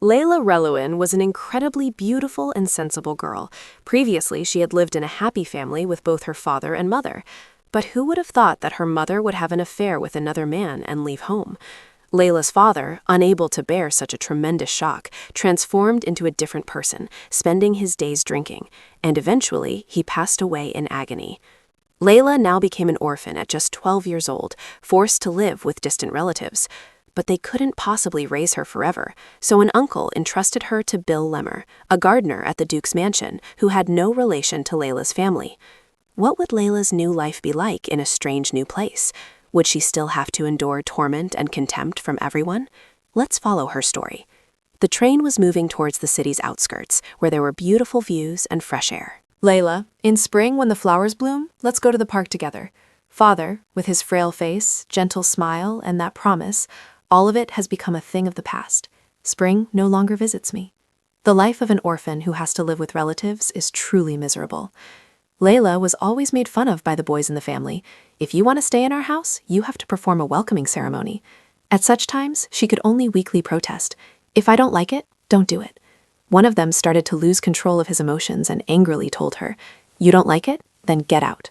Layla Relouin was an incredibly beautiful and sensible girl. Previously, she had lived in a happy family with both her father and mother. But who would have thought that her mother would have an affair with another man and leave home? Layla's father, unable to bear such a tremendous shock, transformed into a different person, spending his days drinking, and eventually he passed away in agony. Layla now became an orphan at just 12 years old, forced to live with distant relatives. But they couldn't possibly raise her forever, so an uncle entrusted her to Bill Lemmer, a gardener at the Duke's mansion, who had no relation to Layla's family. What would Layla's new life be like in a strange new place? Would she still have to endure torment and contempt from everyone? Let's follow her story. The train was moving towards the city's outskirts, where there were beautiful views and fresh air. Layla, in spring when the flowers bloom, let's go to the park together. Father, with his frail face, gentle smile, and that promise, all of it has become a thing of the past. Spring no longer visits me. The life of an orphan who has to live with relatives is truly miserable. Layla was always made fun of by the boys in the family. If you want to stay in our house, you have to perform a welcoming ceremony. At such times, she could only weakly protest. If I don't like it, don't do it. One of them started to lose control of his emotions and angrily told her, "You don't like it? Then get out."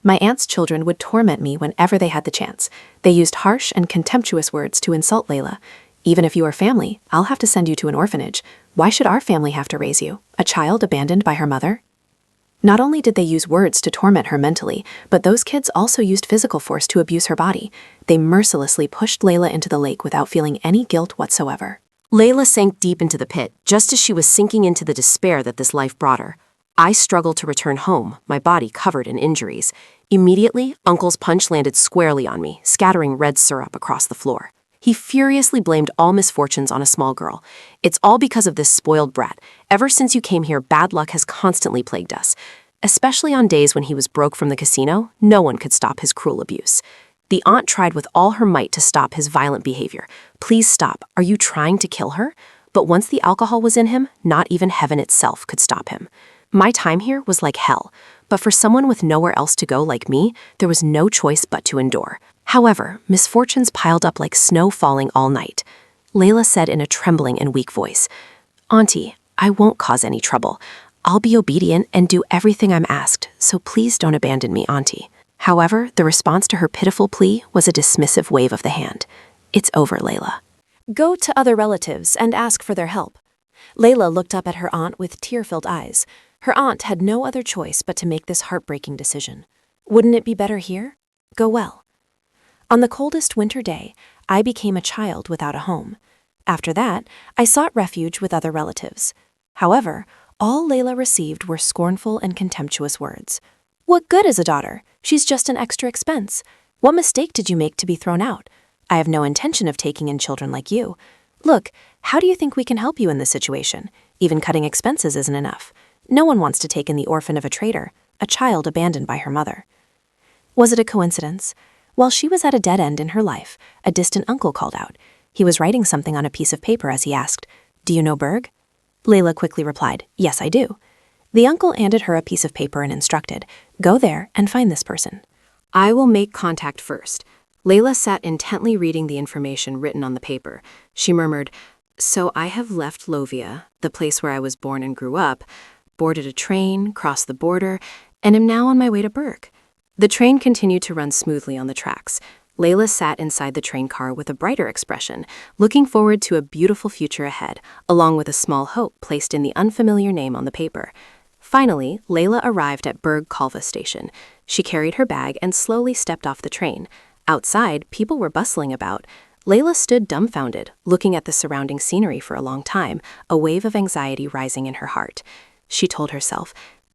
My aunt's children would torment me whenever they had the chance. They used harsh and contemptuous words to insult Layla. "Even if you are family, I'll have to send you to an orphanage. Why should our family have to raise you? A child abandoned by her mother?" Not only did they use words to torment her mentally, but those kids also used physical force to abuse her body. They mercilessly pushed Layla into the lake without feeling any guilt whatsoever. Layla sank deep into the pit, just as she was sinking into the despair that this life brought her. I struggled to return home, my body covered in injuries. Immediately, Uncle's punch landed squarely on me, scattering red syrup across the floor. He furiously blamed all misfortunes on a small girl. "It's all because of this spoiled brat. Ever since you came here, bad luck has constantly plagued us." Especially on days when he was broke from the casino, no one could stop his cruel abuse. The aunt tried with all her might to stop his violent behavior. "Please stop. Are you trying to kill her?" But once the alcohol was in him, not even heaven itself could stop him. My time here was like hell, but for someone with nowhere else to go like me, there was no choice but to endure. However, misfortunes piled up like snow falling all night. Layla said in a trembling and weak voice, "Auntie, I won't cause any trouble. I'll be obedient and do everything I'm asked, so please don't abandon me, Auntie." However, the response to her pitiful plea was a dismissive wave of the hand. "It's over, Layla. Go to other relatives and ask for their help." Layla looked up at her aunt with tear-filled eyes. Her aunt had no other choice but to make this heartbreaking decision. Wouldn't it be better here? Go well. On the coldest winter day, I became a child without a home. After that, I sought refuge with other relatives. However, all Layla received were scornful and contemptuous words. "What good is a daughter? She's just an extra expense. What mistake did you make to be thrown out? I have no intention of taking in children like you. Look, how do you think we can help you in this situation? Even cutting expenses isn't enough. No one wants to take in the orphan of a traitor, a child abandoned by her mother." Was it a coincidence? While she was at a dead end in her life, a distant uncle called out. He was writing something on a piece of paper as he asked, "Do you know Berg?" Layla quickly replied, "Yes, I do." The uncle handed her a piece of paper and instructed, "Go there and find this person." "I will make contact first." Layla sat intently reading the information written on the paper. She murmured, "So I have left Lovia, the place where I was born and grew up, boarded a train, crossed the border, and am now on my way to Berg." The train continued to run smoothly on the tracks. Layla sat inside the train car with a brighter expression, looking forward to a beautiful future ahead, along with a small hope placed in the unfamiliar name on the paper. Finally, Layla arrived at Berg Kalva station. She carried her bag and slowly stepped off the train. Outside, people were bustling about. Layla stood dumbfounded, looking at the surrounding scenery for a long time, a wave of anxiety rising in her heart. She told herself,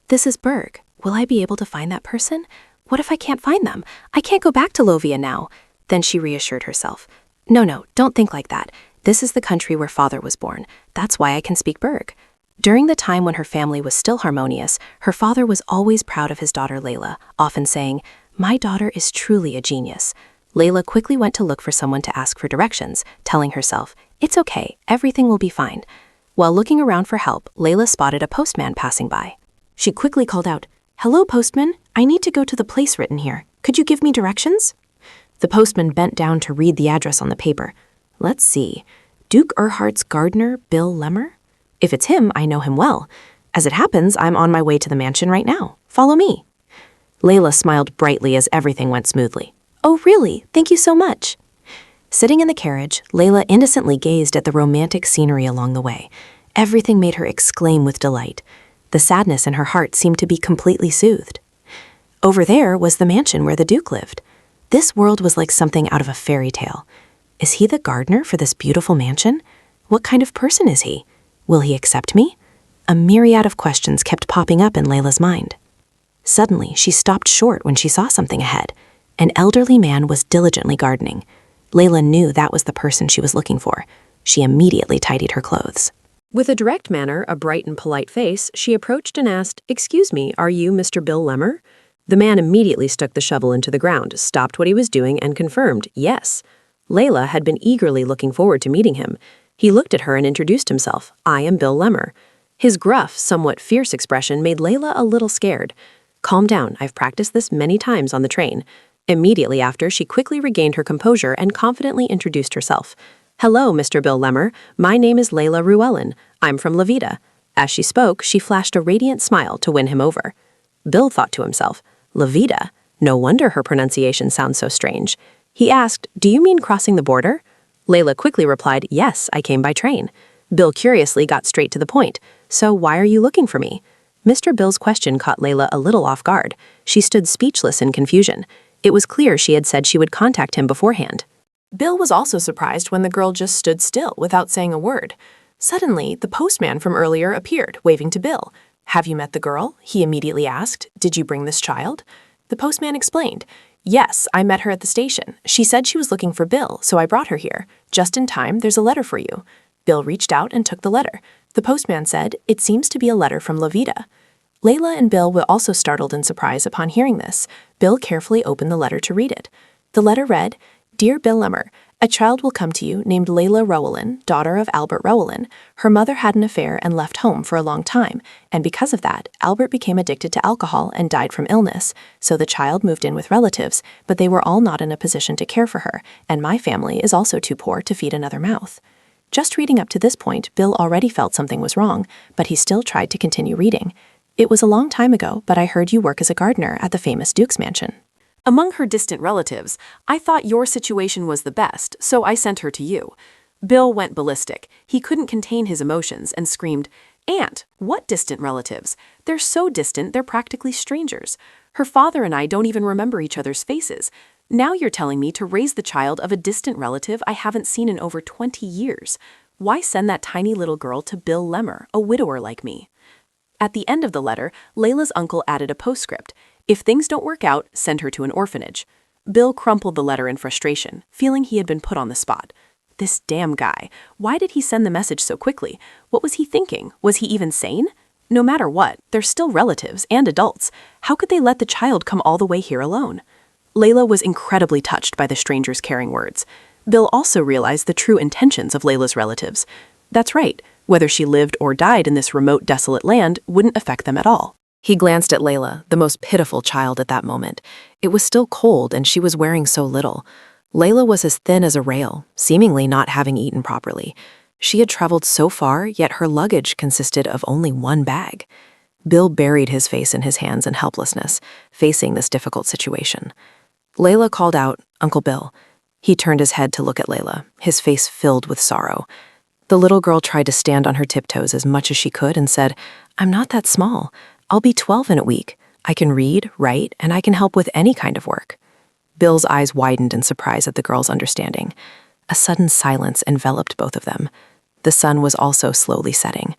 "This is Berg. Will I be able to find that person? What if I can't find them? I can't go back to Lovia now." Then she reassured herself, No, don't think like that. This is the country where father was born. That's why I can speak Berg." During the time when her family was still harmonious, her father was always proud of his daughter Layla, often saying, "My daughter is truly a genius." Layla quickly went to look for someone to ask for directions, telling herself, "It's okay, everything will be fine." While looking around for help, Layla spotted a postman passing by. She quickly called out, "Hello, postman. I need to go to the place written here. Could you give me directions?" The postman bent down to read the address on the paper. Let's see. Duke Erhardt's gardener, Bill Lemmer? If it's him, I know him well. As it happens, I'm on my way to the mansion right now. Follow me. Layla smiled brightly as everything went smoothly. Oh, really? Thank you so much. Sitting in the carriage, Layla innocently gazed at the romantic scenery along the way. Everything made her exclaim with delight. The sadness in her heart seemed to be completely soothed. Over there was the mansion where the Duke lived. This world was like something out of a fairy tale. Is he the gardener for this beautiful mansion? What kind of person is he? Will he accept me? A myriad of questions kept popping up in Layla's mind. Suddenly, she stopped short when she saw something ahead. An elderly man was diligently gardening. Layla knew that was the person she was looking for. She immediately tidied her clothes. With a direct manner, a bright and polite face, she approached and asked, "Excuse me, are you Mr. Bill Lemmer?" The man immediately stuck the shovel into the ground, stopped what he was doing, and confirmed, yes. Layla had been eagerly looking forward to meeting him. He looked at her and introduced himself. "I am Bill Lemmer." His gruff, somewhat fierce expression made Layla a little scared. "Calm down, I've practiced this many times on the train." Immediately after, she quickly regained her composure and confidently introduced herself. "Hello, Mr. Bill Lemmer. My name is Layla Ruellen. I'm from Levita." As she spoke, she flashed a radiant smile to win him over. Bill thought to himself, "Levita? No wonder her pronunciation sounds so strange." He asked, "Do you mean crossing the border?" Layla quickly replied, "Yes, I came by train." Bill curiously got straight to the point. "So why are you looking for me?" Mr. Bill's question caught Layla a little off guard. She stood speechless in confusion. It was clear she had said she would contact him beforehand. Bill was also surprised when the girl just stood still without saying a word. Suddenly, the postman from earlier appeared, waving to Bill. "Have you met the girl?" he immediately asked. "Did you bring this child?" The postman explained. "Yes, I met her at the station. She said she was looking for Bill, so I brought her here. Just in time, there's a letter for you." Bill reached out and took the letter. The postman said, "It seems to be a letter from Levita." Layla and Bill were also startled in surprise upon hearing this. Bill carefully opened the letter to read it. The letter read, "Dear Bill Lemmer, a child will come to you named Layla Rowellen, daughter of Albert Rowellen. Her mother had an affair and left home for a long time, and because of that, Albert became addicted to alcohol and died from illness. So the child moved in with relatives, but they were all not in a position to care for her, and my family is also too poor to feed another mouth." Just reading up to this point, Bill already felt something was wrong, but he still tried to continue reading. "It was a long time ago, but I heard you work as a gardener at the famous Duke's mansion. Among her distant relatives, I thought your situation was the best, so I sent her to you." Bill went ballistic. He couldn't contain his emotions and screamed, "Aunt, what distant relatives? They're so distant they're practically strangers. Her father and I don't even remember each other's faces. Now you're telling me to raise the child of a distant relative I haven't seen in over 20 years. Why send that tiny little girl to Bill Lemmer, a widower like me?" At the end of the letter, Layla's uncle added a postscript. "If things don't work out, send her to an orphanage." Bill crumpled the letter in frustration, feeling he had been put on the spot. This damn guy. Why did he send the message so quickly? What was he thinking? Was he even sane? No matter what, they're still relatives and adults. How could they let the child come all the way here alone? Layla was incredibly touched by the stranger's caring words. Bill also realized the true intentions of Layla's relatives. That's right. Whether she lived or died in this remote, desolate land wouldn't affect them at all. He glanced at Layla, the most pitiful child at that moment. It was still cold and she was wearing so little. Layla was as thin as a rail, seemingly not having eaten properly. She had traveled so far, yet her luggage consisted of only one bag. Bill buried his face in his hands in helplessness, facing this difficult situation. Layla called out, "Uncle Bill." He turned his head to look at Layla, his face filled with sorrow. The little girl tried to stand on her tiptoes as much as she could and said, "I'm not that small. I'll be 12 in a week. I can read, write, and I can help with any kind of work." Bill's eyes widened in surprise at the girl's understanding. A sudden silence enveloped both of them. The sun was also slowly setting.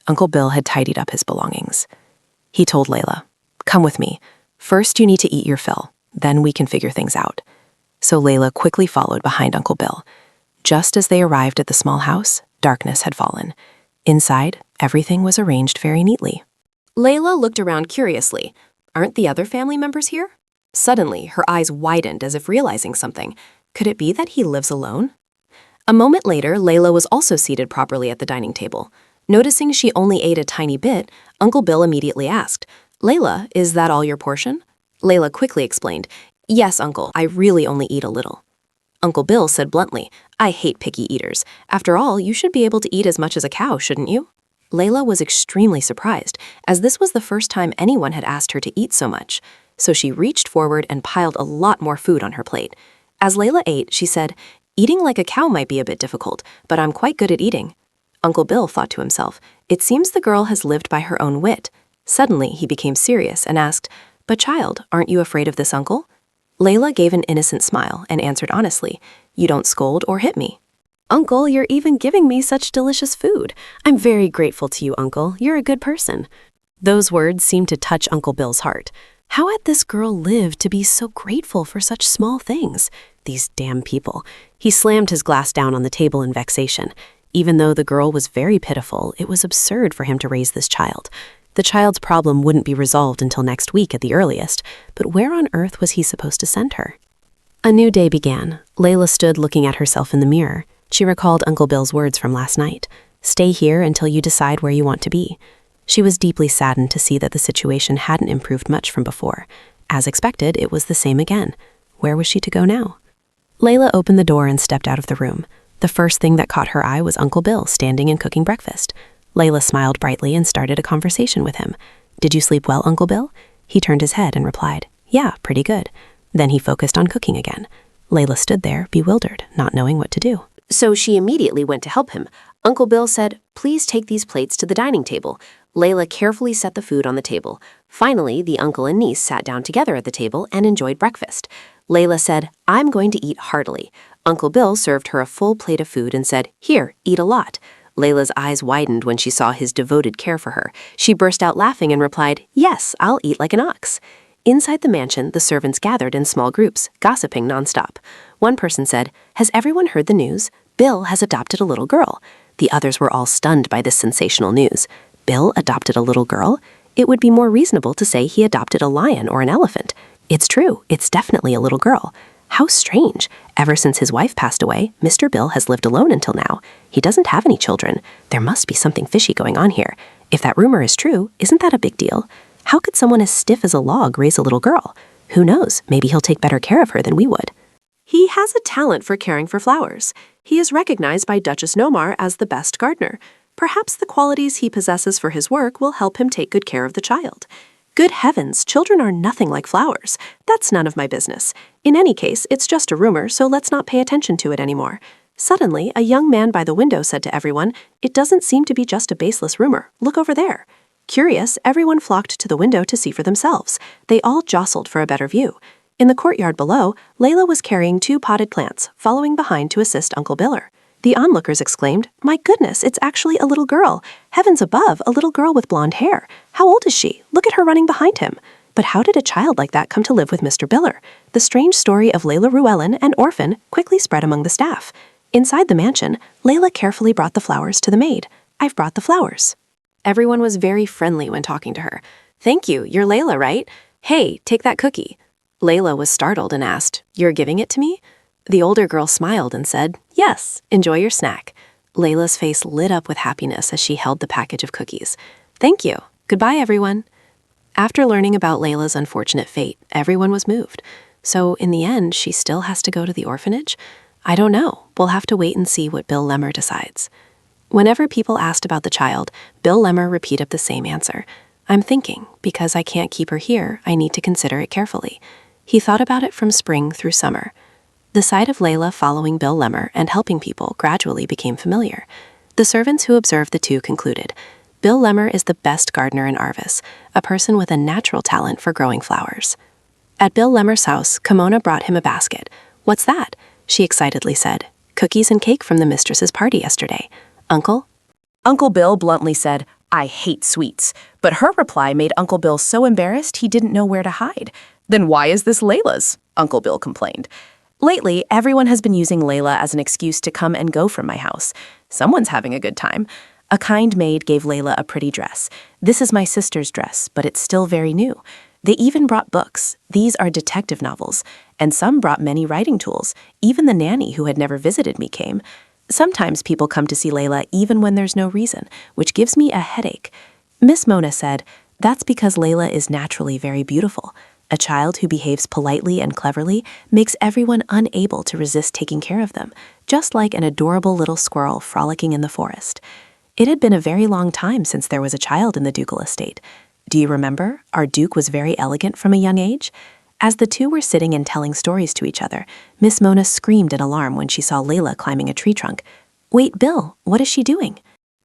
Uncle Bill had tidied up his belongings. He told Layla, "Come with me. First you need to eat your fill, then we can figure things out." So Layla quickly followed behind Uncle Bill. Just as they arrived at the small house, darkness had fallen. Inside, everything was arranged very neatly. Layla looked around curiously. Aren't the other family members here? Suddenly, her eyes widened as if realizing something. Could it be that he lives alone? A moment later, Layla was also seated properly at the dining table. Noticing she only ate a tiny bit, Uncle Bill immediately asked, "Layla, is that all your portion?" Layla quickly explained, "Yes, Uncle, I really only eat a little." Uncle Bill said bluntly, I hate picky eaters. After all, you should be able to eat as much as a cow, shouldn't you? Layla was extremely surprised, as this was the first time anyone had asked her to eat so much. So she reached forward and piled a lot more food on her plate. As Layla ate, she said, eating like a cow might be a bit difficult, but I'm quite good at eating. Uncle Bill thought to himself, it seems the girl has lived by her own wit. Suddenly, he became serious and asked, but child, aren't you afraid of this uncle? Layla gave an innocent smile and answered honestly, you don't scold or hit me. Uncle, you're even giving me such delicious food. I'm very grateful to you, Uncle. You're a good person. Those words seemed to touch Uncle Bill's heart. How had this girl lived to be so grateful for such small things? These damn people. He slammed his glass down on the table in vexation. Even though the girl was very pitiful, it was absurd for him to raise this child. The child's problem wouldn't be resolved until next week at the earliest, but where on earth was he supposed to send her? A new day began. Layla stood looking at herself in the mirror. She recalled Uncle Bill's words from last night. Stay here until you decide where you want to be. She was deeply saddened to see that the situation hadn't improved much from before. As expected, it was the same again. Where was she to go now? Layla opened the door and stepped out of the room. The first thing that caught her eye was Uncle Bill standing and cooking breakfast. Layla smiled brightly and started a conversation with him. Did you sleep well, Uncle Bill? He turned his head and replied, yeah, pretty good. Then he focused on cooking again. Layla stood there, bewildered, not knowing what to do. So she immediately went to help him. Uncle Bill said, please take these plates to the dining table. Layla carefully set the food on the table. Finally, the uncle and niece sat down together at the table and enjoyed breakfast. Layla said, I'm going to eat heartily. Uncle Bill served her a full plate of food and said, here, eat a lot. Layla's eyes widened when she saw his devoted care for her. She burst out laughing and replied, yes, I'll eat like an ox. Inside the mansion, the servants gathered in small groups, gossiping nonstop. One person said, has everyone heard the news? Bill has adopted a little girl. The others were all stunned by this sensational news. Bill adopted a little girl? It would be more reasonable to say he adopted a lion or an elephant. It's true, it's definitely a little girl. How strange. Ever since his wife passed away, Mr. Bill has lived alone until now. He doesn't have any children. There must be something fishy going on here. If that rumor is true, isn't that a big deal? How could someone as stiff as a log raise a little girl? Who knows, maybe he'll take better care of her than we would. He has a talent for caring for flowers. He is recognized by Duchess Nomar as the best gardener. Perhaps the qualities he possesses for his work will help him take good care of the child. Good heavens, children are nothing like flowers. That's none of my business. In any case, it's just a rumor, so let's not pay attention to it anymore. Suddenly, a young man by the window said to everyone, it doesn't seem to be just a baseless rumor. Look over there. Curious, everyone flocked to the window to see for themselves. They all jostled for a better view. In the courtyard below, Layla was carrying 2 potted plants, following behind to assist Uncle Biller. The onlookers exclaimed, my goodness, it's actually a little girl. Heavens above, a little girl with blonde hair. How old is she? Look at her running behind him. But how did a child like that come to live with Mr. Biller? The strange story of Layla Ruellen and Orphan quickly spread among the staff. Inside the mansion, Layla carefully brought the flowers to the maid. I've brought the flowers. Everyone was very friendly when talking to her. Thank you, you're Layla, right? Hey, take that cookie. Layla was startled and asked, you're giving it to me? The older girl smiled and said, yes, enjoy your snack. Layla's face lit up with happiness as she held the package of cookies. Thank you. Goodbye, everyone. After learning about Layla's unfortunate fate, everyone was moved. So in the end, she still has to go to the orphanage? I don't know. We'll have to wait and see what Bill Lemmer decides. Whenever people asked about the child, Bill Lemmer repeated the same answer. I'm thinking, because I can't keep her here, I need to consider it carefully. He thought about it from spring through summer. The sight of Layla following Bill Lemmer and helping people gradually became familiar. The servants who observed the two concluded, Bill Lemmer is the best gardener in Arvis, a person with a natural talent for growing flowers. At Bill Lemmer's house, Kimona brought him a basket. What's that? She excitedly said, cookies and cake from the mistress's party yesterday. Uncle? Uncle Bill bluntly said, I hate sweets. But her reply made Uncle Bill so embarrassed he didn't know where to hide. Then why is this Layla's? Uncle Bill complained. Lately, everyone has been using Layla as an excuse to come and go from my house. Someone's having a good time. A kind maid gave Layla a pretty dress. This is my sister's dress, but it's still very new. They even brought books. These are detective novels. And some brought many writing tools. Even the nanny who had never visited me came. Sometimes people come to see Layla even when there's no reason, which gives me a headache. Miss Mona said, that's because Layla is naturally very beautiful. A child who behaves politely and cleverly makes everyone unable to resist taking care of them, just like an adorable little squirrel frolicking in the forest. It had been a very long time since there was a child in the ducal estate. Do you remember? Our duke was very elegant from a young age. As the two were sitting and telling stories to each other, Miss Mona screamed in alarm when she saw Layla climbing a tree trunk. "Wait, Bill, what is she doing?"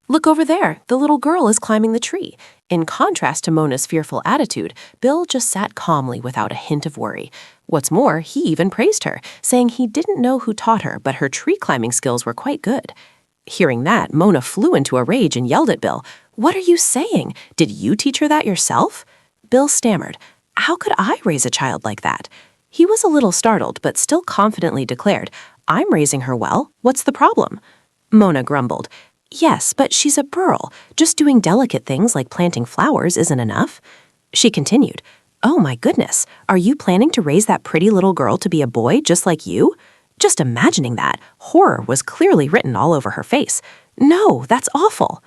Look over there, the little girl is climbing the tree. In contrast to Mona's fearful attitude, Bill just sat calmly without a hint of worry. What's more, he even praised her, saying he didn't know who taught her, but her tree climbing skills were quite good. Hearing that, Mona flew into a rage and yelled at Bill, "What are you saying? Did you teach her that yourself?" Bill stammered, "How could I raise a child like that?" He was a little startled, but still confidently declared, "I'm raising her well. What's the problem?" Mona grumbled, "Yes, but she's a girl. Just doing delicate things like planting flowers isn't enough." She continued, "Oh my goodness, are you planning to raise that pretty little girl to be a boy just like you?" Just imagining that, horror was clearly written all over her face. "No, that's awful."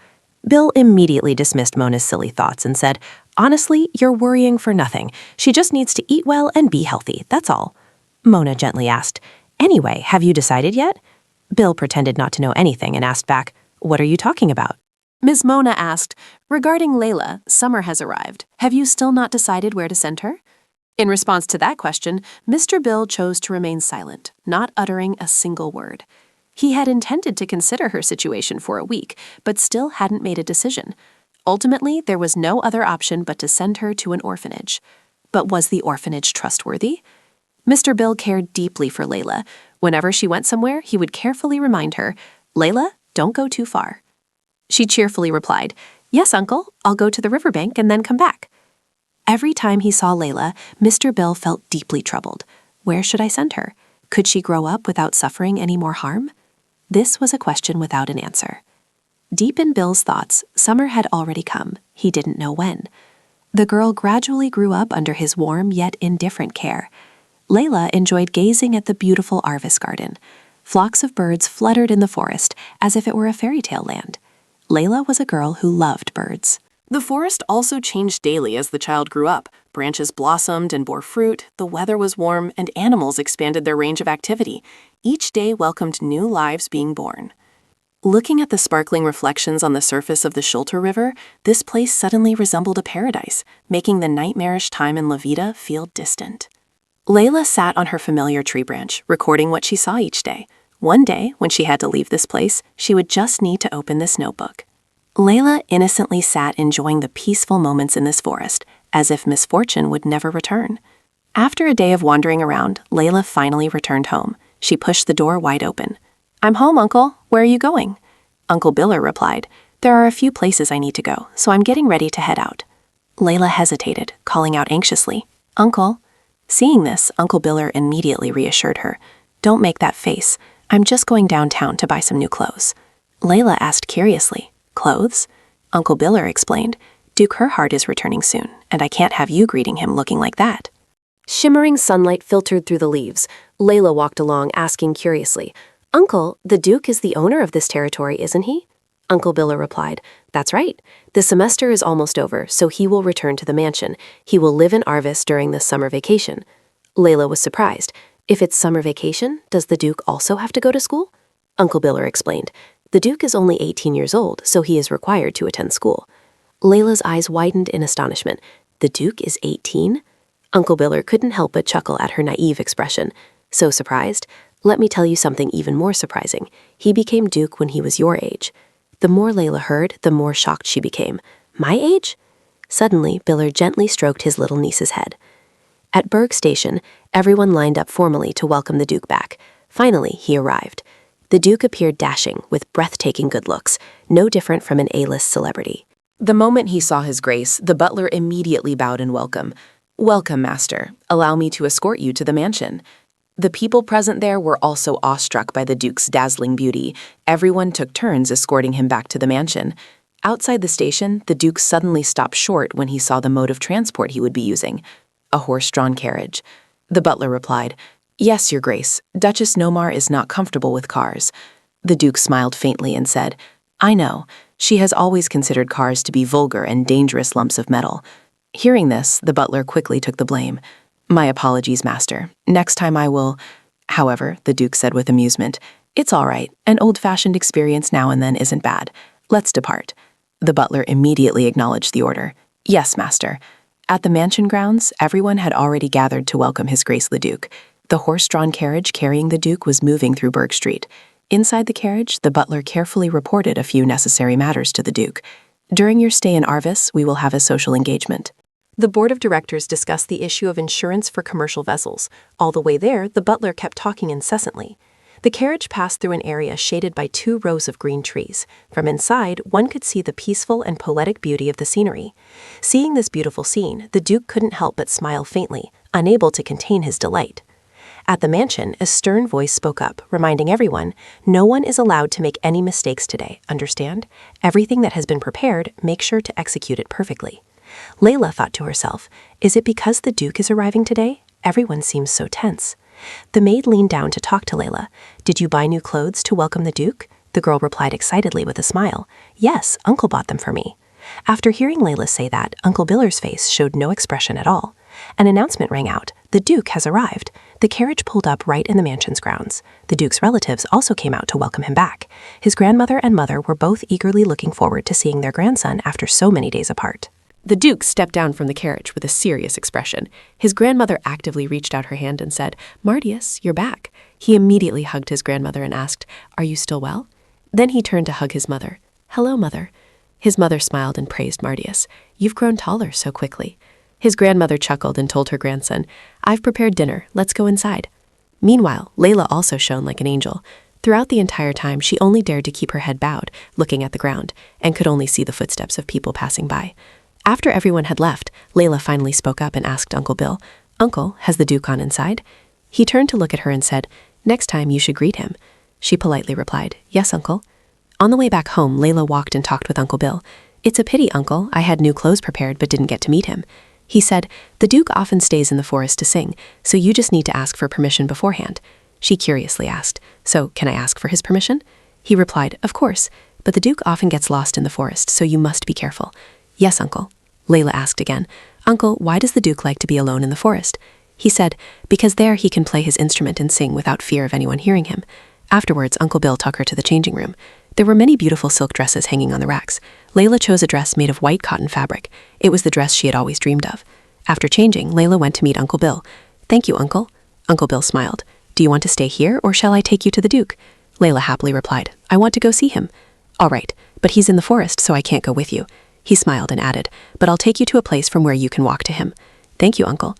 Bill immediately dismissed Mona's silly thoughts and said, "Honestly, you're worrying for nothing. She just needs to eat well and be healthy, that's all." Mona gently asked, "Anyway, have you decided yet?" Bill pretended not to know anything and asked back, "What are you talking about?" Ms. Mona asked, "Regarding Layla, summer has arrived. Have you still not decided where to send her?" In response to that question, Mr. Bill chose to remain silent, not uttering a single word. He had intended to consider her situation for a week, but still hadn't made a decision. Ultimately, there was no other option but to send her to an orphanage. But was the orphanage trustworthy? Mr. Bill cared deeply for Layla. Whenever she went somewhere, he would carefully remind her, "Layla, don't go too far." She cheerfully replied, "Yes, Uncle, I'll go to the riverbank and then come back." Every time he saw Layla, Mr. Bill felt deeply troubled. Where should I send her? Could she grow up without suffering any more harm? This was a question without an answer. Deep in Bill's thoughts, summer had already come. He didn't know when. The girl gradually grew up under his warm yet indifferent care. Layla enjoyed gazing at the beautiful Arvis garden. Flocks of birds fluttered in the forest as if it were a fairy tale land. Layla was a girl who loved birds. The forest also changed daily as the child grew up. Branches blossomed and bore fruit, the weather was warm, and animals expanded their range of activity. Each day welcomed new lives being born. Looking at the sparkling reflections on the surface of the Schulter River, this place suddenly resembled a paradise, making the nightmarish time in La Vida feel distant. Layla sat on her familiar tree branch, recording what she saw each day. One day, when she had to leave this place, she would just need to open this notebook. Layla innocently sat enjoying the peaceful moments in this forest, as if misfortune would never return. After a day of wandering around, Layla finally returned home. She pushed the door wide open. "I'm home, Uncle. Where are you going?" Uncle Biller replied, "There are a few places I need to go, so I'm getting ready to head out." Layla hesitated, calling out anxiously, "Uncle." Seeing this, Uncle Biller immediately reassured her, "Don't make that face. I'm just going downtown to buy some new clothes." Layla asked curiously, "Clothes?" Uncle Biller explained, "Duke Herhart is returning soon, and I can't have you greeting him looking like that." Shimmering sunlight filtered through the leaves. Layla walked along, asking curiously, "Uncle, the Duke is the owner of this territory, isn't he?" Uncle Biller replied, "That's right. The semester is almost over, so he will return to the mansion. He will live in Arvis during the summer vacation." Layla was surprised. "If it's summer vacation, does the Duke also have to go to school?" Uncle Biller explained, "The Duke is only 18 years old, so he is required to attend school." Layla's eyes widened in astonishment. The Duke is 18? Uncle Biller couldn't help but chuckle at her naive expression. "So surprised? Let me tell you something even more surprising. He became Duke when he was your age." The more Layla heard, the more shocked she became. "My age?" Suddenly, Biller gently stroked his little niece's head. At Berg Station, everyone lined up formally to welcome the Duke back. Finally, he arrived. The Duke appeared dashing, with breathtaking good looks, no different from an A-list celebrity. The moment he saw his grace, the butler immediately bowed in welcome. "Welcome, master. Allow me to escort you to the mansion." The people present there were also awestruck by the Duke's dazzling beauty. Everyone took turns escorting him back to the mansion. Outside the station, the Duke suddenly stopped short when he saw the mode of transport he would be using, a horse-drawn carriage. The butler replied, "Yes, your grace, Duchess Nomar is not comfortable with cars." The Duke smiled faintly and said, "I know. She has always considered cars to be vulgar and dangerous lumps of metal." Hearing this, the butler quickly took the blame. My apologies, master. Next time I will. However, the Duke said with amusement, it's all right. An old-fashioned experience now and then isn't bad. Let's depart. The butler immediately acknowledged the order. Yes, master. At the mansion grounds, everyone had already gathered to welcome His Grace the Duke. The horse-drawn carriage carrying the Duke was moving through Burke Street. Inside the carriage, the butler carefully reported a few necessary matters to the Duke. During your stay in Arvis, we will have a social engagement. The board of directors discussed the issue of insurance for commercial vessels. All the way there, the butler kept talking incessantly. The carriage passed through an area shaded by 2 rows of green trees. From inside, one could see the peaceful and poetic beauty of the scenery. Seeing this beautiful scene, the Duke couldn't help but smile faintly, unable to contain his delight. At the mansion, a stern voice spoke up, reminding everyone, no one is allowed to make any mistakes today, understand? Everything that has been prepared, make sure to execute it perfectly. Layla thought to herself, is it because the Duke is arriving today? Everyone seems so tense. The maid leaned down to talk to Layla. Did you buy new clothes to welcome the Duke? The girl replied excitedly with a smile. Yes, Uncle bought them for me. After hearing Layla say that, Uncle Biller's face showed no expression at all. An announcement rang out. The Duke has arrived. The carriage pulled up right in the mansion's grounds. The Duke's relatives also came out to welcome him back. His grandmother and mother were both eagerly looking forward to seeing their grandson after so many days apart. The Duke stepped down from the carriage with a serious expression. His grandmother actively reached out her hand and said, Mardius, you're back. He immediately hugged his grandmother and asked, Are you still well? Then he turned to hug his mother. Hello, mother. His mother smiled and praised Mardius. You've grown taller so quickly. His grandmother chuckled and told her grandson, I've prepared dinner. Let's go inside. Meanwhile, Layla also shone like an angel. Throughout the entire time, she only dared to keep her head bowed, looking at the ground, and could only see the footsteps of people passing by. After everyone had left, Layla finally spoke up and asked Uncle Bill, Uncle, has the Duke gone inside? He turned to look at her and said, Next time you should greet him. She politely replied, Yes, Uncle. On the way back home, Layla walked and talked with Uncle Bill. It's a pity, Uncle. I had new clothes prepared but didn't get to meet him. He said, The Duke often stays in the forest to sing, so you just need to ask for permission beforehand. She curiously asked, So can I ask for his permission? He replied, Of course, but the Duke often gets lost in the forest, so you must be careful. Yes, Uncle. Layla asked again, Uncle, why does the Duke like to be alone in the forest? He said, Because there he can play his instrument and sing without fear of anyone hearing him. Afterwards, Uncle Bill took her to the changing room. There were many beautiful silk dresses hanging on the racks. Layla chose a dress made of white cotton fabric. It was the dress she had always dreamed of. After changing, Layla went to meet Uncle Bill. Thank you, Uncle. Uncle Bill smiled. Do you want to stay here, or shall I take you to the Duke? Layla happily replied, I want to go see him. All right, but he's in the forest, so I can't go with you. He smiled and added, But I'll take you to a place from where you can walk to him. Thank you, Uncle.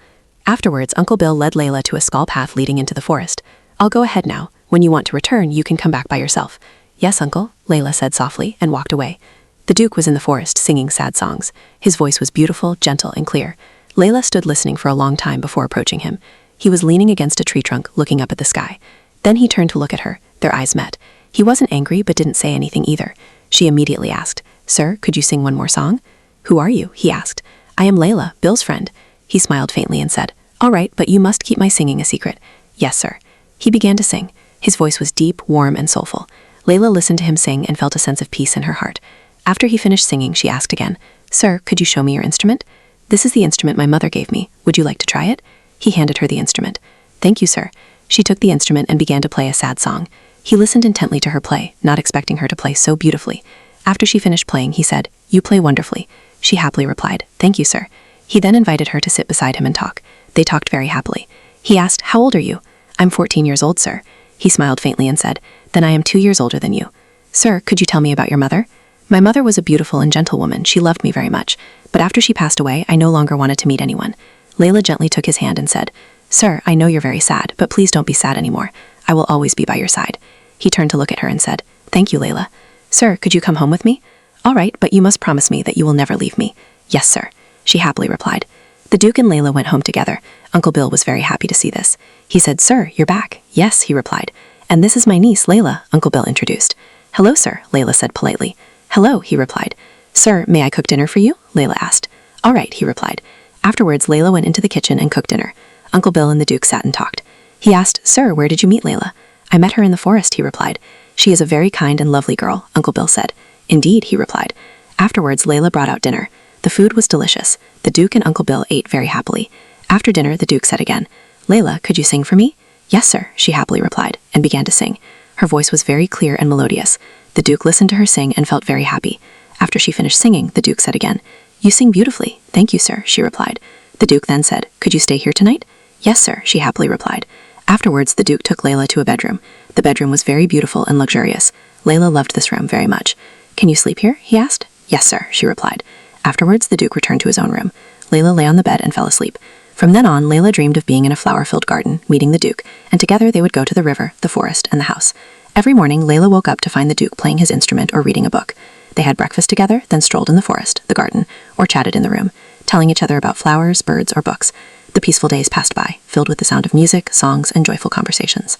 Afterwards, Uncle Bill led Layla to a small path leading into the forest. I'll go ahead now. When you want to return, you can come back by yourself. Yes, Uncle, Layla said softly and walked away. The Duke was in the forest singing sad songs. His voice was beautiful, gentle, and clear. Layla stood listening for a long time before approaching him. He was leaning against a tree trunk, looking up at the sky. Then he turned to look at her. Their eyes met. He wasn't angry but didn't say anything either. She immediately asked, Sir, could you sing one more song? Who are you? He asked. I am Layla, Bill's friend. He smiled faintly and said, All right, but you must keep my singing a secret. Yes, sir. He began to sing. His voice was deep, warm, and soulful. Layla listened to him sing and felt a sense of peace in her heart. After he finished singing, she asked again, Sir, could you show me your instrument? This is the instrument my mother gave me. Would you like to try it? He handed her the instrument. Thank you, sir. She took the instrument and began to play a sad song. He listened intently to her play, not expecting her to play so beautifully. After she finished playing, he said, You play wonderfully. She happily replied, Thank you, sir. He then invited her to sit beside him and talk. They talked very happily. He asked, How old are you? I'm 14 years old, sir. He smiled faintly and said, Then I am 2 years older than you. Sir, could you tell me about your mother? My mother was a beautiful and gentle woman. She loved me very much. But after she passed away, I no longer wanted to meet anyone. Layla gently took his hand and said, Sir, I know you're very sad, but please don't be sad anymore. I will always be by your side. He turned to look at her and said, Thank you, Layla. Sir, could you come home with me? All right, but you must promise me that you will never leave me. Yes, sir. She happily replied. The Duke and Layla went home together. Uncle Bill was very happy to see this. He said, Sir, you're back. Yes, he replied. And this is my niece, Layla, Uncle Bill introduced. Hello, sir, Layla said politely. Hello, he replied. Sir, may I cook dinner for you? Layla asked. All right, he replied. Afterwards, Layla went into the kitchen and cooked dinner. Uncle Bill and the Duke sat and talked. He asked, Sir, where did you meet Layla? I met her in the forest, he replied. She is a very kind and lovely girl, Uncle Bill said. Indeed, he replied. Afterwards, Layla brought out dinner. The food was delicious. The Duke and Uncle Bill ate very happily. After dinner, the Duke said again, "Layla, could you sing for me?" "Yes, sir," she happily replied, and began to sing. Her voice was very clear and melodious. The Duke listened to her sing and felt very happy. After she finished singing, the Duke said again, "You sing beautifully." "Thank you, sir," she replied. The Duke then said, "Could you stay here tonight?" "Yes, sir," she happily replied. Afterwards, the Duke took Layla to a bedroom. The bedroom was very beautiful and luxurious. Layla loved this room very much. "Can you sleep here?" he asked. "Yes, sir," she replied. Afterwards, the Duke returned to his own room. Layla lay on the bed and fell asleep. From then on, Layla dreamed of being in a flower-filled garden, meeting the Duke, and together they would go to the river, the forest, and the house. Every morning, Layla woke up to find the Duke playing his instrument or reading a book. They had breakfast together, then strolled in the forest, the garden, or chatted in the room, telling each other about flowers, birds, or books. The peaceful days passed by, filled with the sound of music, songs, and joyful conversations.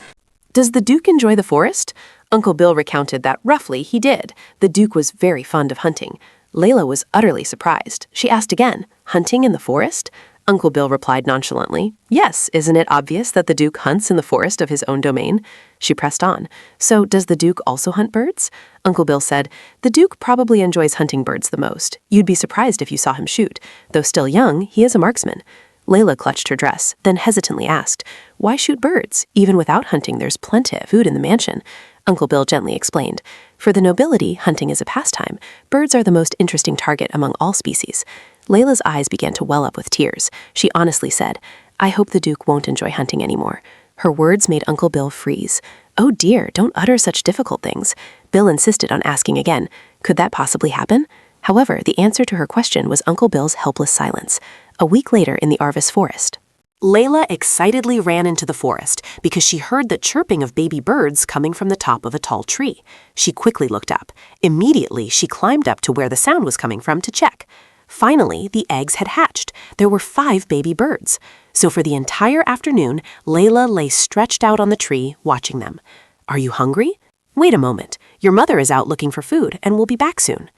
Does the Duke enjoy the forest? Uncle Bill recounted that roughly he did. The Duke was very fond of hunting. Layla was utterly surprised. She asked again, "Hunting in the forest?" Uncle Bill replied nonchalantly, "Yes, isn't it obvious that the Duke hunts in the forest of his own domain?" She pressed on, "So does the Duke also hunt birds?" Uncle Bill said, "The Duke probably enjoys hunting birds the most. You'd be surprised if you saw him shoot. Though still young, he is a marksman." Layla clutched her dress, then hesitantly asked, "Why shoot birds? Even without hunting, there's plenty of food in the mansion." Uncle Bill gently explained, "For the nobility, hunting is a pastime. Birds are the most interesting target among all species." Layla's eyes began to well up with tears. She honestly said, "I hope the Duke won't enjoy hunting anymore." Her words made Uncle Bill freeze. "Oh dear, don't utter such difficult things." Bill insisted on asking again, "Could that possibly happen?" However, the answer to her question was Uncle Bill's helpless silence. A week later in the Arvis forest, Layla excitedly ran into the forest because she heard the chirping of baby birds coming from the top of a tall tree. She quickly looked up. Immediately, she climbed up to where the sound was coming from to check. Finally, the eggs had hatched. There were 5 baby birds. So for the entire afternoon, Layla lay stretched out on the tree, watching them. "Are you hungry? Wait a moment. Your mother is out looking for food and will be back soon."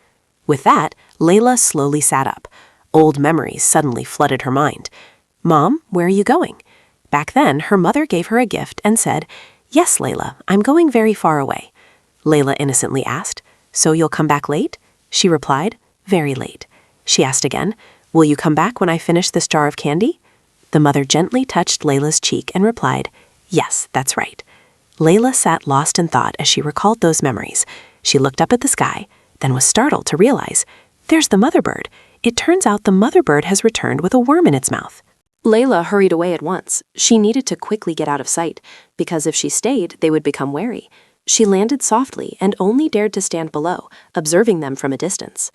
With that, Layla slowly sat up. Old memories suddenly flooded her mind. "Mom, where are you going?" Back then, her mother gave her a gift and said, "Yes, Layla, I'm going very far away." Layla innocently asked, "So you'll come back late?" She replied, "Very late." She asked again, "Will you come back when I finish this jar of candy?" The mother gently touched Layla's cheek and replied, "Yes, that's right." Layla sat lost in thought as she recalled those memories. She looked up at the sky, then was startled to realize, "There's the mother bird. It turns out the mother bird has returned with a worm in its mouth." Layla hurried away at once. She needed to quickly get out of sight, because if she stayed, they would become wary. She landed softly and only dared to stand below, observing them from a distance.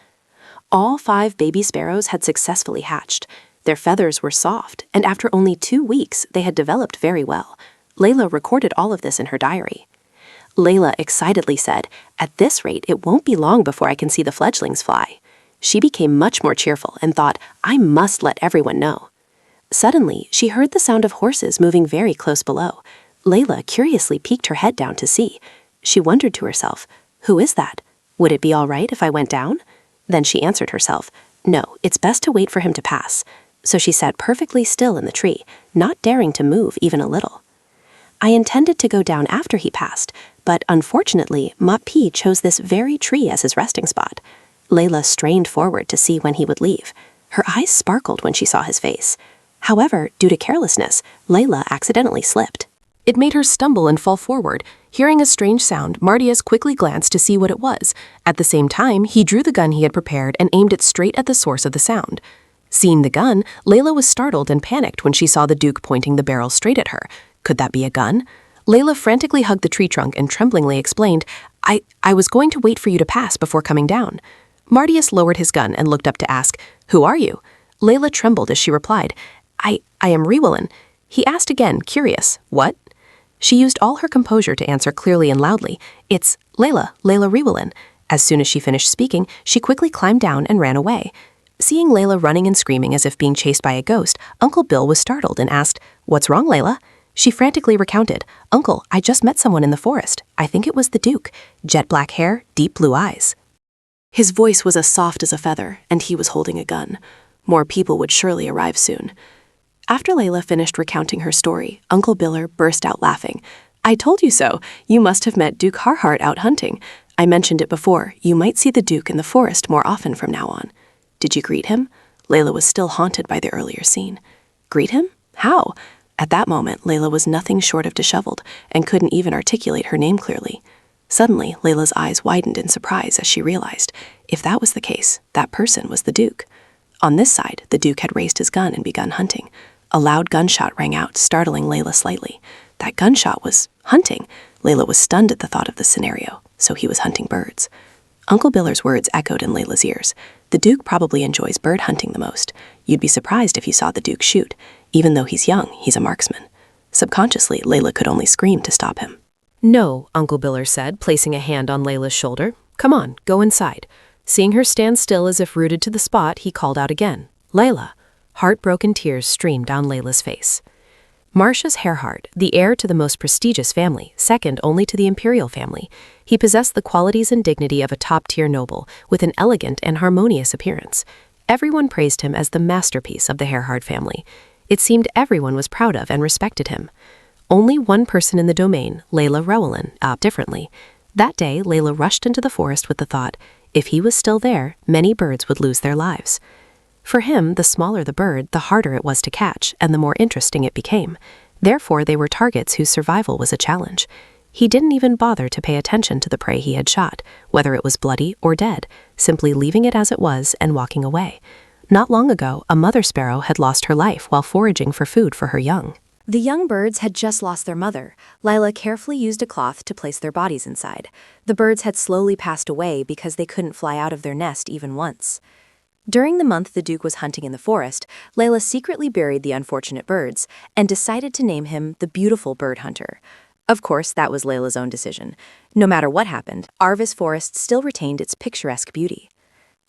All 5 baby sparrows had successfully hatched. Their feathers were soft, and after only 2 weeks, they had developed very well. Layla recorded all of this in her diary. Layla excitedly said, "At this rate, it won't be long before I can see the fledglings fly." She became much more cheerful and thought, "I must let everyone know." Suddenly, she heard the sound of horses moving very close below. Layla curiously peeked her head down to see. She wondered to herself, "Who is that? Would it be all right if I went down?" Then she answered herself, "No, it's best to wait for him to pass." So she sat perfectly still in the tree, not daring to move even a little. "I intended to go down after he passed, but unfortunately, Mapi chose this very tree as his resting spot." Layla strained forward to see when he would leave. Her eyes sparkled when she saw his face. However, due to carelessness, Layla accidentally slipped. It made her stumble and fall forward. Hearing a strange sound, Martius quickly glanced to see what it was. At the same time, he drew the gun he had prepared and aimed it straight at the source of the sound. Seeing the gun, Layla was startled and panicked when she saw the Duke pointing the barrel straight at her. Could that be a gun? Layla frantically hugged the tree trunk and tremblingly explained, I was going to wait for you to pass before coming down." Martius lowered his gun and looked up to ask, "Who are you?" Layla trembled as she replied, I am Rewillin." He asked again, curious, "What?" She used all her composure to answer clearly and loudly, "It's Layla Rewillin." As soon as she finished speaking, she quickly climbed down and ran away. Seeing Layla running and screaming as if being chased by a ghost, Uncle Bill was startled and asked, "What's wrong, Layla?" She frantically recounted, "Uncle, I just met someone in the forest. I think it was the Duke. Jet black hair, deep blue eyes." His voice was as soft as a feather, and he was holding a gun. More people would surely arrive soon. After Layla finished recounting her story, Uncle Biller burst out laughing. "I told you so. You must have met Duke Harhart out hunting. I mentioned it before. You might see the Duke in the forest more often from now on. Did you greet him?" Layla was still haunted by the earlier scene. Greet him? How? At that moment, Layla was nothing short of disheveled and couldn't even articulate her name clearly. Suddenly, Layla's eyes widened in surprise as she realized, if that was the case, that person was the Duke. On this side, the Duke had raised his gun and begun hunting. A loud gunshot rang out, startling Layla slightly. That gunshot was hunting. Layla was stunned at the thought of the scenario, so he was hunting birds. Uncle Biller's words echoed in Layla's ears. The Duke probably enjoys bird hunting the most. You'd be surprised if you saw the Duke shoot. Even though he's young, he's a marksman. Subconsciously, Layla could only scream to stop him. No, Uncle Biller said, placing a hand on Layla's shoulder. Come on, go inside. Seeing her stand still as if rooted to the spot, he called out again. Layla. Heartbroken tears streamed down Layla's face. Marcius Herhard, the heir to the most prestigious family, second only to the imperial family, he possessed the qualities and dignity of a top-tier noble with an elegant and harmonious appearance. Everyone praised him as the masterpiece of the Herhard family. It seemed everyone was proud of and respected him. Only one person in the domain, Layla Rowland, opted differently. That day, Layla rushed into the forest with the thought, if he was still there, many birds would lose their lives. For him, the smaller the bird, the harder it was to catch, and the more interesting it became. Therefore, they were targets whose survival was a challenge. He didn't even bother to pay attention to the prey he had shot, whether it was bloody or dead, simply leaving it as it was and walking away. Not long ago, a mother sparrow had lost her life while foraging for food for her young. The young birds had just lost their mother. Lila carefully used a cloth to place their bodies inside. The birds had slowly passed away because they couldn't fly out of their nest even once. During the month the Duke was hunting in the forest, Layla secretly buried the unfortunate birds and decided to name him the Beautiful Bird Hunter. Of course, that was Layla's own decision. No matter what happened, Arvis Forest still retained its picturesque beauty.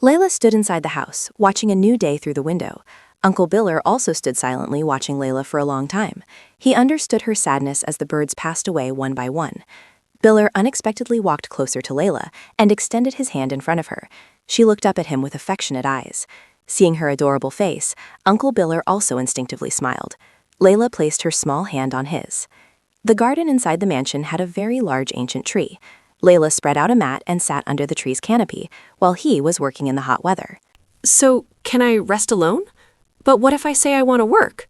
Layla stood inside the house, watching a new day through the window. Uncle Biller also stood silently watching Layla for a long time. He understood her sadness as the birds passed away one by one. Biller unexpectedly walked closer to Layla and extended his hand in front of her. She looked up at him with affectionate eyes. Seeing her adorable face, Uncle Biller also instinctively smiled. Layla placed her small hand on his. The garden inside the mansion had a very large ancient tree. Layla spread out a mat and sat under the tree's canopy, while he was working in the hot weather. So, can I rest alone? But what if I say I want to work?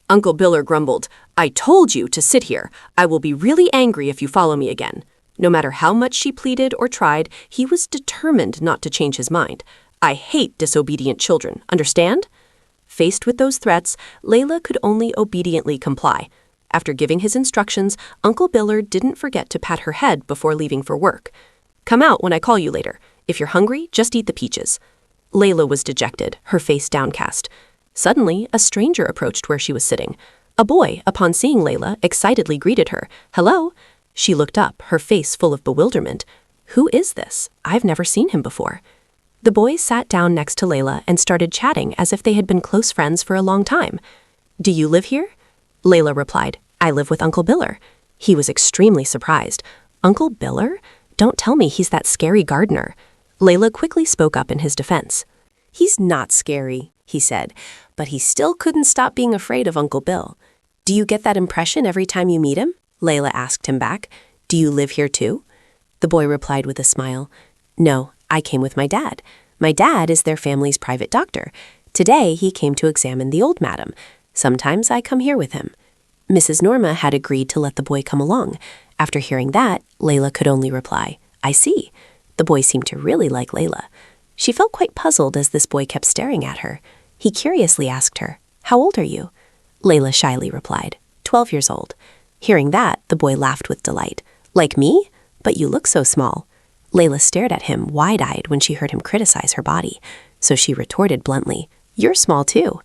Uncle Biller grumbled, I told you to sit here. I will be really angry if you follow me again. No matter how much she pleaded or tried, he was determined not to change his mind. I hate disobedient children, understand? Faced with those threats, Layla could only obediently comply. After giving his instructions, Uncle Biller didn't forget to pat her head before leaving for work. Come out when I call you later. If you're hungry, just eat the peaches. Layla was dejected, her face downcast. Suddenly, a stranger approached where she was sitting. A boy, upon seeing Layla, excitedly greeted her. Hello? She looked up, her face full of bewilderment. Who is this? I've never seen him before. The boy sat down next to Layla and started chatting as if they had been close friends for a long time. Do you live here? Layla replied, I live with Uncle Biller. He was extremely surprised. Uncle Biller? Don't tell me he's that scary gardener. Layla quickly spoke up in his defense. He's not scary, he said, but he still couldn't stop being afraid of Uncle Bill. Do you get that impression every time you meet him? Layla asked him back. Do you live here too? The boy replied with a smile. No, I came with my dad. My dad is their family's private doctor. Today he came to examine the old madam. Sometimes I come here with him. Mrs. Norma had agreed to let the boy come along. After hearing that, Layla could only reply, I see. The boy seemed to really like Layla. She felt quite puzzled as this boy kept staring at her. He curiously asked her, How old are you? Layla shyly replied, 12 years old. Hearing that, the boy laughed with delight. Like me? But you look so small. Layla stared at him wide-eyed when she heard him criticize her body, so she retorted bluntly, You're small too.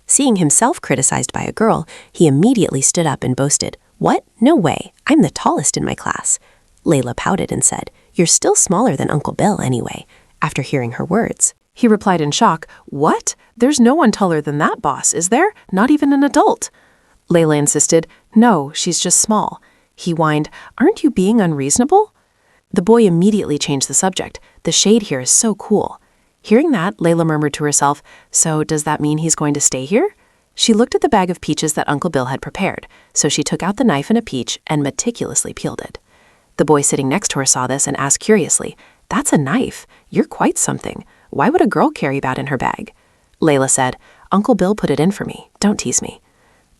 Seeing himself criticized by a girl, he immediately stood up and boasted, What? No way. I'm the tallest in my class. Layla pouted and said, You're still smaller than Uncle Bill anyway. After hearing her words, He replied in shock, What? There's no one taller than that, boss, is there? Not even an adult. Layla insisted, No, she's just small. He whined, Aren't you being unreasonable? The boy immediately changed the subject. The shade here is so cool. Hearing that, Layla murmured to herself, So does that mean he's going to stay here? She looked at the bag of peaches that Uncle Bill had prepared, so she took out the knife and a peach and meticulously peeled it. The boy sitting next to her saw this and asked curiously, That's a knife. You're quite something. Why would a girl carry that in her bag? Layla said, Uncle Bill put it in for me. Don't tease me.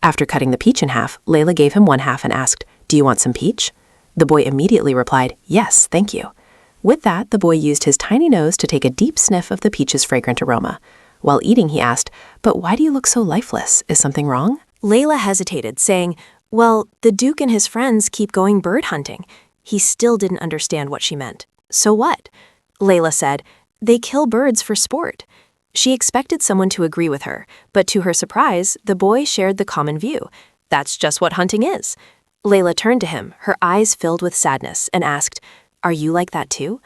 After cutting the peach in half, Layla gave him one half and asked, "Do you want some peach?" The boy immediately replied, "Yes, thank you." With that, the boy used his tiny nose to take a deep sniff of the peach's fragrant aroma. While eating, he asked, "But why do you look so lifeless? Is something wrong?" Layla hesitated, saying, "Well, the Duke and his friends keep going bird hunting." He still didn't understand what she meant. "So what?" Layla said, "They kill birds for sport." She expected someone to agree with her, but to her surprise, the boy shared the common view. "That's just what hunting is." Layla turned to him, her eyes filled with sadness, and asked, "Are you like that too?"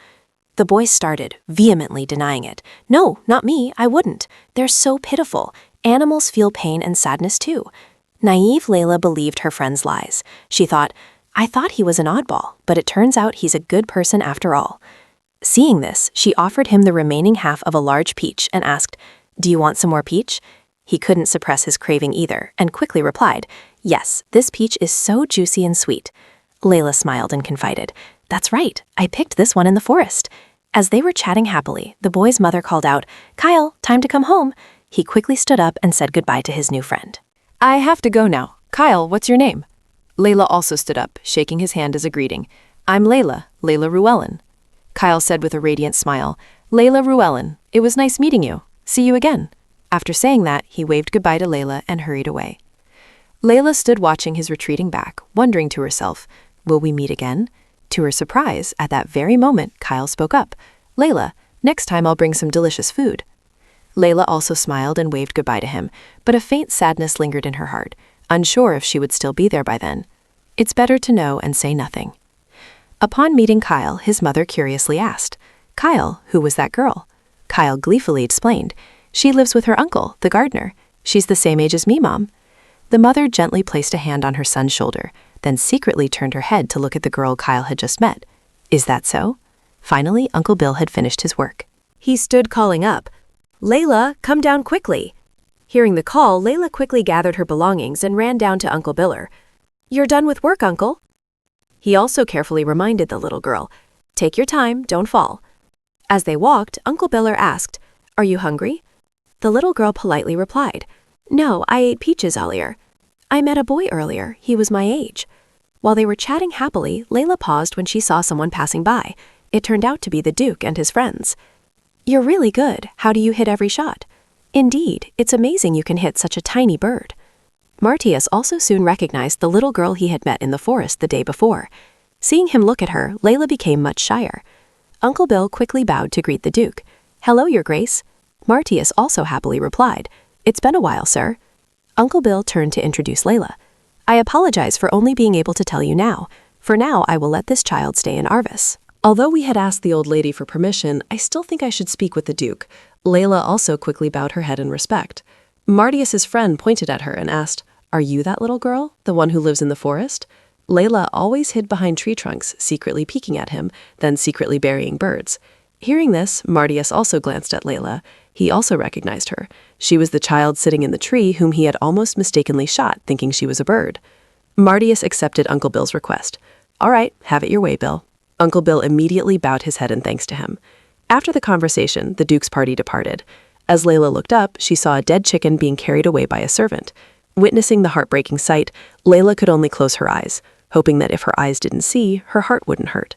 The boy started, vehemently denying it. "No, not me, I wouldn't. They're so pitiful. Animals feel pain and sadness too." Naive Layla believed her friend's lies. She thought, "I thought he was an oddball, but it turns out he's a good person after all." Seeing this, she offered him the remaining half of a large peach and asked, "Do you want some more peach?" He couldn't suppress his craving either, and quickly replied, "Yes, this peach is so juicy and sweet." Layla smiled and confided, "That's right, I picked this one in the forest." As they were chatting happily, the boy's mother called out, "Kyle, time to come home." He quickly stood up and said goodbye to his new friend. I have to go now. Kyle, what's your name? Layla also stood up, shaking his hand as a greeting. I'm Layla Ruellen. Kyle said with a radiant smile, Layla Ruellen, it was nice meeting you. See you again. After saying that, he waved goodbye to Layla and hurried away. Layla stood watching his retreating back, wondering to herself, will we meet again? To her surprise, at that very moment, Kyle spoke up. Layla, next time I'll bring some delicious food. Layla also smiled and waved goodbye to him, but a faint sadness lingered in her heart, unsure if she would still be there by then. It's better to know and say nothing. Upon meeting Kyle, his mother curiously asked, Kyle, who was that girl? Kyle gleefully explained, she lives with her uncle, the gardener. She's the same age as me, Mom. The mother gently placed a hand on her son's shoulder, then secretly turned her head to look at the girl Kyle had just met. Is that so? Finally, Uncle Bill had finished his work. He stood calling up, Layla, come down quickly. Hearing the call, Layla quickly gathered her belongings and ran down to Uncle Biller. You're done with work, Uncle. He also carefully reminded the little girl, take your time, don't fall. As they walked, Uncle Biller asked, Are you hungry? The little girl politely replied, No, I ate peaches earlier. I met a boy earlier, he was my age. While they were chatting happily, Layla paused when she saw someone passing by. It turned out to be the Duke and his friends. You're really good. How do you hit every shot? Indeed, it's amazing you can hit such a tiny bird. Martius also soon recognized the little girl he had met in the forest the day before. Seeing him look at her, Layla became much shyer. Uncle Bill quickly bowed to greet the Duke. Hello, Your Grace. Martius also happily replied, It's been a while, sir. Uncle Bill turned to introduce Layla. I apologize for only being able to tell you now. For now, I will let this child stay in Arvis. Although we had asked the old lady for permission, I still think I should speak with the Duke. Layla also quickly bowed her head in respect. Martius's friend pointed at her and asked, Are you that little girl, the one who lives in the forest? Layla always hid behind tree trunks, secretly peeking at him, then secretly burying birds. Hearing this, Martius also glanced at Layla. He also recognized her. She was the child sitting in the tree whom he had almost mistakenly shot, thinking she was a bird. Martius accepted Uncle Bill's request. All right, have it your way, Bill. Uncle Bill immediately bowed his head in thanks to him. After the conversation, the Duke's party departed. As Layla looked up, she saw a dead chicken being carried away by a servant. Witnessing the heartbreaking sight, Layla could only close her eyes, hoping that if her eyes didn't see, her heart wouldn't hurt.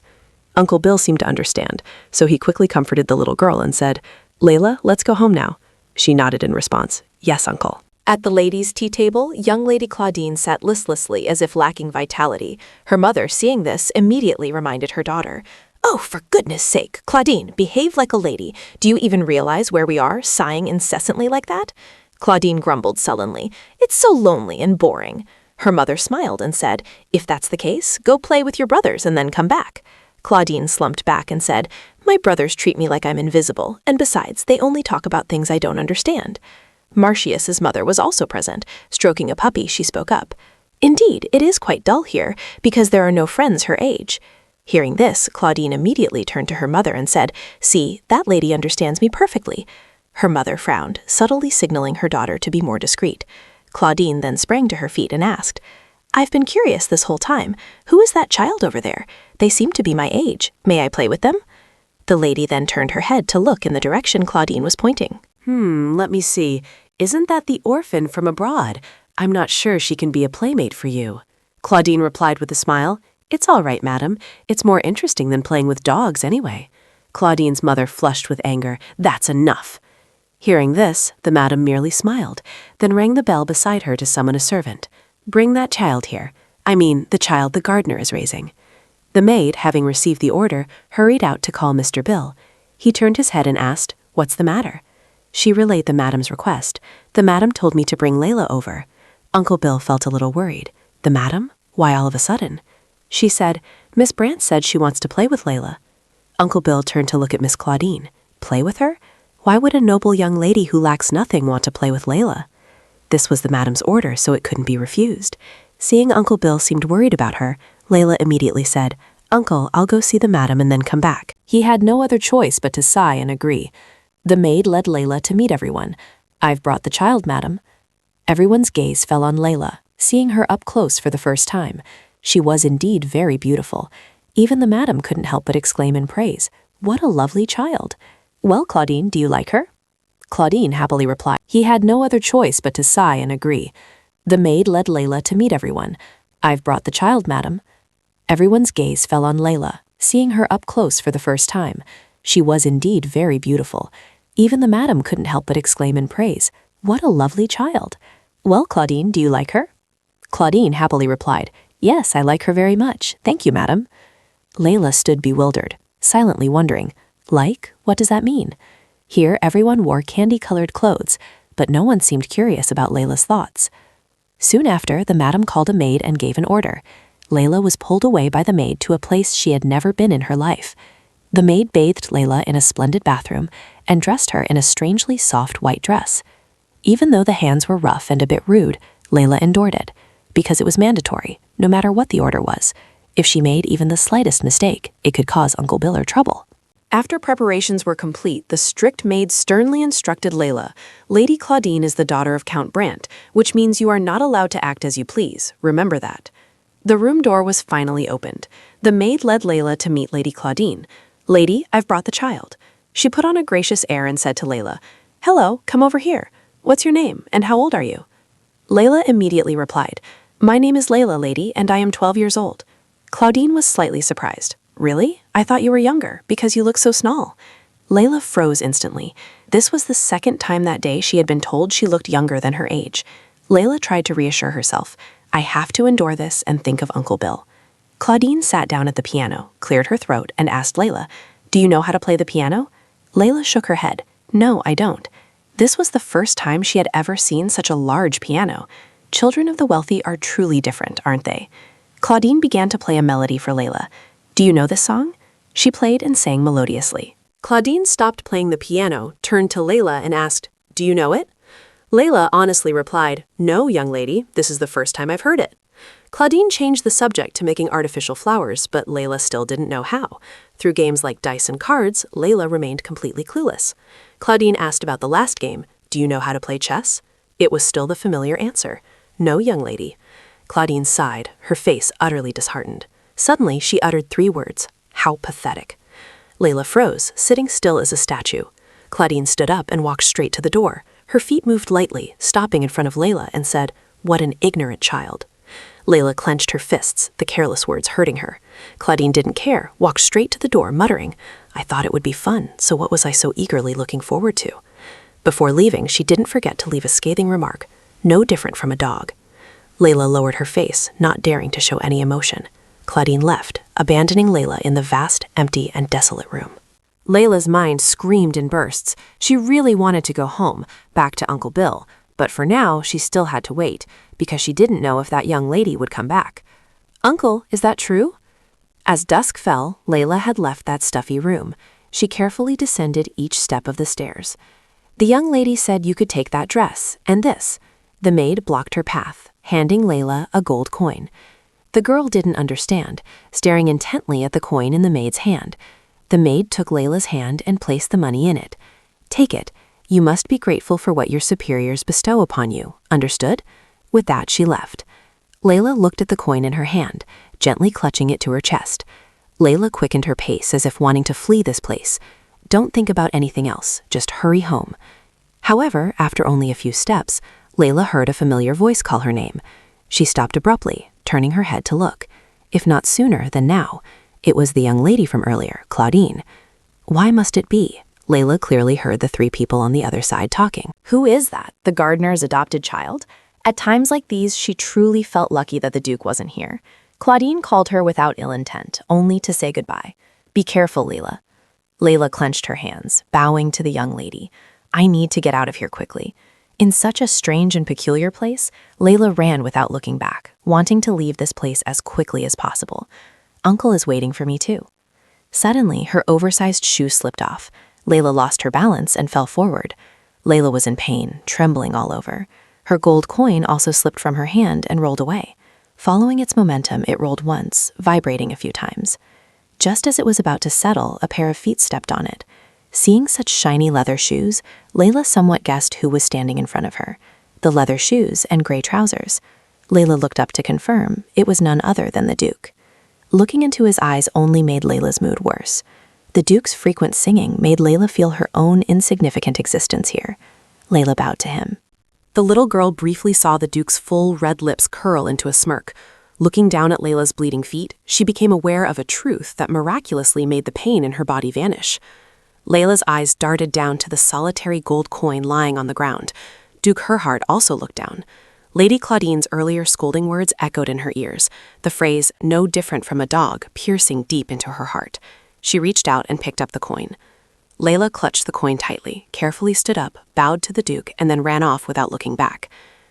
Uncle Bill seemed to understand, so he quickly comforted the little girl and said, Layla, let's go home now. She nodded in response, Yes, Uncle. At the ladies' tea table, young Lady Claudine sat listlessly as if lacking vitality. Her mother, seeing this, immediately reminded her daughter, Oh, for goodness sake, Claudine, behave like a lady. Do you even realize where we are, sighing incessantly like that? Claudine grumbled sullenly, It's so lonely and boring. Her mother smiled and said, If that's the case, go play with your brothers and then come back. Claudine slumped back and said, My brothers treat me like I'm invisible, and besides, they only talk about things I don't understand. Martius's mother was also present. Stroking a puppy, she spoke up. Indeed, it is quite dull here, because there are no friends her age. Hearing this, Claudine immediately turned to her mother and said, See, that lady understands me perfectly. Her mother frowned, subtly signaling her daughter to be more discreet. Claudine then sprang to her feet and asked, I've been curious this whole time. Who is that child over there? They seem to be my age. May I play with them? The lady then turned her head to look in the direction Claudine was pointing. Let me see. Isn't that the orphan from abroad? I'm not sure she can be a playmate for you. Claudine replied with a smile. It's all right, madam. It's more interesting than playing with dogs anyway. Claudine's mother flushed with anger. That's enough. Hearing this, the madam merely smiled, then rang the bell beside her to summon a servant. Bring that child here. I mean, the child the gardener is raising. The maid, having received the order, hurried out to call Mr. Bill. He turned his head and asked, What's the matter? She relayed the madam's request. The madam told me to bring Layla over. Uncle Bill felt a little worried. The madam? Why all of a sudden? She said, Miss Brant said she wants to play with Layla. Uncle Bill turned to look at Miss Claudine. Play with her? Why would a noble young lady who lacks nothing want to play with Layla? This was the madam's order, so it couldn't be refused. Seeing Uncle Bill seemed worried about her, Layla immediately said, Uncle, I'll go see the madam and then come back. He had no other choice but to sigh and agree. The maid led Layla to meet everyone. I've brought the child, madam. Everyone's gaze fell on Layla, seeing her up close for the first time. She was indeed very beautiful. Even the madam couldn't help but exclaim in praise. What a lovely child. Well, Claudine, do you like her? Claudine happily replied. He had no other choice but to sigh and agree. The maid led Layla to meet everyone. I've brought the child, madam. Everyone's gaze fell on Layla, seeing her up close for the first time. She was indeed very beautiful. Even the madam couldn't help but exclaim in praise. What a lovely child. Well, Claudine, do you like her? Claudine happily replied, Yes, I like her very much. Thank you, madam. Layla stood bewildered, silently wondering, Like? What does that mean? Here everyone wore candy-colored clothes, but no one seemed curious about Layla's thoughts. Soon after, the madam called a maid and gave an order. Layla was pulled away by the maid to a place she had never been in her life. The maid bathed Layla in a splendid bathroom and dressed her in a strangely soft white dress. Even though the hands were rough and a bit rude, Layla endured it, because it was mandatory, no matter what the order was. If she made even the slightest mistake, it could cause Uncle Bill trouble. After preparations were complete, the strict maid sternly instructed Layla, Lady Claudine is the daughter of Count Brant, which means you are not allowed to act as you please. Remember that. The room door was finally opened. The maid led Layla to meet Lady Claudine. Lady, I've brought the child. She put on a gracious air and said to Layla, Hello, come over here. What's your name, and how old are you? Layla immediately replied, My name is Layla, lady, and I am 12 years old. Claudine was slightly surprised. Really? I thought you were younger, because you look so small. Layla froze instantly. This was the second time that day she had been told she looked younger than her age. Layla tried to reassure herself. I have to endure this and think of Uncle Bill. Claudine sat down at the piano, cleared her throat, and asked Layla, Do you know how to play the piano? Layla shook her head. No, I don't. This was the first time she had ever seen such a large piano. Children of the wealthy are truly different, aren't they? Claudine began to play a melody for Layla. Do you know this song? She played and sang melodiously. Claudine stopped playing the piano, turned to Layla and asked, Do you know it? Layla honestly replied, No, young lady, this is the first time I've heard it. Claudine changed the subject to making artificial flowers, but Layla still didn't know how. Through games like dice and cards, Layla remained completely clueless. Claudine asked about the last game, Do you know how to play chess? It was still the familiar answer, No, young lady. Claudine sighed, her face utterly disheartened. Suddenly, she uttered 3 words, How pathetic. Layla froze, sitting still as a statue. Claudine stood up and walked straight to the door. Her feet moved lightly, stopping in front of Layla, and said, What an ignorant child. Layla clenched her fists, the careless words hurting her. Claudine didn't care, walked straight to the door, muttering, I thought it would be fun, so what was I so eagerly looking forward to? Before leaving, she didn't forget to leave a scathing remark, no different from a dog. Layla lowered her face, not daring to show any emotion. Claudine left, abandoning Layla in the vast, empty, and desolate room. Layla's mind screamed in bursts. She really wanted to go home, back to Uncle Bill, but for now she still had to wait, because she didn't know if that young lady would come back. Uncle, is that true? As dusk fell, Layla had left that stuffy room. She carefully descended each step of the stairs. The young lady said you could take that dress, and this. The maid blocked her path, handing Layla a gold coin. The girl didn't understand, staring intently at the coin in the maid's hand. The maid took Layla's hand and placed the money in it. Take it. You must be grateful for what your superiors bestow upon you. Understood? With that, she left. Layla looked at the coin in her hand, gently clutching it to her chest. Layla quickened her pace as if wanting to flee this place. Don't think about anything else. Just hurry home. However, after only a few steps, Layla heard a familiar voice call her name. She stopped abruptly, turning her head to look. If not sooner, then now. It was the young lady from earlier, Claudine. Why must it be? Layla clearly heard the three people on the other side talking. Who is that? The gardener's adopted child? At times like these, she truly felt lucky that the Duke wasn't here. Claudine called her without ill intent, only to say goodbye. Be careful, Layla. Layla clenched her hands, bowing to the young lady. I need to get out of here quickly. In such a strange and peculiar place, Layla ran without looking back, wanting to leave this place as quickly as possible. Uncle is waiting for me too. Suddenly, her oversized shoe slipped off. Layla lost her balance and fell forward. Layla was in pain, trembling all over. Her gold coin also slipped from her hand and rolled away. Following its momentum, it rolled once, vibrating a few times. Just as it was about to settle, a pair of feet stepped on it. Seeing such shiny leather shoes, Layla somewhat guessed who was standing in front of her. The leather shoes and gray trousers. Layla looked up to confirm it was none other than the Duke. Looking into his eyes only made Layla's mood worse. The Duke's frequent singing made Layla feel her own insignificant existence here. Layla bowed to him. The little girl briefly saw the Duke's full red lips curl into a smirk. Looking down at Layla's bleeding feet, she became aware of a truth that miraculously made the pain in her body vanish. Layla's eyes darted down to the solitary gold coin lying on the ground. Duke Herhart also looked down. Lady Claudine's earlier scolding words echoed in her ears, the phrase, no different from a dog, piercing deep into her heart. She reached out and picked up the coin. Layla clutched the coin tightly, carefully stood up, bowed to the Duke, and then ran off without looking back.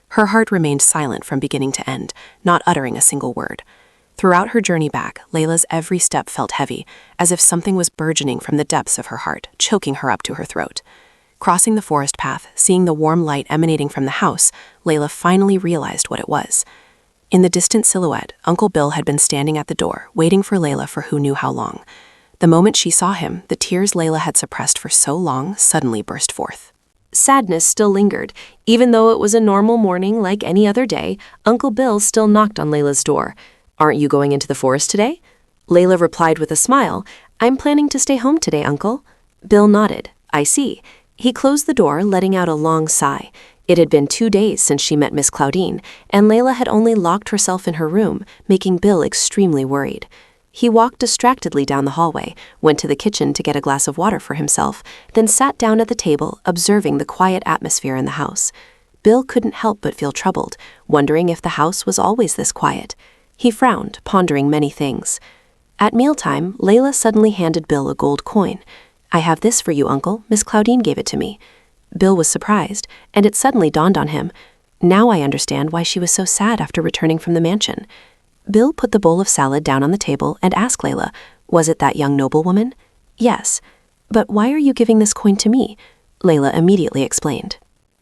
Her heart remained silent from beginning to end, not uttering a single word. Throughout her journey back, Layla's every step felt heavy, as if something was burgeoning from the depths of her heart, choking her up to her throat. Crossing the forest path, seeing the warm light emanating from the house, Layla finally realized what it was. In the distant silhouette, Uncle Bill had been standing at the door, waiting for Layla for who knew how long. The moment she saw him, the tears Layla had suppressed for so long suddenly burst forth. Sadness still lingered. Even though it was a normal morning like any other day, Uncle Bill still knocked on Layla's door. Aren't you going into the forest today? Layla replied with a smile, I'm planning to stay home today, Uncle. Bill nodded. I see. He closed the door, letting out a long sigh. It had been 2 days since she met Miss Claudine, and Layla had only locked herself in her room, making Bill extremely worried. He walked distractedly down the hallway, went to the kitchen to get a glass of water for himself, then sat down at the table, observing the quiet atmosphere in the house. Bill couldn't help but feel troubled, wondering if the house was always this quiet. He frowned, pondering many things. At mealtime, Layla suddenly handed Bill a gold coin. I have this for you, Uncle. Miss Claudine gave it to me. Bill was surprised, and it suddenly dawned on him. Now I understand why she was so sad after returning from the mansion. Bill put the bowl of salad down on the table and asked Layla, was it that young noblewoman? Yes. But why are you giving this coin to me? Layla immediately explained.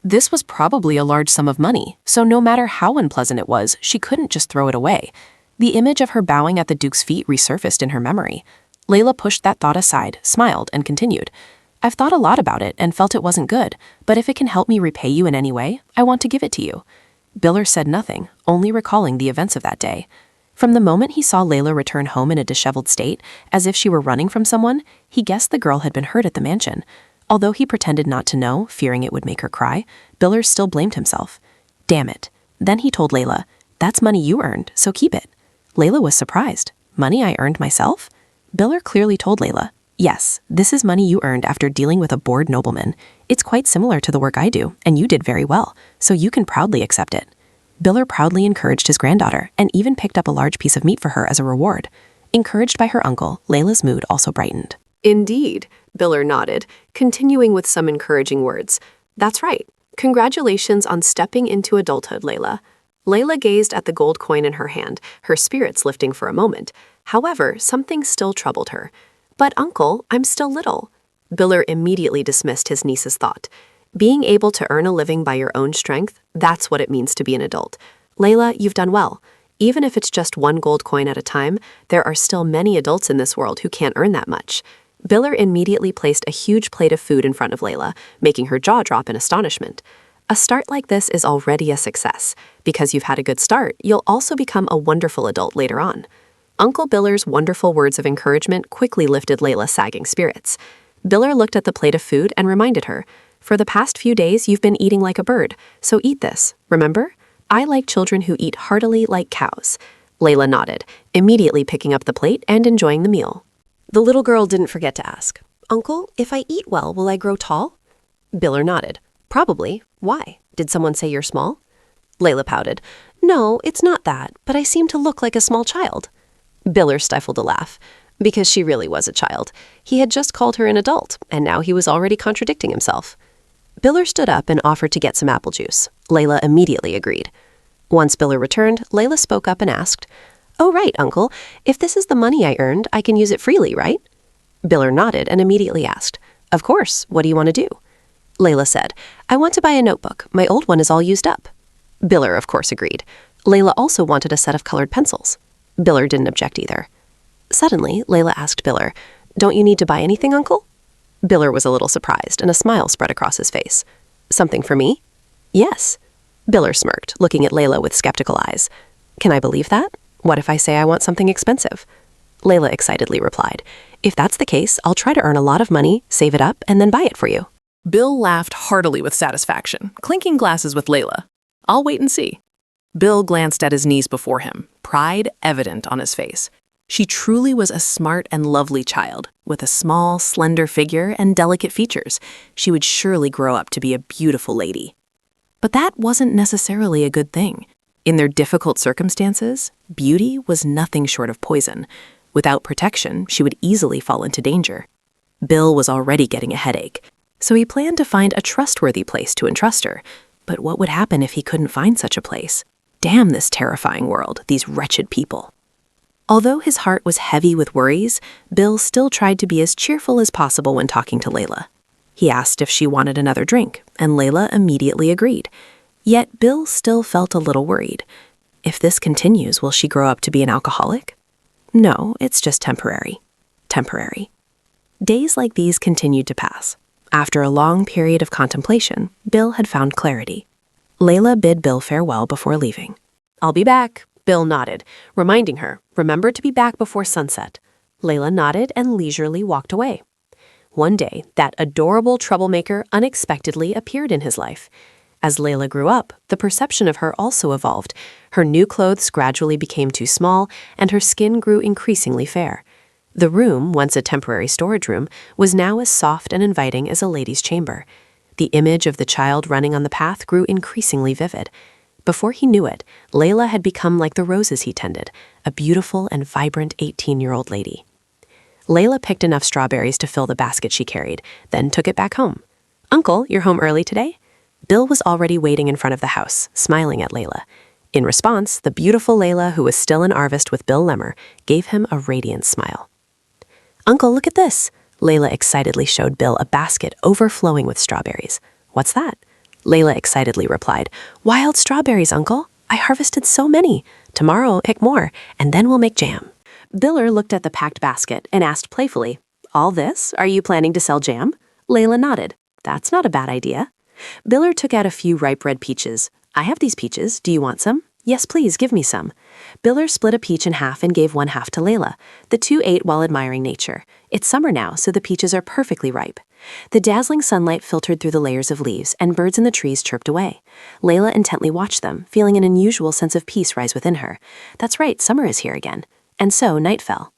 This was probably a large sum of money, so no matter how unpleasant it was, she couldn't just throw it away. The image of her bowing at the Duke's feet resurfaced in her memory. Layla pushed that thought aside, smiled, and continued. I've thought a lot about it and felt it wasn't good, but if it can help me repay you in any way, I want to give it to you. Biller said nothing, only recalling the events of that day. From the moment he saw Layla return home in a disheveled state, as if she were running from someone, he guessed the girl had been hurt at the mansion. Although he pretended not to know, fearing it would make her cry, Biller still blamed himself. Damn it. Then he told Layla, that's money you earned, so keep it. Layla was surprised. Money I earned myself? Biller clearly told Layla, yes, this is money you earned after dealing with a bored nobleman. It's quite similar to the work I do, and you did very well, so you can proudly accept it. Biller proudly encouraged his granddaughter and even picked up a large piece of meat for her as a reward. Encouraged by her uncle, Layla's mood also brightened. Indeed, Biller nodded, continuing with some encouraging words. That's right. Congratulations on stepping into adulthood, Layla. Layla gazed at the gold coin in her hand, her spirits lifting for a moment. However, something still troubled her. But Uncle, I'm still little. Biller immediately dismissed his niece's thought. Being able to earn a living by your own strength, that's what it means to be an adult. Layla, you've done well. Even if it's just one gold coin at a time, there are still many adults in this world who can't earn that much. Biller immediately placed a huge plate of food in front of Layla, making her jaw drop in astonishment. A start like this is already a success. Because you've had a good start, you'll also become a wonderful adult later on. Uncle Biller's wonderful words of encouragement quickly lifted Layla's sagging spirits. Biller looked at the plate of food and reminded her, For the past few days, you've been eating like a bird, so eat this, remember? I like children who eat heartily like cows. Layla nodded, immediately picking up the plate and enjoying the meal. The little girl didn't forget to ask, Uncle, if I eat well, will I grow tall? Biller nodded. Probably. Why? Did someone say you're small? Layla pouted. No, it's not that, but I seem to look like a small child. Biller stifled a laugh. Because she really was a child. He had just called her an adult, and now he was already contradicting himself. Biller stood up and offered to get some apple juice. Layla immediately agreed. Once Biller returned, Layla spoke up and asked, Oh, right, Uncle. If this is the money I earned, I can use it freely, right? Biller nodded and immediately asked, Of course, what do you want to do? Layla said, I want to buy a notebook. My old one is all used up. Biller, of course, agreed. Layla also wanted a set of colored pencils. Biller didn't object either. Suddenly, Layla asked Biller, Don't you need to buy anything, Uncle? Biller was a little surprised, and a smile spread across his face. Something for me? Yes. Biller smirked, looking at Layla with skeptical eyes. Can I believe that? What if I say I want something expensive? Layla excitedly replied, If that's the case, I'll try to earn a lot of money, save it up, and then buy it for you. Bill laughed heartily with satisfaction, clinking glasses with Layla. I'll wait and see. Bill glanced at his niece before him, pride evident on his face. She truly was a smart and lovely child, with a small, slender figure and delicate features. She would surely grow up to be a beautiful lady. But that wasn't necessarily a good thing. In their difficult circumstances, beauty was nothing short of poison. Without protection, she would easily fall into danger. Bill was already getting a headache, so he planned to find a trustworthy place to entrust her. But what would happen if he couldn't find such a place? Damn this terrifying world, these wretched people. Although his heart was heavy with worries, Bill still tried to be as cheerful as possible when talking to Layla. He asked if she wanted another drink, and Layla immediately agreed. Yet Bill still felt a little worried. If this continues, will she grow up to be an alcoholic? No, it's just temporary. Temporary. Days like these continued to pass. After a long period of contemplation, Bill had found clarity. Layla bid Bill farewell before leaving. I'll be back, Bill nodded, reminding her, remember to be back before sunset. Layla nodded and leisurely walked away. One day, that adorable troublemaker unexpectedly appeared in his life. As Layla grew up, the perception of her also evolved. Her new clothes gradually became too small, and her skin grew increasingly fair. The room, once a temporary storage room, was now as soft and inviting as a lady's chamber. The image of the child running on the path grew increasingly vivid. Before he knew it, Layla had become like the roses he tended, a beautiful and vibrant 18-year-old lady. Layla picked enough strawberries to fill the basket she carried, then took it back home. Uncle, you're home early today? Bill was already waiting in front of the house, smiling at Layla. In response, the beautiful Layla, who was still in Arvest with Bill Lemmer, gave him a radiant smile. Uncle, look at this. Layla excitedly showed Bill a basket overflowing with strawberries. What's that? Layla excitedly replied, Wild strawberries, Uncle. I harvested so many. Tomorrow, pick more, and then we'll make jam. Biller looked at the packed basket and asked playfully, All this? Are you planning to sell jam? Layla nodded. That's not a bad idea. Biller took out a few ripe red peaches. I have these peaches. Do you want some? Yes, please, give me some. Biller split a peach in half and gave one half to Layla. The two ate while admiring nature. It's summer now, so the peaches are perfectly ripe. The dazzling sunlight filtered through the layers of leaves, and birds in the trees chirped away. Layla intently watched them, feeling an unusual sense of peace rise within her. That's right, summer is here again. And so night fell.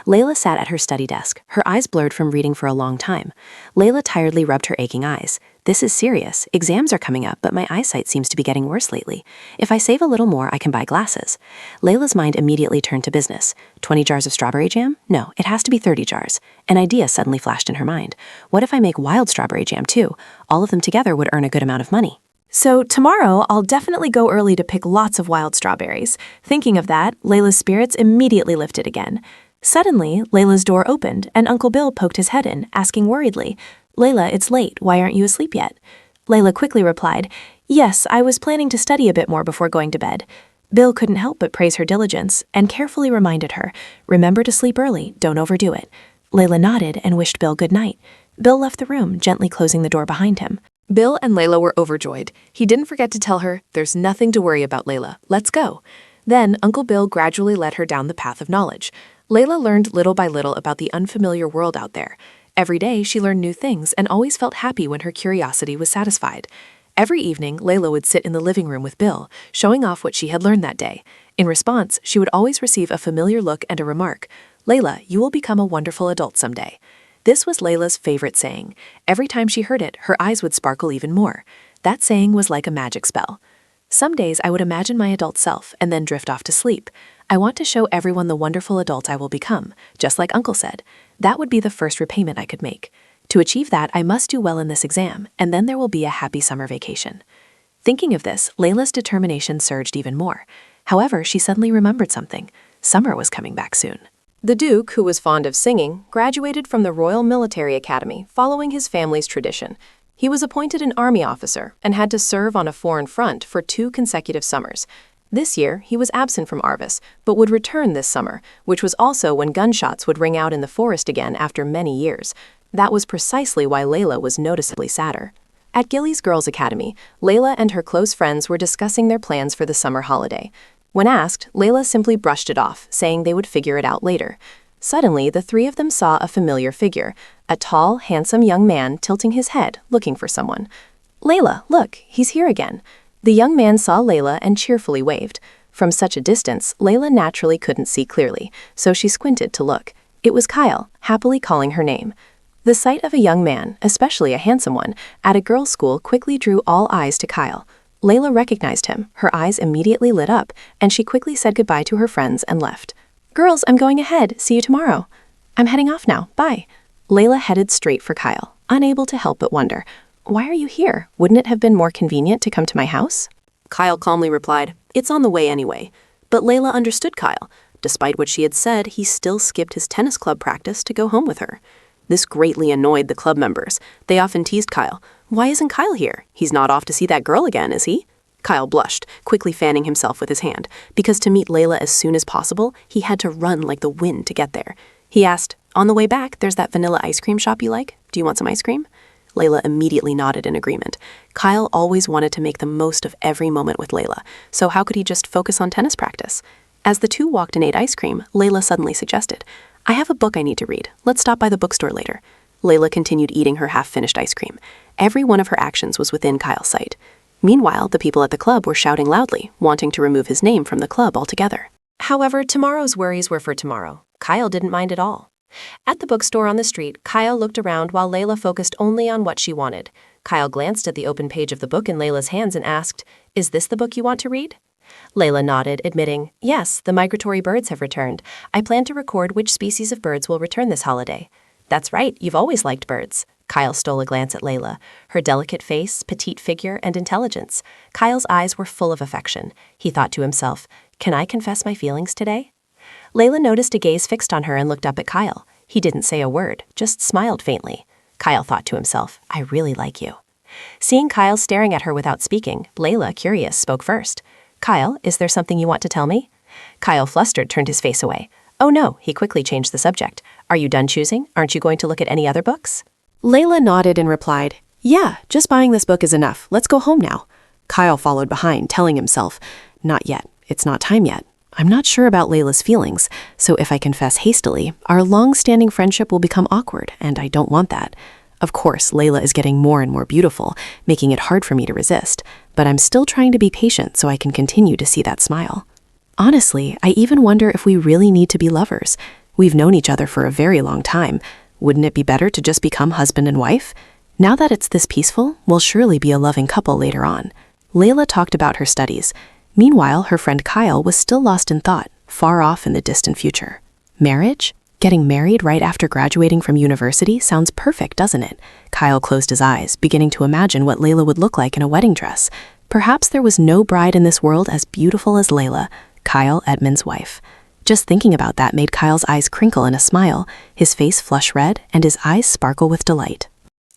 Layla sat at her study desk, her eyes blurred from reading for a long time. Layla tiredly rubbed her aching eyes. This is serious. Exams are coming up, but my eyesight seems to be getting worse lately. If I save a little more, I can buy glasses. Layla's mind immediately turned to business. 20 jars of strawberry jam? No, it has to be 30 jars. An idea suddenly flashed in her mind. What if I make wild strawberry jam too? All of them together would earn a good amount of money. So tomorrow, I'll definitely go early to pick lots of wild strawberries. Thinking of that, Layla's spirits immediately lifted again. Suddenly, Layla's door opened, and Uncle Bill poked his head in, asking worriedly, Layla, it's late. Why aren't you asleep yet? Layla quickly replied, Yes, I was planning to study a bit more before going to bed. Bill couldn't help but praise her diligence, and carefully reminded her, Remember to sleep early, don't overdo it. Layla nodded and wished Bill good night. Bill left the room, gently closing the door behind him. Bill and Layla were overjoyed. He didn't forget to tell her, There's nothing to worry about, Layla. Let's go. Then Uncle Bill gradually led her down the path of knowledge. Layla learned little by little about the unfamiliar world out there. Every day, she learned new things and always felt happy when her curiosity was satisfied. Every evening, Layla would sit in the living room with Bill, showing off what she had learned that day. In response, she would always receive a familiar look and a remark, "Layla, you will become a wonderful adult someday." This was Layla's favorite saying. Every time she heard it, her eyes would sparkle even more. That saying was like a magic spell. Some days I would imagine my adult self and then drift off to sleep. I want to show everyone the wonderful adult I will become, just like Uncle said. That would be the first repayment I could make. To achieve that, I must do well in this exam, and then there will be a happy summer vacation. Thinking of this, Layla's determination surged even more. However, she suddenly remembered something. Summer was coming back soon. The Duke, who was fond of singing, graduated from the Royal Military Academy following his family's tradition. He was appointed an army officer and had to serve on a foreign front for 2 consecutive summers. This year, he was absent from Arvis, but would return this summer, which was also when gunshots would ring out in the forest again after many years. That was precisely why Layla was noticeably sadder. At Gilly's Girls Academy, Layla and her close friends were discussing their plans for the summer holiday. When asked, Layla simply brushed it off, saying they would figure it out later. Suddenly, the 3 of them saw a familiar figure, a tall, handsome young man tilting his head, looking for someone. "Layla, look, he's here again." The young man saw Layla and cheerfully waved. From such a distance, Layla naturally couldn't see clearly, so she squinted to look. It was Kyle, happily calling her name. The sight of a young man, especially a handsome one, at a girls' school quickly drew all eyes to Kyle. Layla recognized him, her eyes immediately lit up, and she quickly said goodbye to her friends and left. "Girls, I'm going ahead. See you tomorrow." "I'm heading off now. Bye." Layla headed straight for Kyle, unable to help but wonder, "Why are you here? Wouldn't it have been more convenient to come to my house?" Kyle calmly replied, "It's on the way anyway." But Layla understood Kyle. Despite what she had said, he still skipped his tennis club practice to go home with her. This greatly annoyed the club members. They often teased Kyle, "Why isn't Kyle here? He's not off to see that girl again, is he?" Kyle blushed, quickly fanning himself with his hand, because to meet Layla as soon as possible, he had to run like the wind to get there. He asked, "On the way back, there's that vanilla ice cream shop you like. Do you want some ice cream?" Layla immediately nodded in agreement. Kyle always wanted to make the most of every moment with Layla, so how could he just focus on tennis practice? As the two walked and ate ice cream, Layla suddenly suggested, "I have a book I need to read. Let's stop by the bookstore later." Layla continued eating her half-finished ice cream. Every one of her actions was within Kyle's sight. Meanwhile, the people at the club were shouting loudly, wanting to remove his name from the club altogether. However, tomorrow's worries were for tomorrow. Kyle didn't mind at all. At the bookstore on the street, Kyle looked around while Layla focused only on what she wanted. Kyle glanced at the open page of the book in Layla's hands and asked, "Is this the book you want to read?" Layla nodded, admitting, "Yes, the migratory birds have returned. I plan to record which species of birds will return this holiday." "That's right, you've always liked birds." Kyle stole a glance at Layla, her delicate face, petite figure, and intelligence. Kyle's eyes were full of affection. He thought to himself, "Can I confess my feelings today?" Layla noticed a gaze fixed on her and looked up at Kyle. He didn't say a word, just smiled faintly. Kyle thought to himself, "I really like you." Seeing Kyle staring at her without speaking, Layla, curious, spoke first. "Kyle, is there something you want to tell me?" Kyle, flustered, turned his face away. "Oh no," he quickly changed the subject. "Are you done choosing? Aren't you going to look at any other books?" Layla nodded and replied, "Yeah, just buying this book is enough. Let's go home now." Kyle followed behind, telling himself, "Not yet. It's not time yet. I'm not sure about Layla's feelings, so if I confess hastily, our long-standing friendship will become awkward, and I don't want that. Of course, Layla is getting more and more beautiful, making it hard for me to resist, but I'm still trying to be patient so I can continue to see that smile. Honestly, I even wonder if we really need to be lovers. We've known each other for a very long time. Wouldn't it be better to just become husband and wife? Now that it's this peaceful, we'll surely be a loving couple later on." Layla talked about her studies. Meanwhile, her friend Kyle was still lost in thought, far off in the distant future. Marriage? Getting married right after graduating from university sounds perfect, doesn't it? Kyle closed his eyes, beginning to imagine what Layla would look like in a wedding dress. Perhaps there was no bride in this world as beautiful as Layla, Kyle Edmund's wife. Just thinking about that made Kyle's eyes crinkle in a smile, his face flush red, and his eyes sparkle with delight.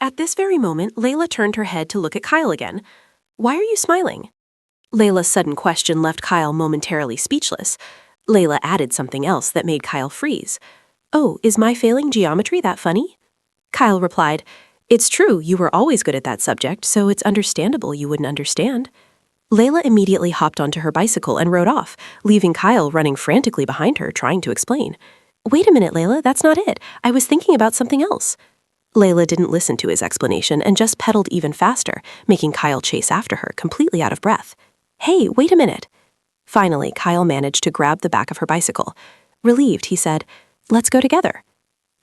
At this very moment, Layla turned her head to look at Kyle again. "Why are you smiling?" Layla's sudden question left Kyle momentarily speechless. Layla added something else that made Kyle freeze. "Oh, is my failing geometry that funny?" Kyle replied, "It's true, you were always good at that subject, so it's understandable you wouldn't understand." Layla immediately hopped onto her bicycle and rode off, leaving Kyle running frantically behind her, trying to explain. "Wait a minute, Layla, that's not it. I was thinking about something else." Layla didn't listen to his explanation and just pedaled even faster, making Kyle chase after her, completely out of breath. Hey, wait a minute. Finally, Kyle managed to grab the back of her bicycle. Relieved, he said, "Let's go together."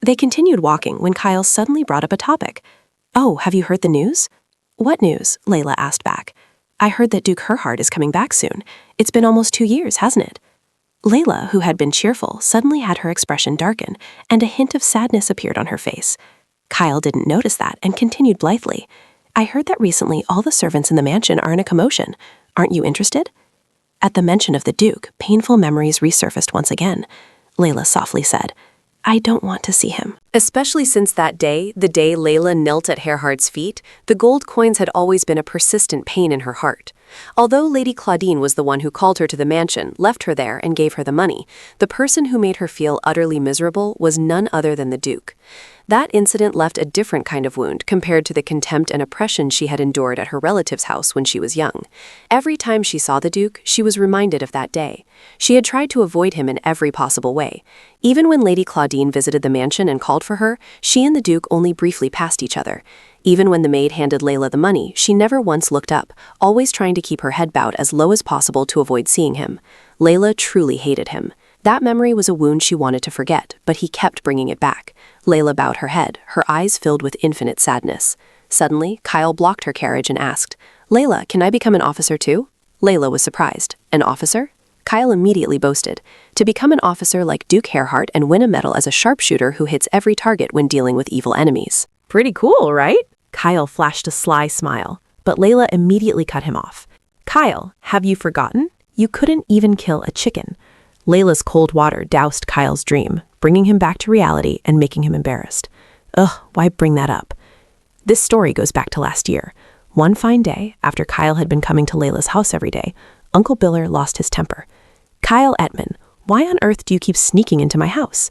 They continued walking when Kyle suddenly brought up a topic. "Oh, have you heard the news?" "What news?" Layla asked back. "I heard that Duke Herhard is coming back soon. It's been almost 2 years, hasn't it?" Layla, who had been cheerful, suddenly had her expression darken, and a hint of sadness appeared on her face. Kyle didn't notice that and continued blithely. "I heard that recently all the servants in the mansion are in a commotion. Aren't you interested?" At the mention of the Duke, painful memories resurfaced once again. Layla softly said, "I don't want to see him." Especially since that day, the day Layla knelt at Herhard's feet, the gold coins had always been a persistent pain in her heart. Although Lady Claudine was the one who called her to the mansion, left her there, and gave her the money, the person who made her feel utterly miserable was none other than the Duke. That incident left a different kind of wound compared to the contempt and oppression she had endured at her relative's house when she was young. Every time she saw the Duke, she was reminded of that day. She had tried to avoid him in every possible way. Even when Lady Claudine visited the mansion and called for her, she and the Duke only briefly passed each other. Even when the maid handed Layla the money, she never once looked up, always trying to keep her head bowed as low as possible to avoid seeing him. Layla truly hated him. That memory was a wound she wanted to forget, but he kept bringing it back. Layla bowed her head, her eyes filled with infinite sadness. Suddenly, Kyle blocked her carriage and asked, "Layla, can I become an officer too?" Layla was surprised. "An officer?" Kyle immediately boasted, "To become an officer like Duke Herhard and win a medal as a sharpshooter who hits every target when dealing with evil enemies." Pretty cool, right? Kyle flashed a sly smile, but Layla immediately cut him off. "Kyle, have you forgotten? You couldn't even kill a chicken." Layla's cold water doused Kyle's dream, bringing him back to reality and making him embarrassed. Ugh, why bring that up? This story goes back to last year. One fine day, after Kyle had been coming to Layla's house every day, Uncle Biller lost his temper. "Kyle Ettman, why on earth do you keep sneaking into my house?"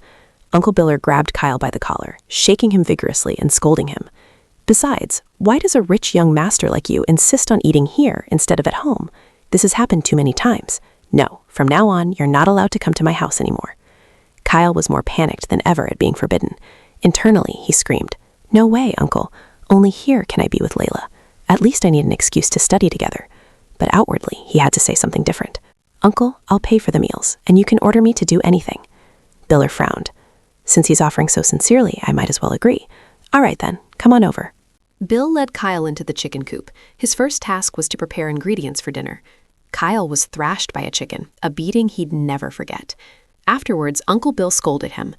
Uncle Biller grabbed Kyle by the collar, shaking him vigorously and scolding him. "Besides, why does a rich young master like you insist on eating here instead of at home? This has happened too many times. No, from now on, you're not allowed to come to my house anymore." Kyle was more panicked than ever at being forbidden. Internally, he screamed, "No way, Uncle. Only here can I be with Layla. At least I need an excuse to study together." But outwardly, he had to say something different. "Uncle, I'll pay for the meals, and you can order me to do anything." Biller frowned. "Since he's offering so sincerely, I might as well agree. All right then, come on over." Bill led Kyle into the chicken coop. His first task was to prepare ingredients for dinner. Kyle was thrashed by a chicken, a beating he'd never forget. Afterwards, Uncle Bill scolded him.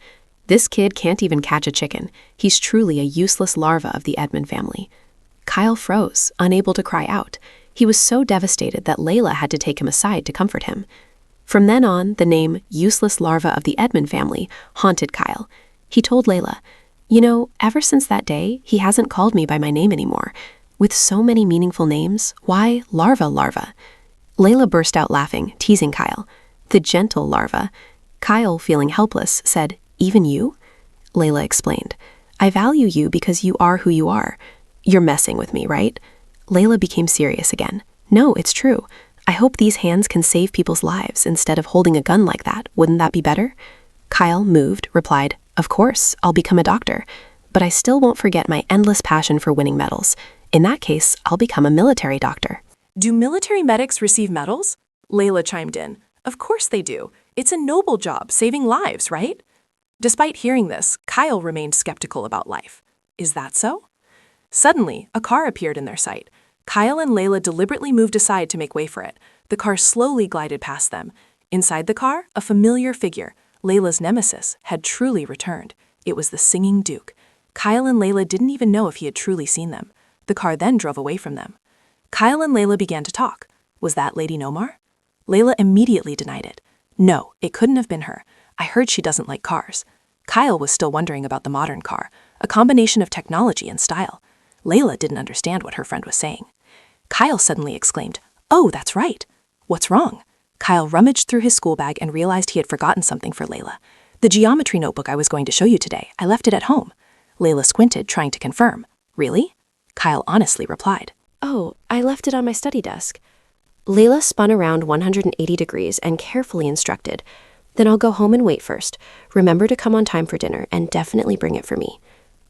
"This kid can't even catch a chicken. He's truly a useless larva of the Edmund family." Kyle froze, unable to cry out. He was so devastated that Layla had to take him aside to comfort him. From then on, the name useless larva of the Edmund family haunted Kyle. He told Layla, "You know, ever since that day, he hasn't called me by my name anymore. With so many meaningful names, why larva? Layla burst out laughing, teasing Kyle. "The gentle larva." Kyle, feeling helpless, said, "Even you?" Layla explained, "I value you because you are who you are. You're messing with me, right?" Layla became serious again. "No, it's true. I hope these hands can save people's lives instead of holding a gun like that. Wouldn't that be better?" Kyle, moved, replied, "Of course, I'll become a doctor. But I still won't forget my endless passion for winning medals. In that case, I'll become a military doctor." "Do military medics receive medals?" Layla chimed in. "Of course they do. It's a noble job, saving lives, right?" Despite hearing this, Kyle remained skeptical about life. Is that so? Suddenly, a car appeared in their sight. Kyle and Layla deliberately moved aside to make way for it. The car slowly glided past them. Inside the car, a familiar figure, Layla's nemesis, had truly returned. It was the singing Duke. Kyle and Layla didn't even know if he had truly seen them. The car then drove away from them. Kyle and Layla began to talk. Was that Lady Nomar? Layla immediately denied it. "No, it couldn't have been her. I heard she doesn't like cars." Kyle was still wondering about the modern car, a combination of technology and style. Layla didn't understand what her friend was saying. Kyle suddenly exclaimed, "Oh, that's right. What's wrong?" Kyle rummaged through his school bag and realized he had forgotten something for Layla. "The geometry notebook I was going to show you today. I left it at home." Layla squinted, trying to confirm. "Really?" Kyle honestly replied. "Oh, I left it on my study desk." Layla spun around 180 degrees and carefully instructed, "Then I'll go home and wait first. Remember to come on time for dinner and definitely bring it for me."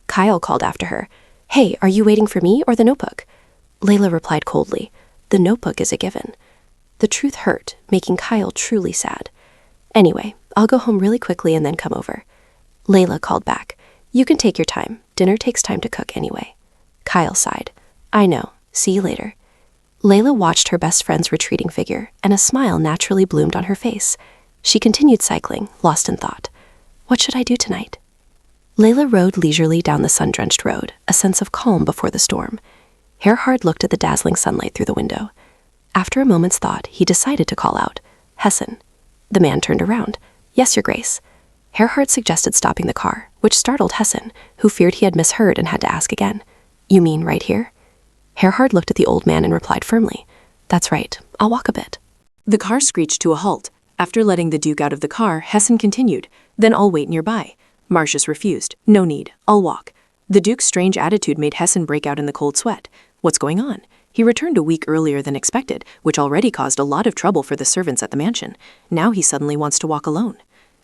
Kyle called after her. Hey, are you waiting for me or the notebook? Layla replied coldly. The notebook is a given. The truth hurt, making Kyle truly sad. Anyway, I'll go home really quickly and then come over. Layla called back. You can take your time. Dinner takes time to cook anyway. Kyle sighed. I know. See you later. Layla watched her best friend's retreating figure, and a smile naturally bloomed on her face. She continued cycling, lost in thought. What should I do tonight? Layla rode leisurely down the sun-drenched road, a sense of calm before the storm. Gerhard looked at the dazzling sunlight through the window. After a moment's thought, he decided to call out, Hessen. The man turned around. Yes, Your Grace. Gerhard suggested stopping the car, which startled Hessen, who feared he had misheard and had to ask again. You mean right here? Gerhard looked at the old man and replied firmly, That's right, I'll walk a bit. The car screeched to a halt. After letting the Duke out of the car, Hessen continued, Then I'll wait nearby. Marcius refused. No need, I'll walk. The Duke's strange attitude made Hessen break out in the cold sweat. What's going on? He returned a week earlier than expected, which already caused a lot of trouble for the servants at the mansion. Now he suddenly wants to walk alone.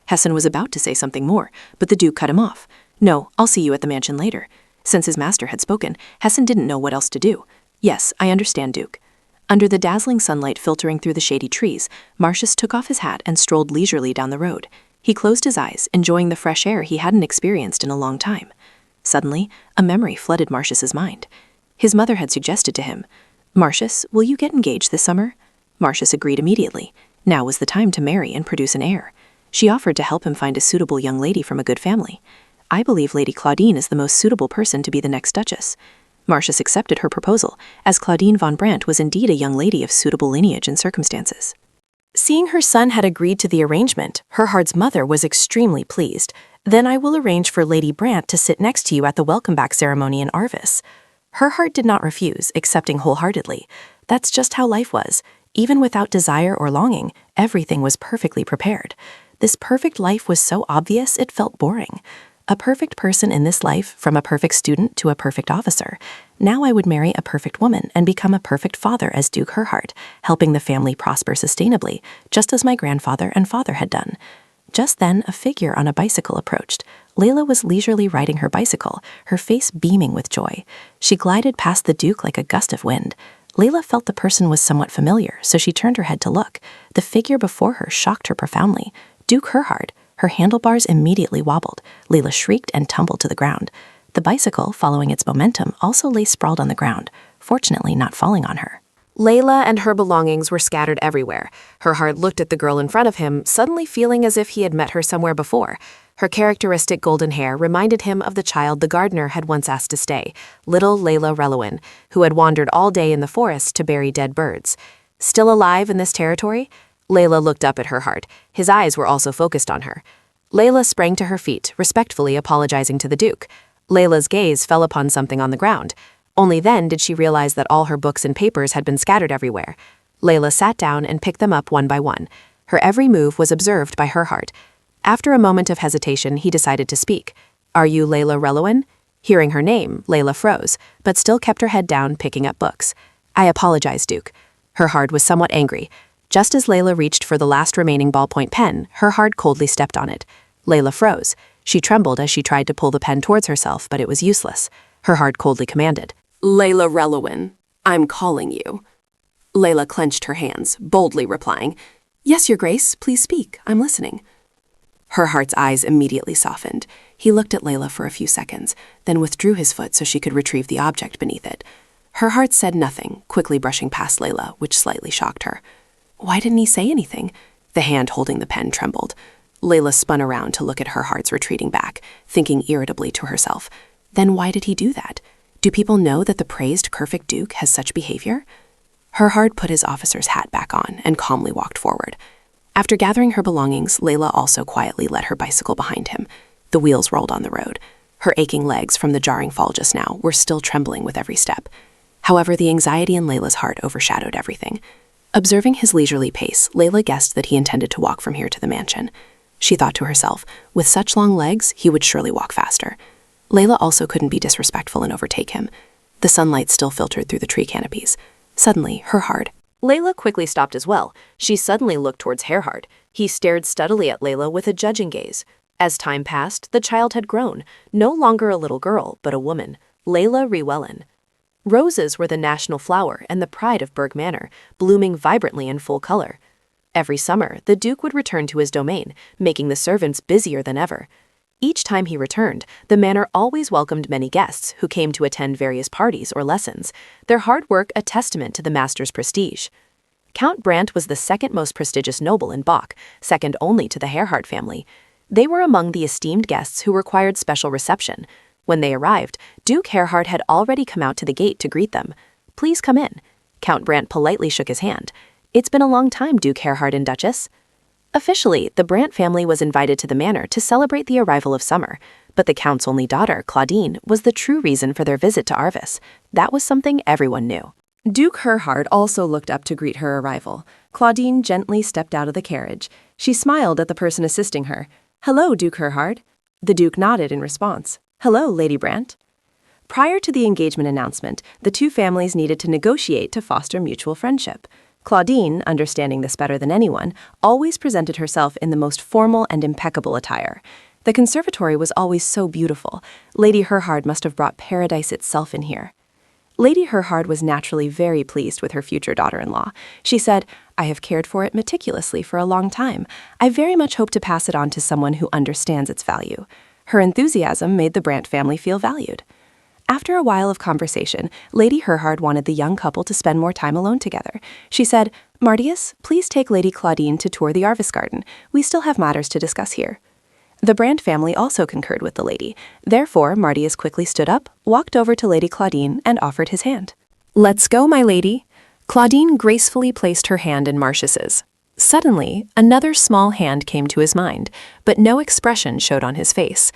Hessen was about to say something more, but the Duke cut him off. No, I'll see you at the mansion later. Since his master had spoken, Hessen didn't know what else to do. Yes, I understand, Duke. Under the dazzling sunlight filtering through the shady trees, Marcius took off his hat and strolled leisurely down the road. He closed his eyes, enjoying the fresh air he hadn't experienced in a long time. Suddenly, a memory flooded Marcius's mind. His mother had suggested to him, Marcius, will you get engaged this summer? Marcius agreed immediately. Now was the time to marry and produce an heir. She offered to help him find a suitable young lady from a good family. I believe Lady Claudine is the most suitable person to be the next Duchess. Marcius accepted her proposal, as Claudine von Brandt was indeed a young lady of suitable lineage and circumstances. Seeing her son had agreed to the arrangement, Gerhard's mother was extremely pleased. Then I will arrange for Lady Brandt to sit next to you at the welcome-back ceremony in Arvis. Gerhard did not refuse, accepting wholeheartedly. That's just how life was. Even without desire or longing, everything was perfectly prepared. This perfect life was so obvious it felt boring. A perfect person in this life, from a perfect student to a perfect officer. Now I would marry a perfect woman and become a perfect father as Duke Gerhard, helping the family prosper sustainably, just as my grandfather and father had done. Just then, a figure on a bicycle approached. Layla was leisurely riding her bicycle, her face beaming with joy. She glided past the Duke like a gust of wind. Layla felt the person was somewhat familiar, so she turned her head to look. The figure before her shocked her profoundly. Duke Gerhard. Her handlebars immediately wobbled. Layla shrieked and tumbled to the ground. The bicycle, following its momentum, also lay sprawled on the ground, fortunately not falling on her. Layla and her belongings were scattered everywhere. Gerhard looked at the girl in front of him, suddenly feeling as if he had met her somewhere before. Her characteristic golden hair reminded him of the child the gardener had once asked to stay, little Layla Relowin, who had wandered all day in the forest to bury dead birds. Still alive in this territory? Layla looked up at Gerhard. His eyes were also focused on her. Layla sprang to her feet, respectfully apologizing to the Duke. Layla's gaze fell upon something on the ground. Only then did she realize that all her books and papers had been scattered everywhere. Layla sat down and picked them up one by one. Her every move was observed by Gerhard. After a moment of hesitation, he decided to speak. Are you Layla Relowin? Hearing her name, Layla froze, but still kept her head down, picking up books. I apologize, Duke. Gerhard was somewhat angry. Just as Layla reached for the last remaining ballpoint pen, Gerhard coldly stepped on it. Layla froze. She trembled as she tried to pull the pen towards herself, but it was useless. Gerhard coldly commanded, Layla Relowin, I'm calling you. Layla clenched her hands, boldly replying, Yes, Your Grace, please speak, I'm listening. Gerhard's eyes immediately softened. He looked at Layla for a few seconds, then withdrew his foot so she could retrieve the object beneath it. Gerhard said nothing, quickly brushing past Layla, which slightly shocked her. Why didn't he say anything? The hand holding the pen trembled. Layla spun around to look at Gerhard's retreating back, thinking irritably to herself, Then why did he do that? Do people know that the praised perfect Duke has such behavior? Gerhard put his officer's hat back on and calmly walked forward. After gathering her belongings, Layla also quietly led her bicycle behind him. The wheels rolled on the road. Her aching legs from the jarring fall just now were still trembling with every step. However, the anxiety in Layla's heart overshadowed everything. Observing his leisurely pace, Layla guessed that he intended to walk from here to the mansion. She thought to herself, with such long legs, he would surely walk faster. Layla also couldn't be disrespectful and overtake him. The sunlight still filtered through the tree canopies. Suddenly, Gerhard. Layla quickly stopped as well. She suddenly looked towards Gerhard. He stared steadily at Layla with a judging gaze. As time passed, the child had grown, no longer a little girl, but a woman, Layla Rewellen. Roses were the national flower and the pride of Berg Manor, blooming vibrantly in full color. Every summer, the Duke would return to his domain, making the servants busier than ever. Each time he returned, the manor always welcomed many guests who came to attend various parties or lessons, their hard work a testament to the master's prestige. Count Brandt was the second most prestigious noble in Bach, second only to the Herhard family. They were among the esteemed guests who required special reception. When they arrived, Duke Herhard had already come out to the gate to greet them. "Please come in." Count Brandt politely shook his hand. "It's been a long time, Duke Herhard and Duchess." Officially, the Brandt family was invited to the manor to celebrate the arrival of summer, but the Count's only daughter, Claudine, was the true reason for their visit to Arvis. That was something everyone knew. Duke Herhard also looked up to greet her arrival. Claudine gently stepped out of the carriage. She smiled at the person assisting her. "Hello, Duke Herhard." The Duke nodded in response. "Hello, Lady Brandt." Prior to the engagement announcement, the two families needed to negotiate to foster mutual friendship. Claudine, understanding this better than anyone, always presented herself in the most formal and impeccable attire. The conservatory was always so beautiful. Lady Herhard must have brought paradise itself in here. Lady Herhard was naturally very pleased with her future daughter-in-law. She said, "I have cared for it meticulously for a long time. I very much hope to pass it on to someone who understands its value." Her enthusiasm made the Brandt family feel valued. After a while of conversation, Lady Herhard wanted the young couple to spend more time alone together. She said, "Martius, please take Lady Claudine to tour the Arvis garden. We still have matters to discuss here." The Brandt family also concurred with the lady. Therefore, Martius quickly stood up, walked over to Lady Claudine, and offered his hand. "Let's go, my lady." Claudine gracefully placed her hand in Martius's. Suddenly, another small hand came to his mind, but no expression showed on his face.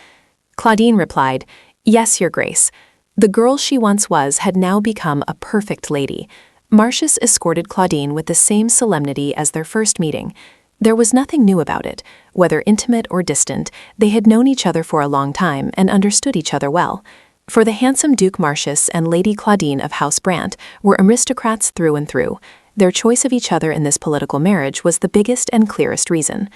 Claudine replied, "Yes, Your Grace." The girl she once was had now become a perfect lady. Martius escorted Claudine with the same solemnity as their first meeting. There was nothing new about it. Whether intimate or distant, they had known each other for a long time and understood each other well. For the handsome Duke Martius and Lady Claudine of House Brandt were aristocrats through and through. Their choice of each other in this political marriage was the biggest and clearest reason.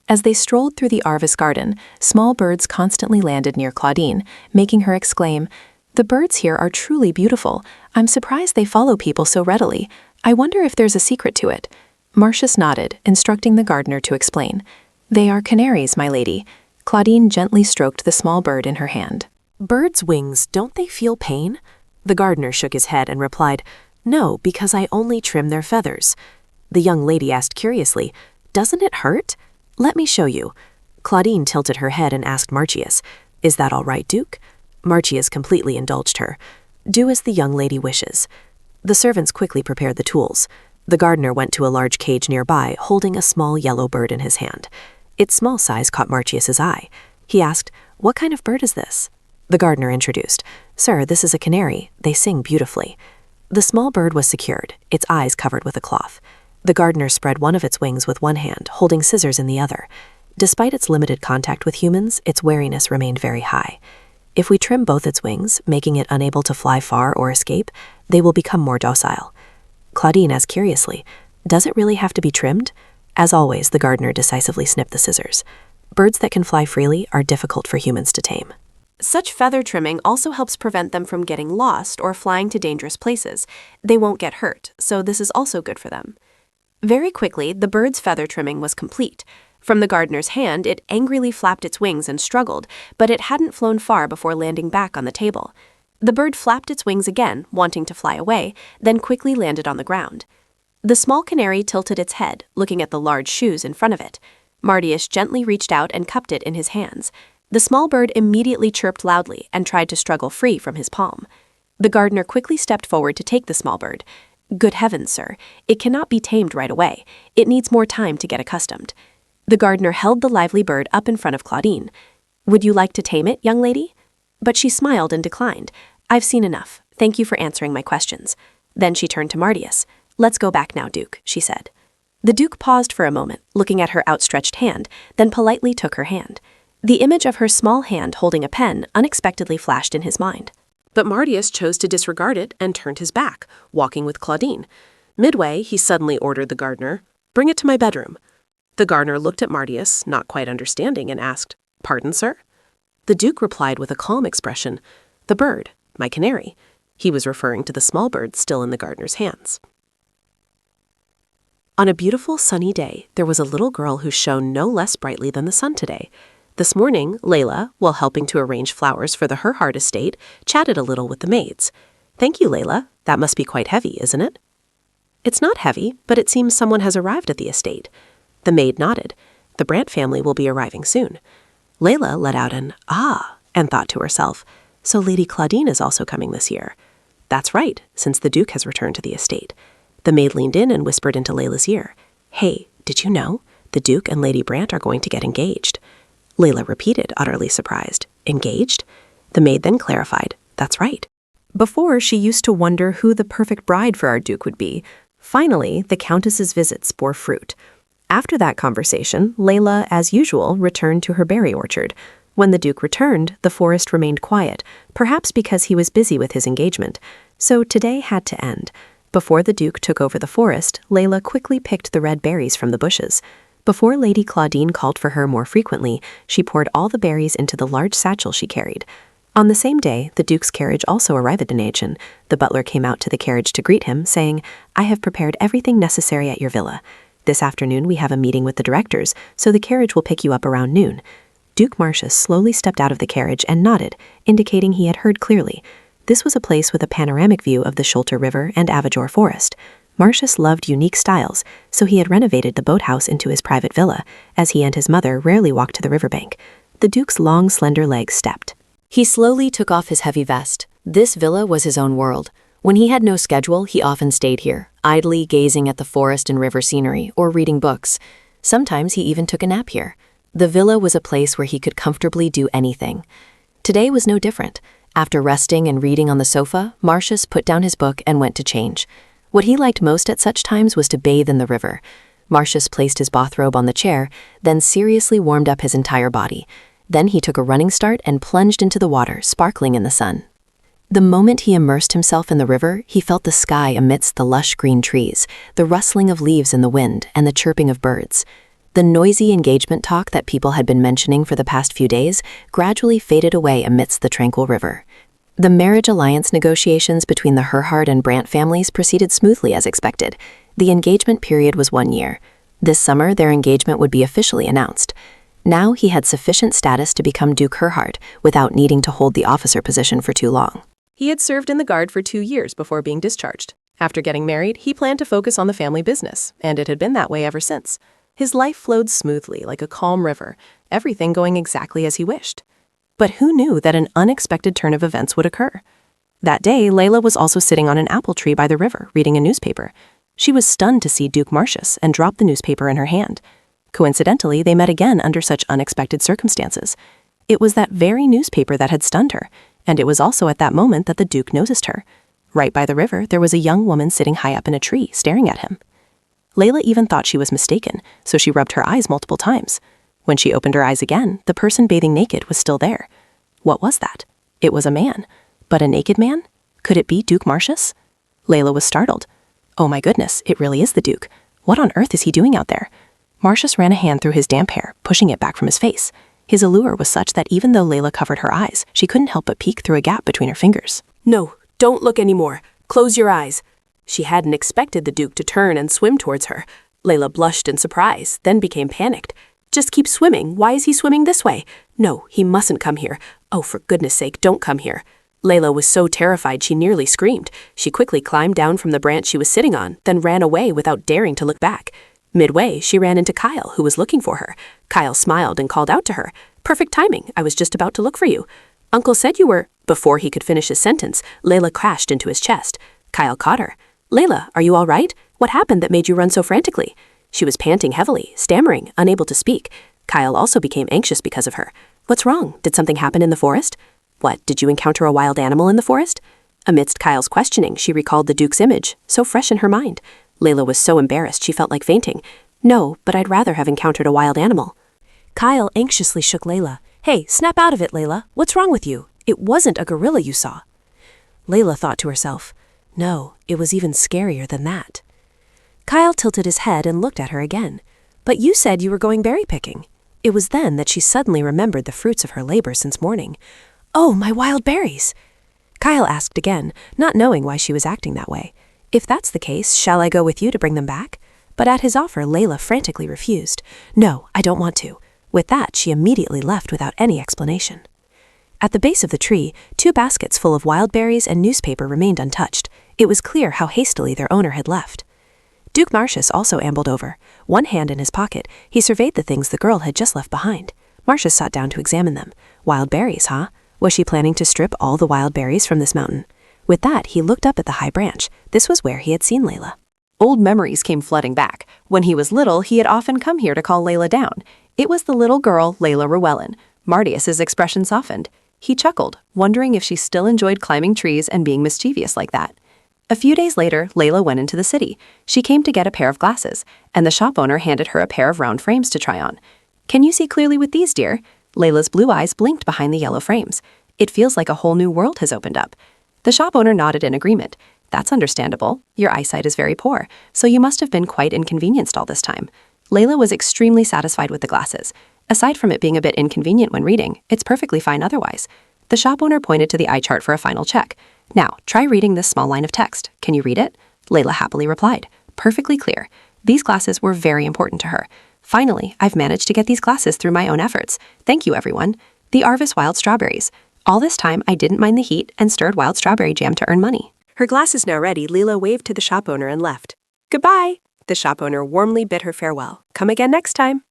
As they strolled through the Arvis garden, small birds constantly landed near Claudine, making her exclaim, "The birds here are truly beautiful. I'm surprised they follow people so readily. I wonder if there's a secret to it." Martius nodded, instructing the gardener to explain. "They are canaries, my lady." Claudine gently stroked the small bird in her hand. "Birds' wings, don't they feel pain?" The gardener shook his head and replied, "No, because I only trim their feathers." The young lady asked curiously, "Doesn't it hurt?" "Let me show you." Claudine tilted her head and asked Martius, "Is that all right, Duke?" Martius completely indulged her. "Do as the young lady wishes." The servants quickly prepared the tools. The gardener went to a large cage nearby, holding a small yellow bird in his hand. Its small size caught Martius's eye. He asked, "What kind of bird is this?" The gardener introduced, "Sir, this is a canary. They sing beautifully." The small bird was secured, its eyes covered with a cloth. The gardener spread one of its wings with one hand, holding scissors in the other. Despite its limited contact with humans, its wariness remained very high. If we trim both its wings, making it unable to fly far or escape, they will become more docile. Claudine asked curiously, "Does it really have to be trimmed?" As always, the gardener decisively snipped the scissors. Birds that can fly freely are difficult for humans to tame. Such feather trimming also helps prevent them from getting lost or flying to dangerous places. They won't get hurt, so this is also good for them. Very quickly, the bird's feather trimming was complete. From the gardener's hand, it angrily flapped its wings and struggled, but it hadn't flown far before landing back on the table. The bird flapped its wings again, wanting to fly away, then quickly landed on the ground. The small canary tilted its head, looking at the large shoes in front of it. Martius gently reached out and cupped it in his hands. The small bird immediately chirped loudly and tried to struggle free from his palm. The gardener quickly stepped forward to take the small bird. "Good heavens, sir, it cannot be tamed right away. It needs more time to get accustomed." The gardener held the lively bird up in front of Claudine. "Would you like to tame it, young lady?" But she smiled and declined. "I've seen enough. Thank you for answering my questions." Then she turned to Martius. "Let's go back now, Duke," she said. The Duke paused for a moment, looking at her outstretched hand, then politely took her hand. The image of her small hand holding a pen unexpectedly flashed in his mind. But Martius chose to disregard it and turned his back, walking with Claudine. Midway, he suddenly ordered the gardener, "Bring it to my bedroom." The gardener looked at Martius, not quite understanding, and asked, Pardon, sir? The Duke replied with a calm expression. The bird, my canary. He was referring to the small bird still in the gardener's hands. On a beautiful sunny day, there was a little girl who shone no less brightly than the sun today. This morning, Layla, while helping to arrange flowers for the Herhard estate, chatted a little with the maids. Thank you, Layla. That must be quite heavy, isn't it? It's not heavy, but it seems someone has arrived at the estate. The maid nodded. The Brandt family will be arriving soon. Layla let out an ah and thought to herself, so Lady Claudine is also coming this year. That's right, since the Duke has returned to the estate. The maid leaned in and whispered into Layla's ear, Hey, did you know? The Duke and Lady Brandt are going to get engaged. Layla repeated, utterly surprised. Engaged? The maid then clarified, That's right. Before, she used to wonder who the perfect bride for our Duke would be. Finally, the Countess's visits bore fruit. After that conversation, Layla, as usual, returned to her berry orchard. When the Duke returned, the forest remained quiet, perhaps because he was busy with his engagement. So today had to end. Before the Duke took over the forest, Layla quickly picked the red berries from the bushes. Before Lady Claudine called for her more frequently, she poured all the berries into the large satchel she carried. On the same day, the Duke's carriage also arrived at Aachen. The butler came out to the carriage to greet him, saying, I have prepared everything necessary at your villa. This afternoon we have a meeting with the directors, so the carriage will pick you up around noon. Duke Marcius slowly stepped out of the carriage and nodded, indicating he had heard clearly. This was a place with a panoramic view of the Schulter River and Avajor Forest. Marcius loved unique styles, so he had renovated the boathouse into his private villa, as he and his mother rarely walked to the riverbank. The Duke's long, slender legs stepped. He slowly took off his heavy vest. This villa was his own world. When he had no schedule, he often stayed here, idly gazing at the forest and river scenery or reading books. Sometimes he even took a nap here. The villa was a place where he could comfortably do anything. Today was no different. After resting and reading on the sofa, Marcius put down his book and went to change. What he liked most at such times was to bathe in the river. Marcius placed his bathrobe on the chair, then seriously warmed up his entire body. Then he took a running start and plunged into the water, sparkling in the sun. The moment he immersed himself in the river, he felt the sky amidst the lush green trees, the rustling of leaves in the wind, and the chirping of birds. The noisy engagement talk that people had been mentioning for the past few days gradually faded away amidst the tranquil river. The marriage alliance negotiations between the Herhard and Brandt families proceeded smoothly as expected. The engagement period was 1 year. This summer, their engagement would be officially announced. Now he had sufficient status to become Duke Herhard without needing to hold the officer position for too long. He had served in the Guard for 2 years before being discharged. After getting married, he planned to focus on the family business, and it had been that way ever since. His life flowed smoothly like a calm river, everything going exactly as he wished. But who knew that an unexpected turn of events would occur? That day, Layla was also sitting on an apple tree by the river, reading a newspaper. She was stunned to see Duke Marcius and dropped the newspaper in her hand. Coincidentally, they met again under such unexpected circumstances. It was that very newspaper that had stunned her, and it was also at that moment that the Duke noticed her. Right by the river, there was a young woman sitting high up in a tree, staring at him. Layla even thought she was mistaken, so she rubbed her eyes multiple times. When she opened her eyes again, the person bathing naked was still there. What was that? It was a man. But a naked man? Could it be Duke Marcius? Layla was startled. Oh my goodness, it really is the Duke. What on earth is he doing out there? Marcius ran a hand through his damp hair, pushing it back from his face. His allure was such that even though Layla covered her eyes, she couldn't help but peek through a gap between her fingers. No, don't look anymore. Close your eyes. She hadn't expected the Duke to turn and swim towards her. Layla blushed in surprise, then became panicked. Just keep swimming. Why is he swimming this way? No, he mustn't come here. Oh, for goodness sake, don't come here. Layla was so terrified she nearly screamed. She quickly climbed down from the branch she was sitting on, then ran away without daring to look back. Midway, she ran into Kyle, who was looking for her. Kyle smiled and called out to her. Perfect timing. I was just about to look for you. Uncle said you were... Before he could finish his sentence, Layla crashed into his chest. Kyle caught her. Layla, are you all right? What happened that made you run so frantically? She was panting heavily, stammering, unable to speak. Kyle also became anxious because of her. What's wrong? Did something happen in the forest? What, did you encounter a wild animal in the forest? Amidst Kyle's questioning, she recalled the Duke's image, so fresh in her mind. Layla was so embarrassed she felt like fainting. No, but I'd rather have encountered a wild animal. Kyle anxiously shook Layla. Hey, snap out of it, Layla. What's wrong with you? It wasn't a gorilla you saw. Layla thought to herself, no, it was even scarier than that. Kyle tilted his head and looked at her again. But you said you were going berry picking. It was then that she suddenly remembered the fruits of her labor since morning. "Oh, my wild berries!" Kyle asked again, not knowing why she was acting that way. "If that's the case, shall I go with you to bring them back?" But at his offer, Layla frantically refused. "No, I don't want to." With that, she immediately left without any explanation. At the base of the tree, 2 baskets full of wild berries and newspaper remained untouched. It was clear how hastily their owner had left. Duke Marcius also ambled over. One hand in his pocket, he surveyed the things the girl had just left behind. Marcius sat down to examine them. Wild berries, huh? Was she planning to strip all the wild berries from this mountain? With that, he looked up at the high branch. This was where he had seen Layla. Old memories came flooding back. When he was little, he had often come here to call Layla down. It was the little girl, Layla Rewellen. Martius's expression softened. He chuckled, wondering if she still enjoyed climbing trees and being mischievous like that. A few days later, Layla went into the city. She came to get a pair of glasses, and the shop owner handed her a pair of round frames to try on. "Can you see clearly with these, dear?" Layla's blue eyes blinked behind the yellow frames. "It feels like a whole new world has opened up." The shop owner nodded in agreement. "That's understandable. Your eyesight is very poor, so you must have been quite inconvenienced all this time." Layla was extremely satisfied with the glasses. Aside from it being a bit inconvenient when reading, it's perfectly fine otherwise. The shop owner pointed to the eye chart for a final check. "Now, try reading this small line of text. Can you read it?" Layla happily replied. Perfectly clear. These glasses were very important to her. "Finally, I've managed to get these glasses through my own efforts. Thank you, everyone. The Arvis wild strawberries. All this time, I didn't mind the heat and stirred wild strawberry jam to earn money." Her glasses now ready, Layla waved to the shop owner and left. "Goodbye." The shop owner warmly bid her farewell. "Come again next time."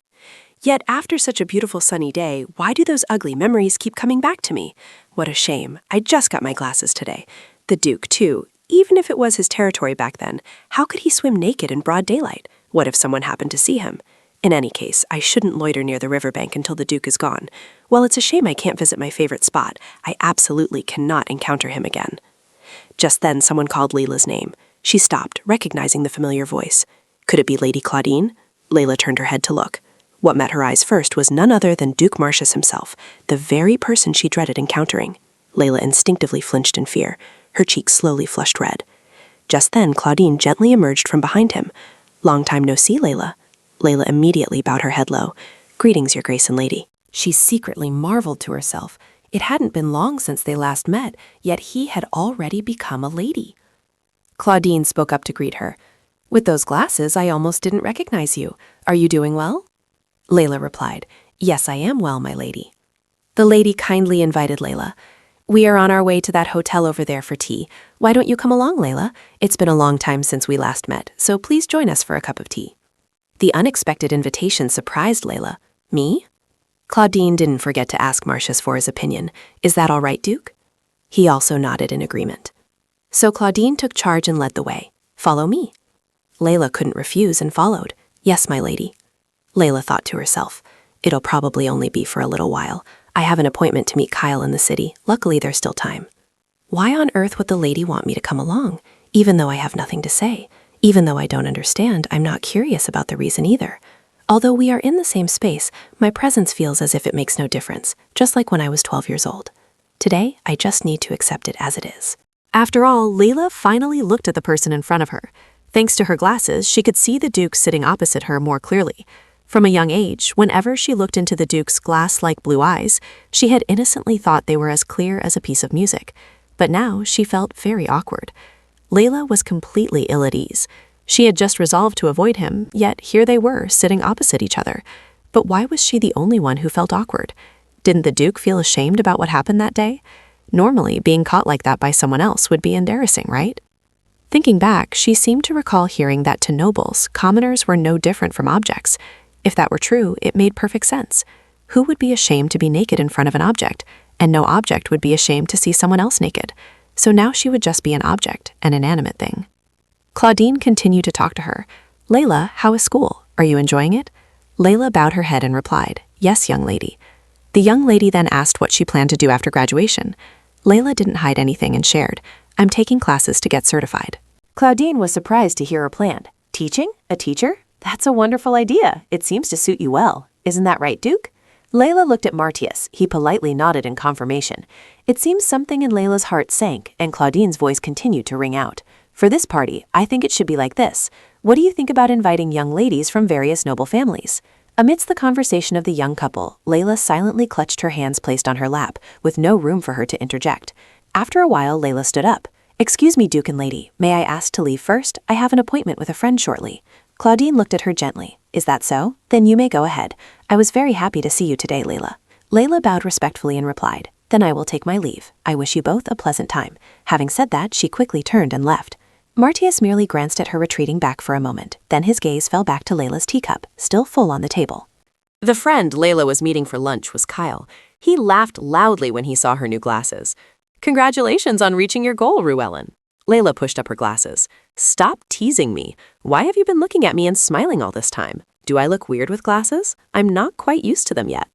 Yet after such a beautiful sunny day, why do those ugly memories keep coming back to me? What a shame. I just got my glasses today. The Duke, too. Even if it was his territory back then, how could he swim naked in broad daylight? What if someone happened to see him? In any case, I shouldn't loiter near the riverbank until the Duke is gone. Well, it's a shame I can't visit my favorite spot. I absolutely cannot encounter him again. Just then, someone called Layla's name. She stopped, recognizing the familiar voice. Could it be Lady Claudine? Layla turned her head to look. What met her eyes first was none other than Duke Marcius himself, the very person she dreaded encountering. Layla instinctively flinched in fear. Her cheeks slowly flushed red. Just then, Claudine gently emerged from behind him. "Long time no see, Layla." Layla immediately bowed her head low. "Greetings, Your Grace and Lady." She secretly marveled to herself. It hadn't been long since they last met, yet he had already become a lady. Claudine spoke up to greet her. "With those glasses, I almost didn't recognize you. Are you doing well?" Layla replied, "Yes, I am well, my lady." The lady kindly invited Layla. "We are on our way to that hotel over there for tea. Why don't you come along, Layla? It's been a long time since we last met, so please join us for a cup of tea." The unexpected invitation surprised Layla. "Me?" Claudine didn't forget to ask Marcius for his opinion. "Is that all right, Duke?" He also nodded in agreement. So Claudine took charge and led the way. "Follow me." Layla couldn't refuse and followed. "Yes, my lady." Layla thought to herself, "It'll probably only be for a little while. I have an appointment to meet Kyle in the city. Luckily, there's still time. Why on earth would the lady want me to come along? Even though I have nothing to say. Even though I don't understand, I'm not curious about the reason either. Although we are in the same space, my presence feels as if it makes no difference, just like when I was 12 years old. Today, I just need to accept it as it is." After all, Layla finally looked at the person in front of her. Thanks to her glasses, she could see the Duke sitting opposite her more clearly. From a young age, whenever she looked into the Duke's glass-like blue eyes, she had innocently thought they were as clear as a piece of music. But now she felt very awkward. Layla was completely ill at ease. She had just resolved to avoid him, yet here they were, sitting opposite each other. But why was she the only one who felt awkward? Didn't the Duke feel ashamed about what happened that day? Normally, being caught like that by someone else would be embarrassing, right? Thinking back, she seemed to recall hearing that to nobles, commoners were no different from objects. If that were true, it made perfect sense. Who would be ashamed to be naked in front of an object? And no object would be ashamed to see someone else naked. So now she would just be an object, an inanimate thing. Claudine continued to talk to her. "Layla, how is school? Are you enjoying it?" Layla bowed her head and replied, "Yes, young lady." The young lady then asked what she planned to do after graduation. Layla didn't hide anything and shared, "I'm taking classes to get certified." Claudine was surprised to hear her plan. "Teaching? A teacher? That's a wonderful idea. It seems to suit you well. Isn't that right, Duke?" Layla looked at Martius. He politely nodded in confirmation. It seems something in Layla's heart sank, and Claudine's voice continued to ring out. "For this party, I think it should be like this. What do you think about inviting young ladies from various noble families? Amidst the conversation of the young couple, Layla silently clutched her hands placed on her lap, with no room for her to interject. After a while, Layla stood up. "Excuse me, Duke and Lady, may I ask to leave first? I have an appointment with a friend shortly." Claudine looked at her gently. "Is that so? Then you may go ahead. I was very happy to see you today, Layla." Layla bowed respectfully and replied, "Then I will take my leave. I wish you both a pleasant time." Having said that, she quickly turned and left. Martius merely glanced at her retreating back for a moment. Then his gaze fell back to Layla's teacup, still full on the table. The friend Layla was meeting for lunch was Kyle. He laughed loudly when he saw her new glasses. "Congratulations on reaching your goal, Ruellen." Layla pushed up her glasses. "Stop teasing me. Why have you been looking at me and smiling all this time? Do I look weird with glasses? I'm not quite used to them yet."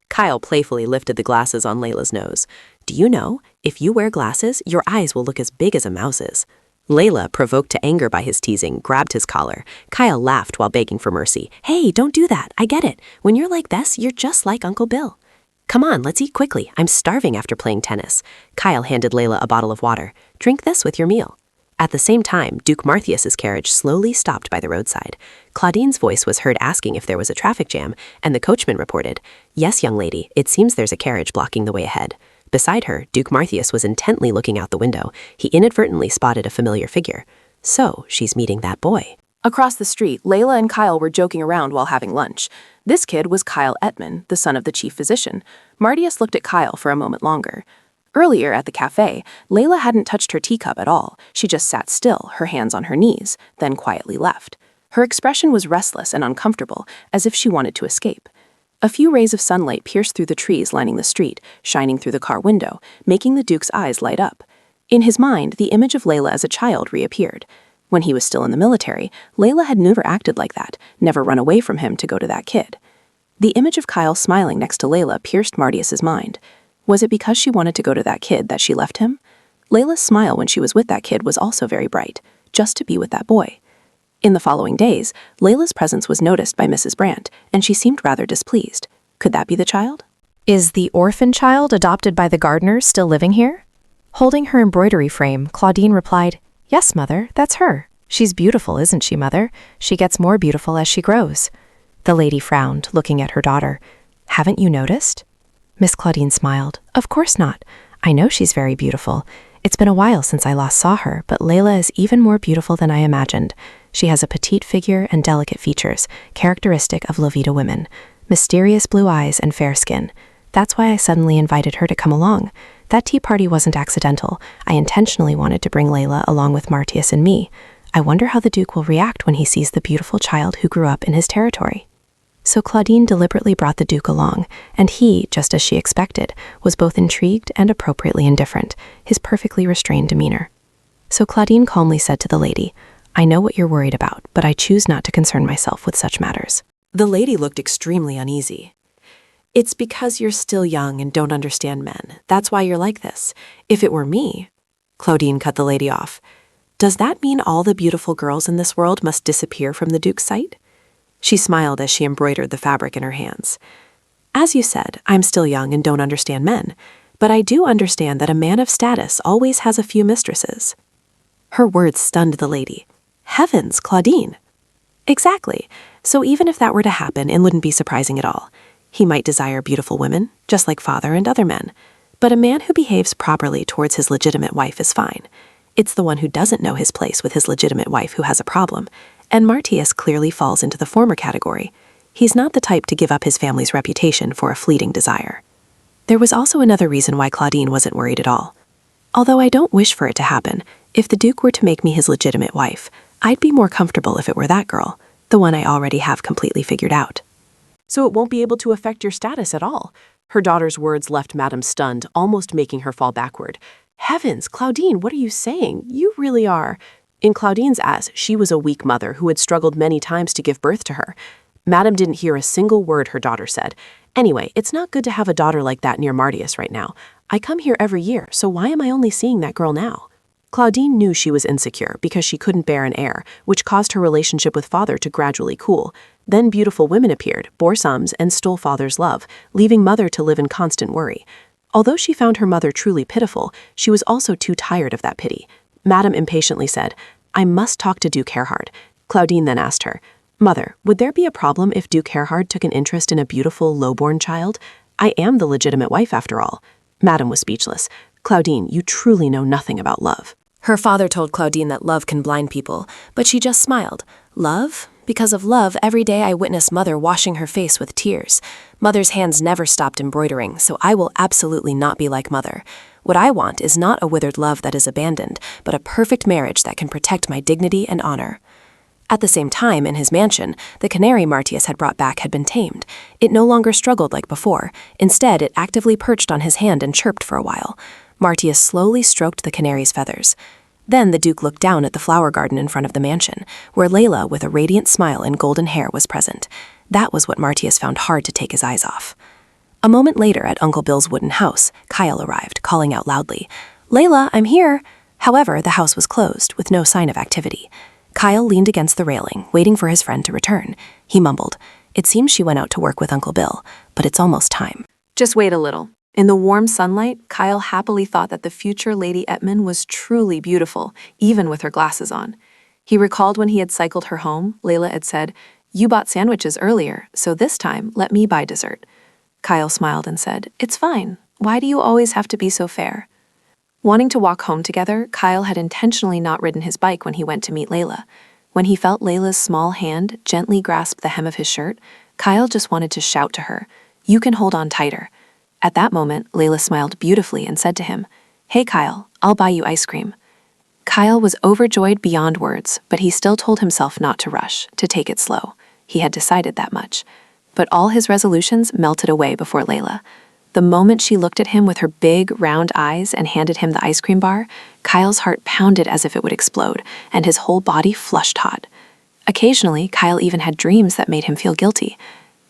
Kyle playfully lifted the glasses on Layla's nose. "Do you know, if you wear glasses, your eyes will look as big as a mouse's." Layla, provoked to anger by his teasing, grabbed his collar. Kyle laughed while begging for mercy. "Hey, don't do that. I get it. When you're like this, you're just like Uncle Bill." "Come on, let's eat quickly. I'm starving after playing tennis." Kyle handed Layla a bottle of water. "Drink this with your meal." At the same time, Duke Marthius's carriage slowly stopped by the roadside. Claudine's voice was heard asking if there was a traffic jam, and the coachman reported, "Yes, young lady, it seems there's a carriage blocking the way ahead." Beside her, Duke Marthius was intently looking out the window. He inadvertently spotted a familiar figure. So, she's meeting that boy. Across the street, Layla and Kyle were joking around while having lunch. This kid was Kyle Ettman, the son of the chief physician. Martius looked at Kyle for a moment longer. Earlier at the cafe, Layla hadn't touched her teacup at all. She just sat still, her hands on her knees, then quietly left. Her expression was restless and uncomfortable, as if she wanted to escape. A few rays of sunlight pierced through the trees lining the street, shining through the car window, making the Duke's eyes light up. In his mind, the image of Layla as a child reappeared. When he was still in the military, Layla had never acted like that, never run away from him to go to that kid. The image of Kyle smiling next to Layla pierced Martius's mind. Was it because she wanted to go to that kid that she left him? Layla's smile when she was with that kid was also very bright, just to be with that boy. In the following days, Layla's presence was noticed by Mrs. Brandt, and she seemed rather displeased. Could that be the child? Is the orphan child adopted by the gardener still living here? Holding her embroidery frame, Claudine replied, "Yes, Mother, that's her. She's beautiful, isn't she, Mother? She gets more beautiful as she grows." The lady frowned, looking at her daughter. "Haven't you noticed?" Miss Claudine smiled. "Of course not. I know she's very beautiful. It's been a while since I last saw her, but Layla is even more beautiful than I imagined. She has a petite figure and delicate features, characteristic of Levita women, mysterious blue eyes and fair skin. That's why I suddenly invited her to come along. That tea party wasn't accidental. I intentionally wanted to bring Layla along with Martius and me. I wonder how the Duke will react when he sees the beautiful child who grew up in his territory." So Claudine deliberately brought the Duke along, and he, just as she expected, was both intrigued and appropriately indifferent, his perfectly restrained demeanor. So Claudine calmly said to the lady, "I know what you're worried about, but I choose not to concern myself with such matters." The lady looked extremely uneasy. "It's because you're still young and don't understand men. That's why you're like this. If it were me..." Claudine cut the lady off. "Does that mean all the beautiful girls in this world must disappear from the Duke's sight?" She smiled as she embroidered the fabric in her hands. "As you said, I'm still young and don't understand men, but I do understand that a man of status always has a few mistresses." Her words stunned the lady. "Heavens, Claudine!" "Exactly. So even if that were to happen, it wouldn't be surprising at all. He might desire beautiful women, just like father and other men. But a man who behaves properly towards his legitimate wife is fine. It's the one who doesn't know his place with his legitimate wife who has a problem, and Martius clearly falls into the former category. He's not the type to give up his family's reputation for a fleeting desire." There was also another reason why Claudine wasn't worried at all. "Although I don't wish for it to happen, if the Duke were to make me his legitimate wife, I'd be more comfortable if it were that girl, the one I already have completely figured out." So it won't be able to affect your status at all. Her daughter's words left Madame stunned, almost making her fall backward. "Heavens, Claudine, what are you saying? You really are..." In Claudine's eyes, she was a weak mother who had struggled many times to give birth to her. Madame didn't hear a single word her daughter said. "Anyway, it's not good to have a daughter like that near Martius right now. I come here every year, so why am I only seeing that girl now?" Claudine knew she was insecure because she couldn't bear an heir, which caused her relationship with father to gradually cool. Then beautiful women appeared, bore sons, and stole father's love, leaving mother to live in constant worry. Although she found her mother truly pitiful, she was also too tired of that pity. Madame impatiently said, "I must talk to Duke Gerhard." Claudine then asked her, Mother, would there be a problem if Duke Gerhard took an interest in a beautiful, low-born child? I am the legitimate wife, after all. Madame was speechless. Claudine, you truly know nothing about love. Her father told Claudine that love can blind people, but she just smiled. Love? Because of love, every day I witness Mother washing her face with tears. Mother's hands never stopped embroidering, so I will absolutely not be like Mother. What I want is not a withered love that is abandoned, but a perfect marriage that can protect my dignity and honor. At the same time, in his mansion, the canary Martius had brought back had been tamed. It no longer struggled like before. Instead, it actively perched on his hand and chirped for a while. Martius slowly stroked the canary's feathers. Then the Duke looked down at the flower garden in front of the mansion, where Layla, with a radiant smile and golden hair, was present. That was what Martius found hard to take his eyes off. A moment later, at Uncle Bill's wooden house, Kyle arrived, calling out loudly, "Layla, I'm here!" However, the house was closed, with no sign of activity. Kyle leaned against the railing, waiting for his friend to return. He mumbled, "It seems she went out to work with Uncle Bill, but it's almost time." Just wait a little. In the warm sunlight, Kyle happily thought that the future Lady Etman was truly beautiful, even with her glasses on. He recalled when he had cycled her home, Layla had said, "You bought sandwiches earlier, so this time let me buy dessert." Kyle smiled and said, "It's fine. Why do you always have to be so fair?" Wanting to walk home together, Kyle had intentionally not ridden his bike when he went to meet Layla. When he felt Layla's small hand gently grasp the hem of his shirt, Kyle just wanted to shout to her, "You can hold on tighter." At that moment, Layla smiled beautifully and said to him, "Hey Kyle, I'll buy you ice cream." Kyle was overjoyed beyond words, but he still told himself not to rush, to take it slow. He had decided that much. But all his resolutions melted away before Layla. The moment she looked at him with her big, round eyes and handed him the ice cream bar, Kyle's heart pounded as if it would explode, and his whole body flushed hot. Occasionally, Kyle even had dreams that made him feel guilty.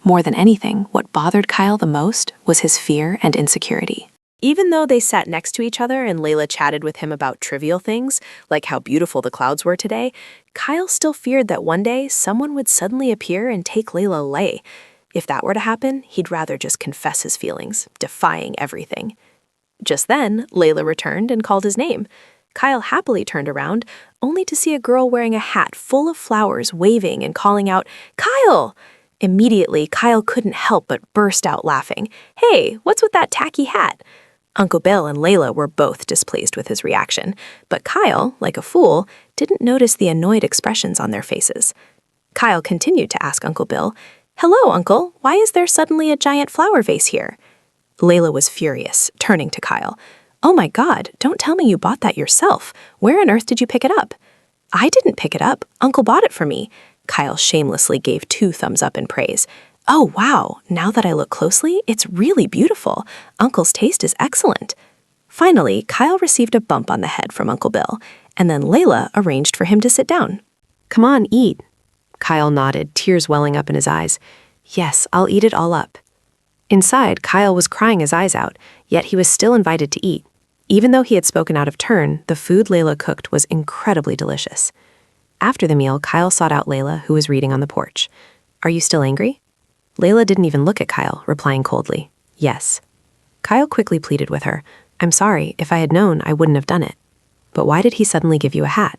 More than anything, what bothered Kyle the most was his fear and insecurity. Even though they sat next to each other and Layla chatted with him about trivial things, like how beautiful the clouds were today, Kyle still feared that one day someone would suddenly appear and take Layla away. If that were to happen, he'd rather just confess his feelings, defying everything. Just then, Layla returned and called his name. Kyle happily turned around, only to see a girl wearing a hat full of flowers waving and calling out, "Kyle!" Immediately, Kyle couldn't help but burst out laughing. "Hey, what's with that tacky hat?" Uncle Bill and Layla were both displeased with his reaction, but Kyle, like a fool, didn't notice the annoyed expressions on their faces. Kyle continued to ask Uncle Bill, "Hello, Uncle, why is there suddenly a giant flower vase here?" Layla was furious, turning to Kyle. "Oh my God, don't tell me you bought that yourself. Where on earth did you pick it up?" "I didn't pick it up. Uncle bought it for me." Kyle shamelessly gave 2 thumbs up in praise. "Oh, wow, now that I look closely, it's really beautiful. Uncle's taste is excellent." Finally, Kyle received a bump on the head from Uncle Bill, and then Layla arranged for him to sit down. "Come on, eat." Kyle nodded, tears welling up in his eyes. "Yes, I'll eat it all up." Inside, Kyle was crying his eyes out, yet he was still invited to eat. Even though he had spoken out of turn, the food Layla cooked was incredibly delicious. After the meal, Kyle sought out Layla, who was reading on the porch. "Are you still angry?" Layla didn't even look at Kyle, replying coldly, "Yes." Kyle quickly pleaded with her, "I'm sorry, if I had known, I wouldn't have done it." "But why did he suddenly give you a hat?"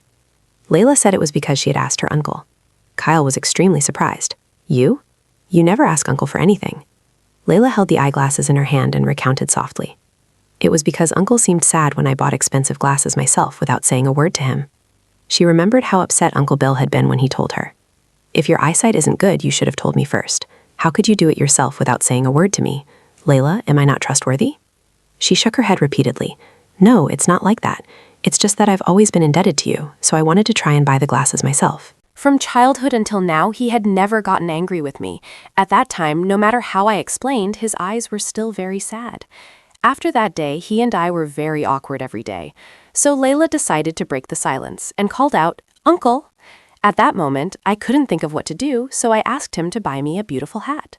Layla said it was because she had asked her uncle. Kyle was extremely surprised. "You? You never ask Uncle for anything." Layla held the eyeglasses in her hand and recounted softly. "It was because Uncle seemed sad when I bought expensive glasses myself without saying a word to him." She remembered how upset Uncle Bill had been when he told her, "If your eyesight isn't good, you should have told me first. How could you do it yourself without saying a word to me? Layla, am I not trustworthy?" She shook her head repeatedly. "No, it's not like that. It's just that I've always been indebted to you, so I wanted to try and buy the glasses myself." From childhood until now, he had never gotten angry with me. At that time, no matter how I explained, his eyes were still very sad. After that day, he and I were very awkward every day. So Layla decided to break the silence and called out, "Uncle!" At that moment, I couldn't think of what to do, so I asked him to buy me a beautiful hat.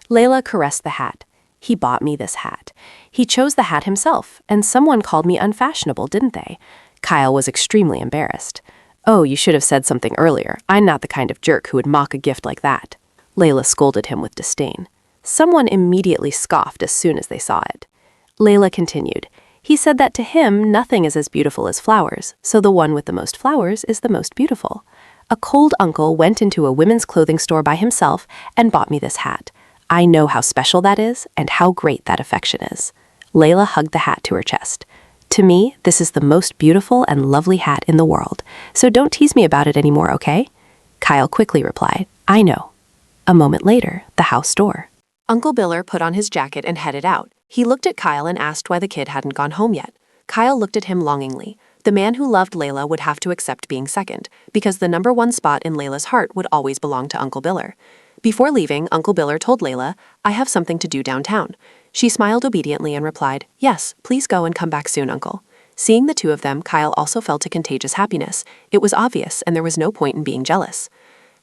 Layla caressed the hat. He bought me this hat. He chose the hat himself, and someone called me unfashionable, didn't they? Kyle was extremely embarrassed. "Oh, you should have said something earlier. I'm not the kind of jerk who would mock a gift like that." Layla scolded him with disdain. Someone immediately scoffed as soon as they saw it. Layla continued. He said that to him, nothing is as beautiful as flowers, so the one with the most flowers is the most beautiful. A cold uncle went into a women's clothing store by himself and bought me this hat. I know how special that is and how great that affection is. Layla hugged the hat to her chest. To me, this is the most beautiful and lovely hat in the world, so don't tease me about it anymore, okay? Kyle quickly replied, I know. A moment later, the house door. Uncle Biller put on his jacket and headed out. He looked at Kyle and asked why the kid hadn't gone home yet. Kyle looked at him longingly. The man who loved Layla would have to accept being second, because the number one spot in Layla's heart would always belong to Uncle Biller. Before leaving, Uncle Biller told Layla, I have something to do downtown. She smiled obediently and replied, Yes, please go and come back soon, Uncle. Seeing the two of them, Kyle also felt a contagious happiness. It was obvious, and there was no point in being jealous.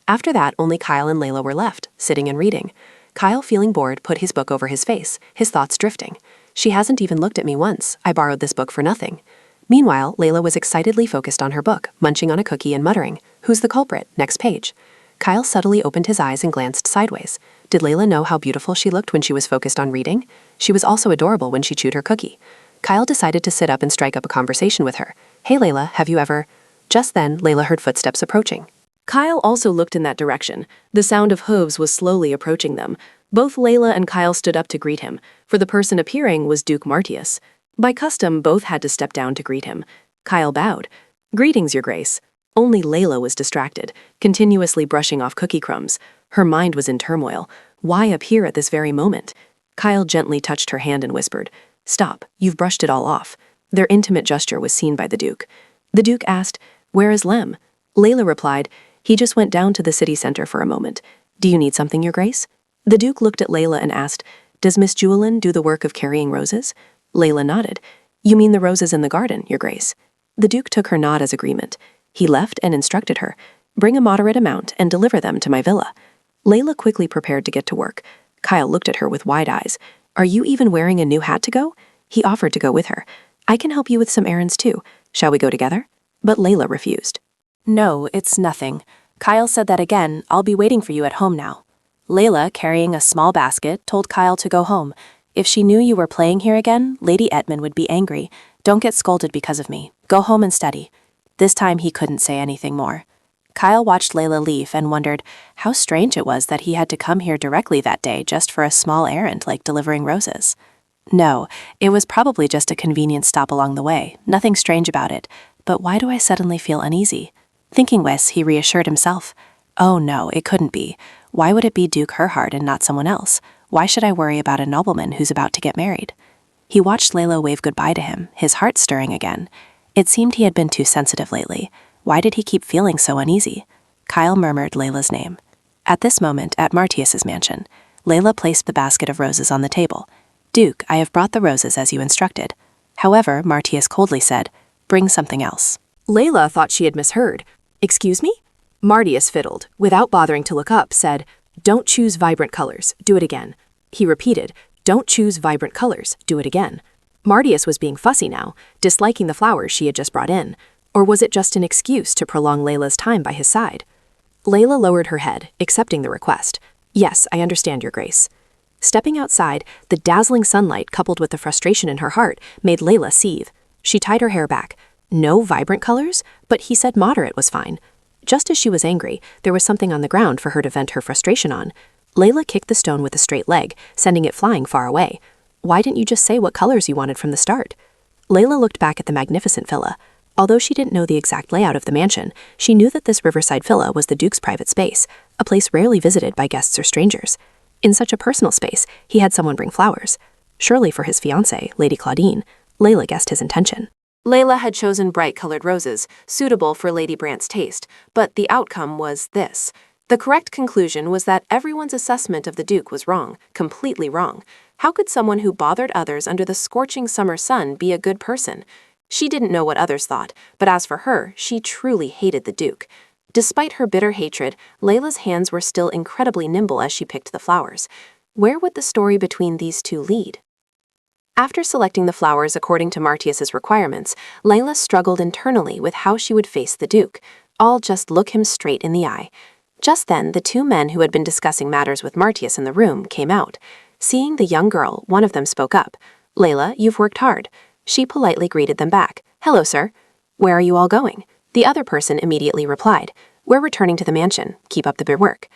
After that, only Kyle and Layla were left, sitting and reading. Kyle, feeling bored, put his book over his face, his thoughts drifting. She hasn't even looked at me once. I borrowed this book for nothing. Meanwhile, Layla was excitedly focused on her book, munching on a cookie and muttering, Who's the culprit? Next page. Kyle subtly opened his eyes and glanced sideways. Did Layla know how beautiful she looked when she was focused on reading? She was also adorable when she chewed her cookie. Kyle decided to sit up and strike up a conversation with her. Hey Layla, have you ever… Just then, Layla heard footsteps approaching. Kyle also looked in that direction. The sound of hooves was slowly approaching them. Both Layla and Kyle stood up to greet him, for the person appearing was Duke Martius. By custom, both had to step down to greet him. Kyle bowed. Greetings, Your Grace. Only Layla was distracted, continuously brushing off cookie crumbs. Her mind was in turmoil. Why appear at this very moment? Kyle gently touched her hand and whispered, Stop, you've brushed it all off. Their intimate gesture was seen by the Duke. The Duke asked, Where is Lem? Layla replied, He just went down to the city center for a moment. Do you need something, Your Grace? The Duke looked at Layla and asked, Does Miss Jewelin do the work of carrying roses? Layla nodded. You mean the roses in the garden, Your Grace? The Duke took her nod as agreement. He left and instructed her, Bring a moderate amount and deliver them to my villa. Layla quickly prepared to get to work. Kyle looked at her with wide eyes. Are you even wearing a new hat to go? He offered to go with her. I can help you with some errands too. Shall we go together? But Layla refused. No, it's nothing. Kyle said that again. I'll be waiting for you at home now. Layla, carrying a small basket, told Kyle to go home. If she knew you were playing here again, Lady Etman would be angry. Don't get scolded because of me. Go home and study. This time he couldn't say anything more. Kyle watched Layla leave and wondered how strange it was that he had to come here directly that day just for a small errand like delivering roses. No, it was probably just a convenient stop along the way, nothing strange about it. But why do I suddenly feel uneasy? Thinking this, he reassured himself. Oh no, it couldn't be. Why would it be Duke Herhard and not someone else? Why should I worry about a nobleman who's about to get married? He watched Layla wave goodbye to him, his heart stirring again. It seemed he had been too sensitive lately. Why did he keep feeling so uneasy? Kyle murmured Layla's name. At this moment, at Martius's mansion, Layla placed the basket of roses on the table. Duke, I have brought the roses as you instructed. However, Martius coldly said, Bring something else. Layla thought she had misheard. Excuse me? Martius fiddled. Without bothering to look up, said, Don't choose vibrant colors. Do it again. He repeated, Don't choose vibrant colors. Do it again. Martius was being fussy now, disliking the flowers she had just brought in. Or was it just an excuse to prolong Layla's time by his side? Layla lowered her head, accepting the request. Yes, I understand, Your Grace. Stepping outside, the dazzling sunlight coupled with the frustration in her heart made Layla seethe. She tied her hair back. No vibrant colors? But he said moderate was fine. Just as she was angry, there was something on the ground for her to vent her frustration on. Layla kicked the stone with a straight leg, sending it flying far away. Why didn't you just say what colors you wanted from the start? Layla looked back at the magnificent villa. Although she didn't know the exact layout of the mansion, she knew that this riverside villa was the Duke's private space, a place rarely visited by guests or strangers. In such a personal space, he had someone bring flowers. Surely for his fiancée, Lady Claudine. Layla guessed his intention. Layla had chosen bright-colored roses, suitable for Lady Brant's taste, but the outcome was this. The correct conclusion was that everyone's assessment of the Duke was wrong, completely wrong. How could someone who bothered others under the scorching summer sun be a good person? She didn't know what others thought, but as for her, she truly hated the Duke. Despite her bitter hatred, Layla's hands were still incredibly nimble as she picked the flowers. Where would the story between these two lead? After selecting the flowers according to Martius's requirements, Layla struggled internally with how she would face the Duke. All just look him straight in the eye. Just then, the two men who had been discussing matters with Martius in the room came out. Seeing the young girl, one of them spoke up. Layla, you've worked hard. She politely greeted them back. Hello, sir. Where are you all going? The other person immediately replied. We're returning to the mansion. Keep up the good work."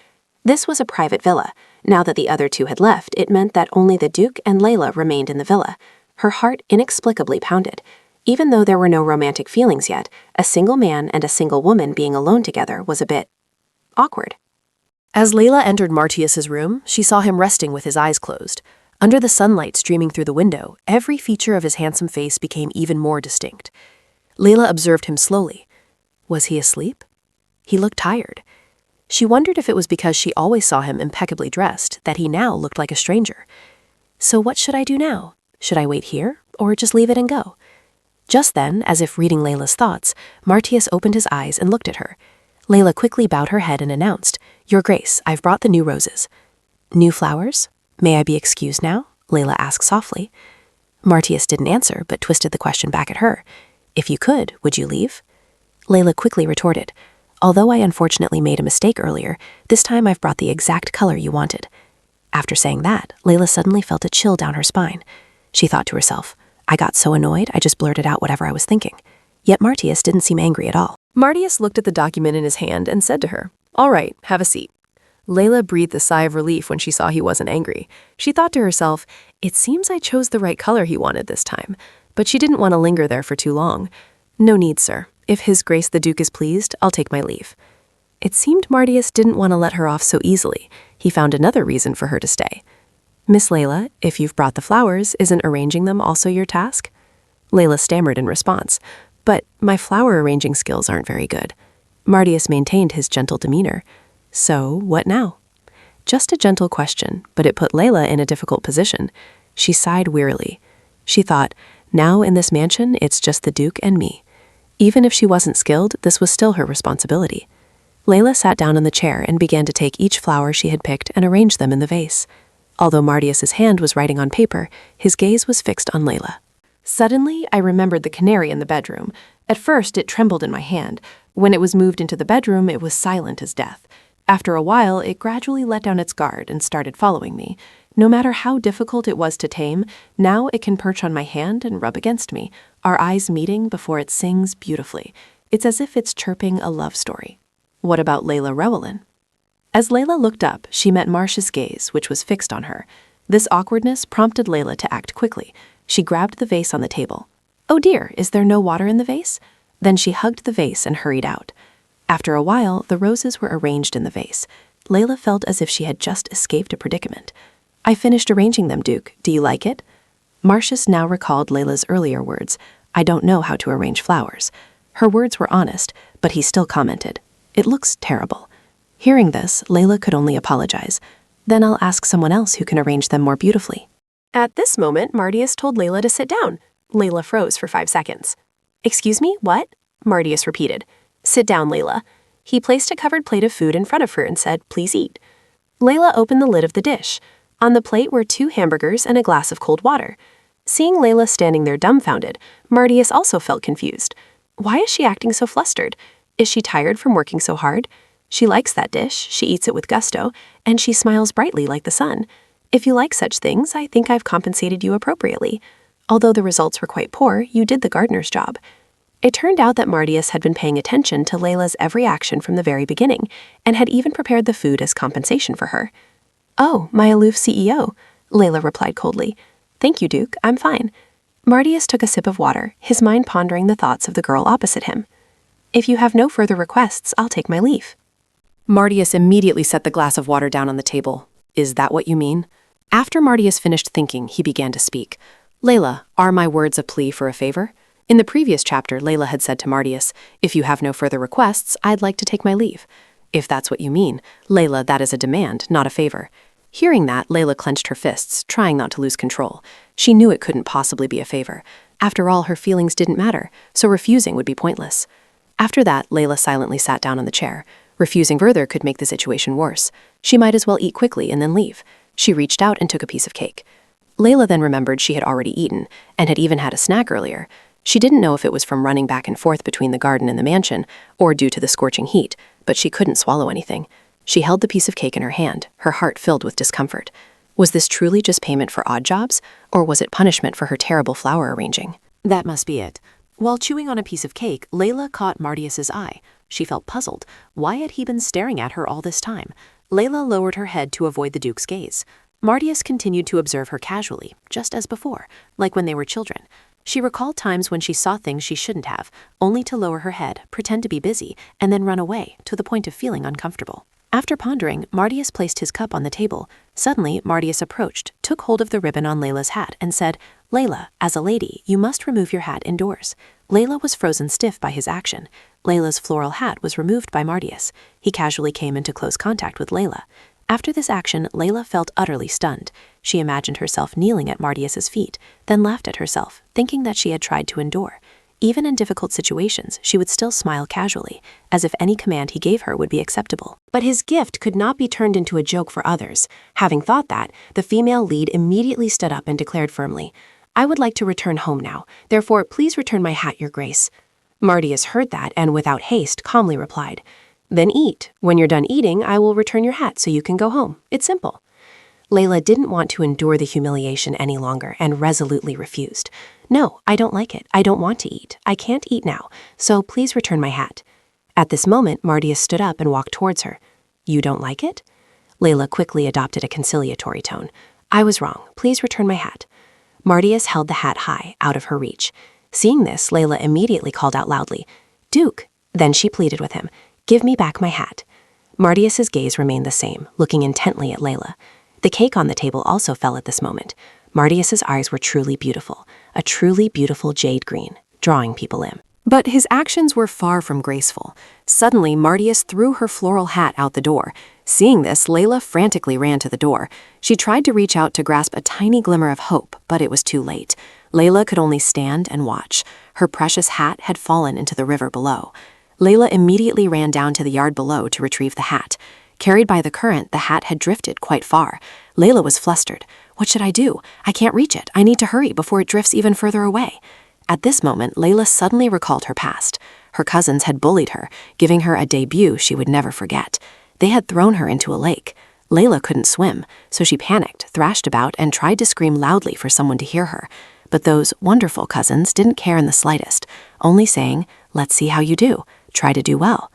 This was a private villa. Now that the other two had left, it meant that only the Duke and Layla remained in the villa. Her heart inexplicably pounded. Even though there were no romantic feelings yet, a single man and a single woman being alone together was a bit awkward. As Layla entered Martius's room, she saw him resting with his eyes closed. Under the sunlight streaming through the window, every feature of his handsome face became even more distinct. Layla observed him slowly. Was he asleep? He looked tired. She wondered if it was because she always saw him impeccably dressed that he now looked like a stranger. So what should I do now? Should I wait here, or just leave it and go? Just then, as if reading Layla's thoughts, Martius opened his eyes and looked at her. Layla quickly bowed her head and announced, "Your Grace, I've brought the new roses." "New flowers? May I be excused now?" Layla asked softly. Martius didn't answer, but twisted the question back at her. "If you could, would you leave?" Layla quickly retorted, "Although I unfortunately made a mistake earlier, this time I've brought the exact color you wanted." After saying that, Layla suddenly felt a chill down her spine. She thought to herself, "I got so annoyed, I just blurted out whatever I was thinking." Yet Martius didn't seem angry at all. Martius looked at the document in his hand and said to her, "All right, have a seat." Layla breathed a sigh of relief when she saw he wasn't angry. She thought to herself, "It seems I chose the right color he wanted this time." But she didn't want to linger there for too long. "No need, sir. If His Grace the Duke is pleased, I'll take my leave." It seemed Martius didn't want to let her off so easily. He found another reason for her to stay. "Miss Layla, if you've brought the flowers, isn't arranging them also your task?" Layla stammered in response, "But my flower arranging skills aren't very good." Martius maintained his gentle demeanor. "So, what now?" Just a gentle question, but it put Layla in a difficult position. She sighed wearily. She thought, now in this mansion, it's just the Duke and me. Even if she wasn't skilled, this was still her responsibility. Layla sat down in the chair and began to take each flower she had picked and arrange them in the vase. Although Martius's hand was writing on paper, his gaze was fixed on Layla. Suddenly, I remembered the canary in the bedroom. At first, it trembled in my hand. When it was moved into the bedroom, it was silent as death. After a while, it gradually let down its guard and started following me. No matter how difficult it was to tame, now it can perch on my hand and rub against me, our eyes meeting before it sings beautifully. It's as if it's chirping a love story. What about Layla Rowellin? As Layla looked up, she met Marsh's gaze, which was fixed on her. This awkwardness prompted Layla to act quickly. She grabbed the vase on the table. "Oh dear, is there no water in the vase?" Then she hugged the vase and hurried out. After a while, the roses were arranged in the vase. Layla felt as if she had just escaped a predicament. "I finished arranging them, Duke. Do you like it?" Marcius now recalled Layla's earlier words, "I don't know how to arrange flowers." Her words were honest, but he still commented, "It looks terrible." Hearing this, Layla could only apologize. "Then I'll ask someone else who can arrange them more beautifully." At this moment, Martius told Layla to sit down. Layla froze for 5 seconds. "Excuse me, what?" Martius repeated. "Sit down, Layla." He placed a covered plate of food in front of her and said, "Please eat." Layla opened the lid of the dish. On the plate were 2 hamburgers and a glass of cold water. Seeing Layla standing there dumbfounded, Martius also felt confused. Why is she acting so flustered? Is she tired from working so hard? She likes that dish, she eats it with gusto, and she smiles brightly like the sun. If you like such things, I think I've compensated you appropriately. Although the results were quite poor, you did the gardener's job. It turned out that Martius had been paying attention to Layla's every action from the very beginning, and had even prepared the food as compensation for her. "Oh, my aloof CEO," Layla replied coldly. "Thank you, Duke, I'm fine." Martius took a sip of water, his mind pondering the thoughts of the girl opposite him. "If you have no further requests, I'll take my leave." Martius immediately set the glass of water down on the table. "Is that what you mean?" After Martius finished thinking, he began to speak. "Layla, are my words a plea for a favor?" In the previous chapter, Layla had said to Martius, "If you have no further requests, I'd like to take my leave." If that's what you mean, Layla, that is a demand, not a favor. Hearing that, Layla clenched her fists, trying not to lose control. She knew it couldn't possibly be a favor. After all, her feelings didn't matter, so refusing would be pointless. After that, Layla silently sat down on the chair. Refusing further could make the situation worse. She might as well eat quickly and then leave. She reached out and took a piece of cake. Layla then remembered she had already eaten, and had even had a snack earlier. She didn't know if it was from running back and forth between the garden and the mansion, or due to the scorching heat, but she couldn't swallow anything. She held the piece of cake in her hand, her heart filled with discomfort. Was this truly just payment for odd jobs, or was it punishment for her terrible flower arranging? That must be it. While chewing on a piece of cake, Layla caught Martius's eye. She felt puzzled. Why had he been staring at her all this time? Layla lowered her head to avoid the Duke's gaze. Martius continued to observe her casually, just as before, like when they were children. She recalled times when she saw things she shouldn't have, only to lower her head, pretend to be busy, and then run away, to the point of feeling uncomfortable. After pondering, Martius placed his cup on the table. Suddenly, Martius approached, took hold of the ribbon on Layla's hat, and said, "Layla, as a lady, you must remove your hat indoors." Layla was frozen stiff by his action. Layla's floral hat was removed by Martius. He casually came into close contact with Layla. After this action, Layla felt utterly stunned. She imagined herself kneeling at Martius's feet, then laughed at herself, thinking that she had tried to endure. Even in difficult situations, she would still smile casually, as if any command he gave her would be acceptable. But his gift could not be turned into a joke for others. Having thought that, the female lead immediately stood up and declared firmly, "I would like to return home now. Therefore, please return my hat, Your Grace." Martius heard that and without haste calmly replied, "Then eat. When you're done eating, I will return your hat so you can go home. It's simple." Layla didn't want to endure the humiliation any longer and resolutely refused. "No, I don't like it. I don't want to eat. I can't eat now, so please return my hat." At this moment, Martius stood up and walked towards her. "You don't like it?" Layla quickly adopted a conciliatory tone. "I was wrong. Please return my hat." Martius held the hat high, out of her reach. Seeing this, Layla immediately called out loudly, "Duke!" Then she pleaded with him, "Give me back my hat." Martius's gaze remained the same, looking intently at Layla. The cake on the table also fell at this moment. Martius's eyes were truly beautiful, a truly beautiful jade green, drawing people in. But his actions were far from graceful. Suddenly, Martius threw her floral hat out the door. Seeing this, Layla frantically ran to the door. She tried to reach out to grasp a tiny glimmer of hope, but it was too late. Layla could only stand and watch. Her precious hat had fallen into the river below. Layla immediately ran down to the yard below to retrieve the hat. Carried by the current, the hat had drifted quite far. Layla was flustered. "What should I do? I can't reach it. I need to hurry before it drifts even further away." At this moment, Layla suddenly recalled her past. Her cousins had bullied her, giving her a debut she would never forget. They had thrown her into a lake. Layla couldn't swim, so she panicked, thrashed about, and tried to scream loudly for someone to hear her. But those wonderful cousins didn't care in the slightest, only saying, "Let's see how you do. Try to do well."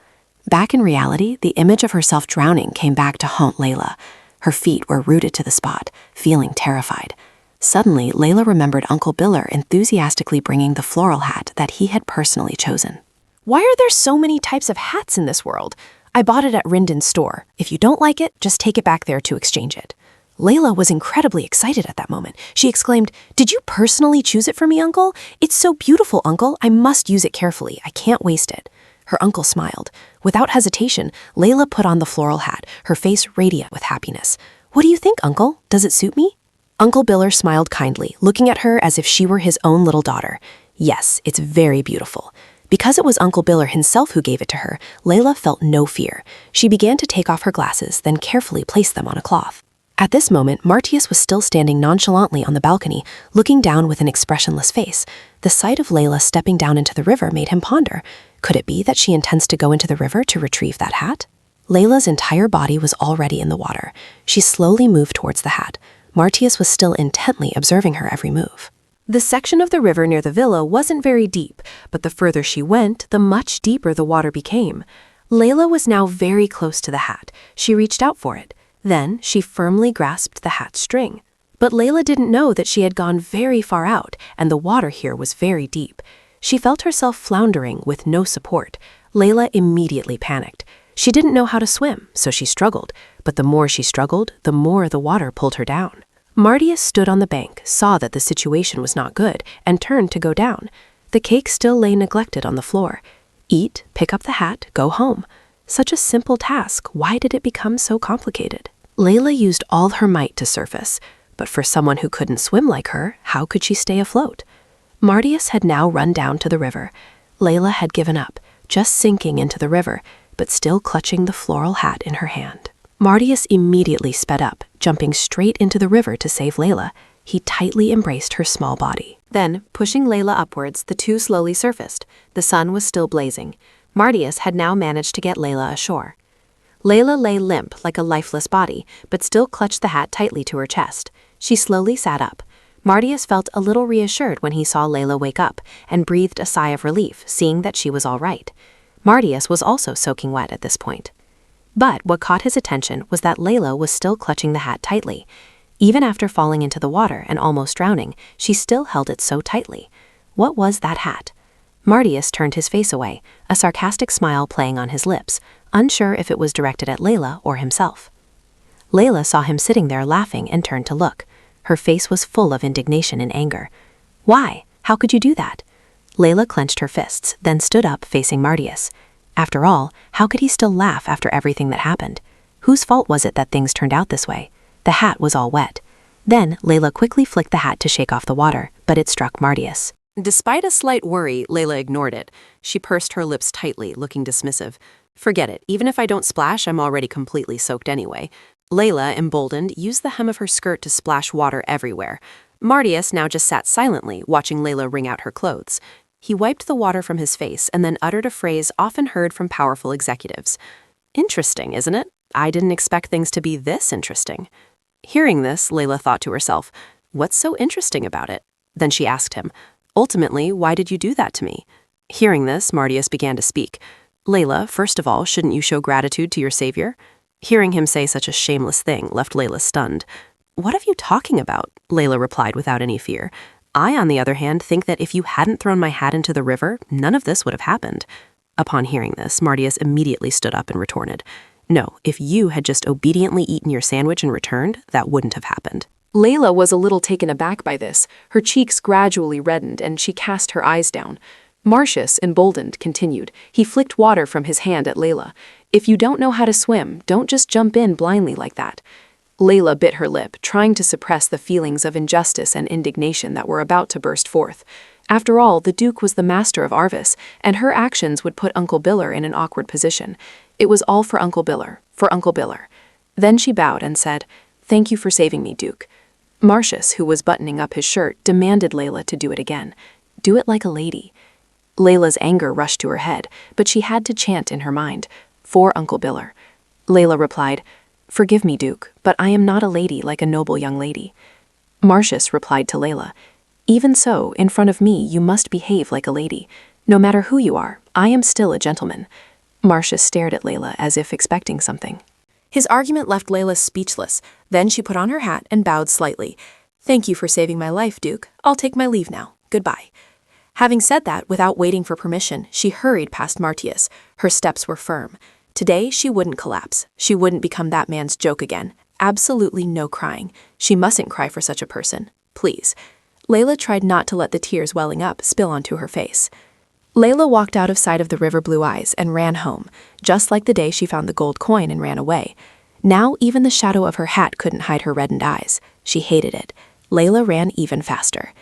Back in reality, the image of herself drowning came back to haunt Layla. Her feet were rooted to the spot, feeling terrified. Suddenly, Layla remembered Uncle Biller enthusiastically bringing the floral hat that he had personally chosen. Why are there so many types of hats in this world? I bought it at Rindon's store. If you don't like it, just take it back there to exchange it. Layla was incredibly excited at that moment. She exclaimed, "Did you personally choose it for me, Uncle? It's so beautiful, Uncle. I must use it carefully. I can't waste it." Her uncle smiled. Without hesitation, Layla put on the floral hat, her face radiant with happiness. "What do you think, Uncle? Does it suit me?" Uncle Biller smiled kindly, looking at her as if she were his own little daughter. "Yes, it's very beautiful." Because it was Uncle Biller himself who gave it to her, Layla felt no fear. She began to take off her glasses, then carefully placed them on a cloth. At this moment, Martius was still standing nonchalantly on the balcony, looking down with an expressionless face. The sight of Layla stepping down into the river made him ponder. Could it be that she intends to go into the river to retrieve that hat? Layla's entire body was already in the water. She slowly moved towards the hat. Martius was still intently observing her every move. The section of the river near the villa wasn't very deep, but the further she went, the much deeper the water became. Layla was now very close to the hat. She reached out for it. Then she firmly grasped the hat string. But Layla didn't know that she had gone very far out, and the water here was very deep. She felt herself floundering with no support. Layla immediately panicked. She didn't know how to swim, so she struggled. But the more she struggled, the more the water pulled her down. Martius stood on the bank, saw that the situation was not good, and turned to go down. The cake still lay neglected on the floor. Eat, pick up the hat, go home. Such a simple task, why did it become so complicated? Layla used all her might to surface, but for someone who couldn't swim like her, how could she stay afloat? Martius had now run down to the river. Layla had given up, just sinking into the river, but still clutching the floral hat in her hand. Martius immediately sped up, jumping straight into the river to save Layla. He tightly embraced her small body. Then, pushing Layla upwards, the two slowly surfaced. The sun was still blazing. Martius had now managed to get Layla ashore. Layla lay limp like a lifeless body, but still clutched the hat tightly to her chest. She slowly sat up. Martius felt a little reassured when he saw Layla wake up, and breathed a sigh of relief, seeing that she was all right. Martius was also soaking wet at this point. But what caught his attention was that Layla was still clutching the hat tightly. Even after falling into the water and almost drowning, she still held it so tightly. What was that hat? Martius turned his face away, a sarcastic smile playing on his lips, unsure if it was directed at Layla or himself. Layla saw him sitting there laughing and turned to look. Her face was full of indignation and anger. Why? How could you do that? Layla clenched her fists, then stood up facing Martius. After all, how could he still laugh after everything that happened? Whose fault was it that things turned out this way? The hat was all wet. Then Layla quickly flicked the hat to shake off the water, but it struck Martius. Despite a slight worry, Layla ignored it. She pursed her lips tightly, looking dismissive. Forget it. Even if I don't splash, I'm already completely soaked anyway. Layla, emboldened, used the hem of her skirt to splash water everywhere. Martius now just sat silently, watching Layla wring out her clothes. He wiped the water from his face and then uttered a phrase often heard from powerful executives. Interesting, isn't it? I didn't expect things to be this interesting. Hearing this, Layla thought to herself, what's so interesting about it? Then she asked him, ultimately, why did you do that to me? Hearing this, Martius began to speak. Layla, first of all, shouldn't you show gratitude to your savior? Hearing him say such a shameless thing left Layla stunned. What are you talking about? Layla replied without any fear. I, on the other hand, think that if you hadn't thrown my hat into the river, none of this would have happened. Upon hearing this, Martius immediately stood up and retorted. No, if you had just obediently eaten your sandwich and returned, that wouldn't have happened. Layla was a little taken aback by this. Her cheeks gradually reddened and she cast her eyes down. Martius, emboldened, continued. He flicked water from his hand at Layla. If you don't know how to swim, don't just jump in blindly like that. Layla bit her lip, trying to suppress the feelings of injustice and indignation that were about to burst forth. After all, the Duke was the master of Arvis, and her actions would put Uncle Biller in an awkward position. It was all for Uncle Biller, for Uncle Biller. Then she bowed and said, "Thank you for saving me, Duke." Martius, who was buttoning up his shirt, demanded Layla to do it again. Do it like a lady. Layla's anger rushed to her head, but she had to chant in her mind, "For Uncle Biller." Layla replied, "Forgive me, Duke, but I am not a lady like a noble young lady." Martius replied to Layla, "Even so, in front of me you must behave like a lady. No matter who you are, I am still a gentleman." Martius stared at Layla as if expecting something. His argument left Layla speechless. Then she put on her hat and bowed slightly. "Thank you for saving my life, Duke. I'll take my leave now. Goodbye." Having said that, without waiting for permission, she hurried past Martius. Her steps were firm. Today, she wouldn't collapse. She wouldn't become that man's joke again. Absolutely no crying. She mustn't cry for such a person. Please. Layla tried not to let the tears welling up spill onto her face. Layla walked out of sight of the river Blue Eyes and ran home, just like the day she found the gold coin and ran away. Now even the shadow of her hat couldn't hide her reddened eyes. She hated it. Layla ran even faster.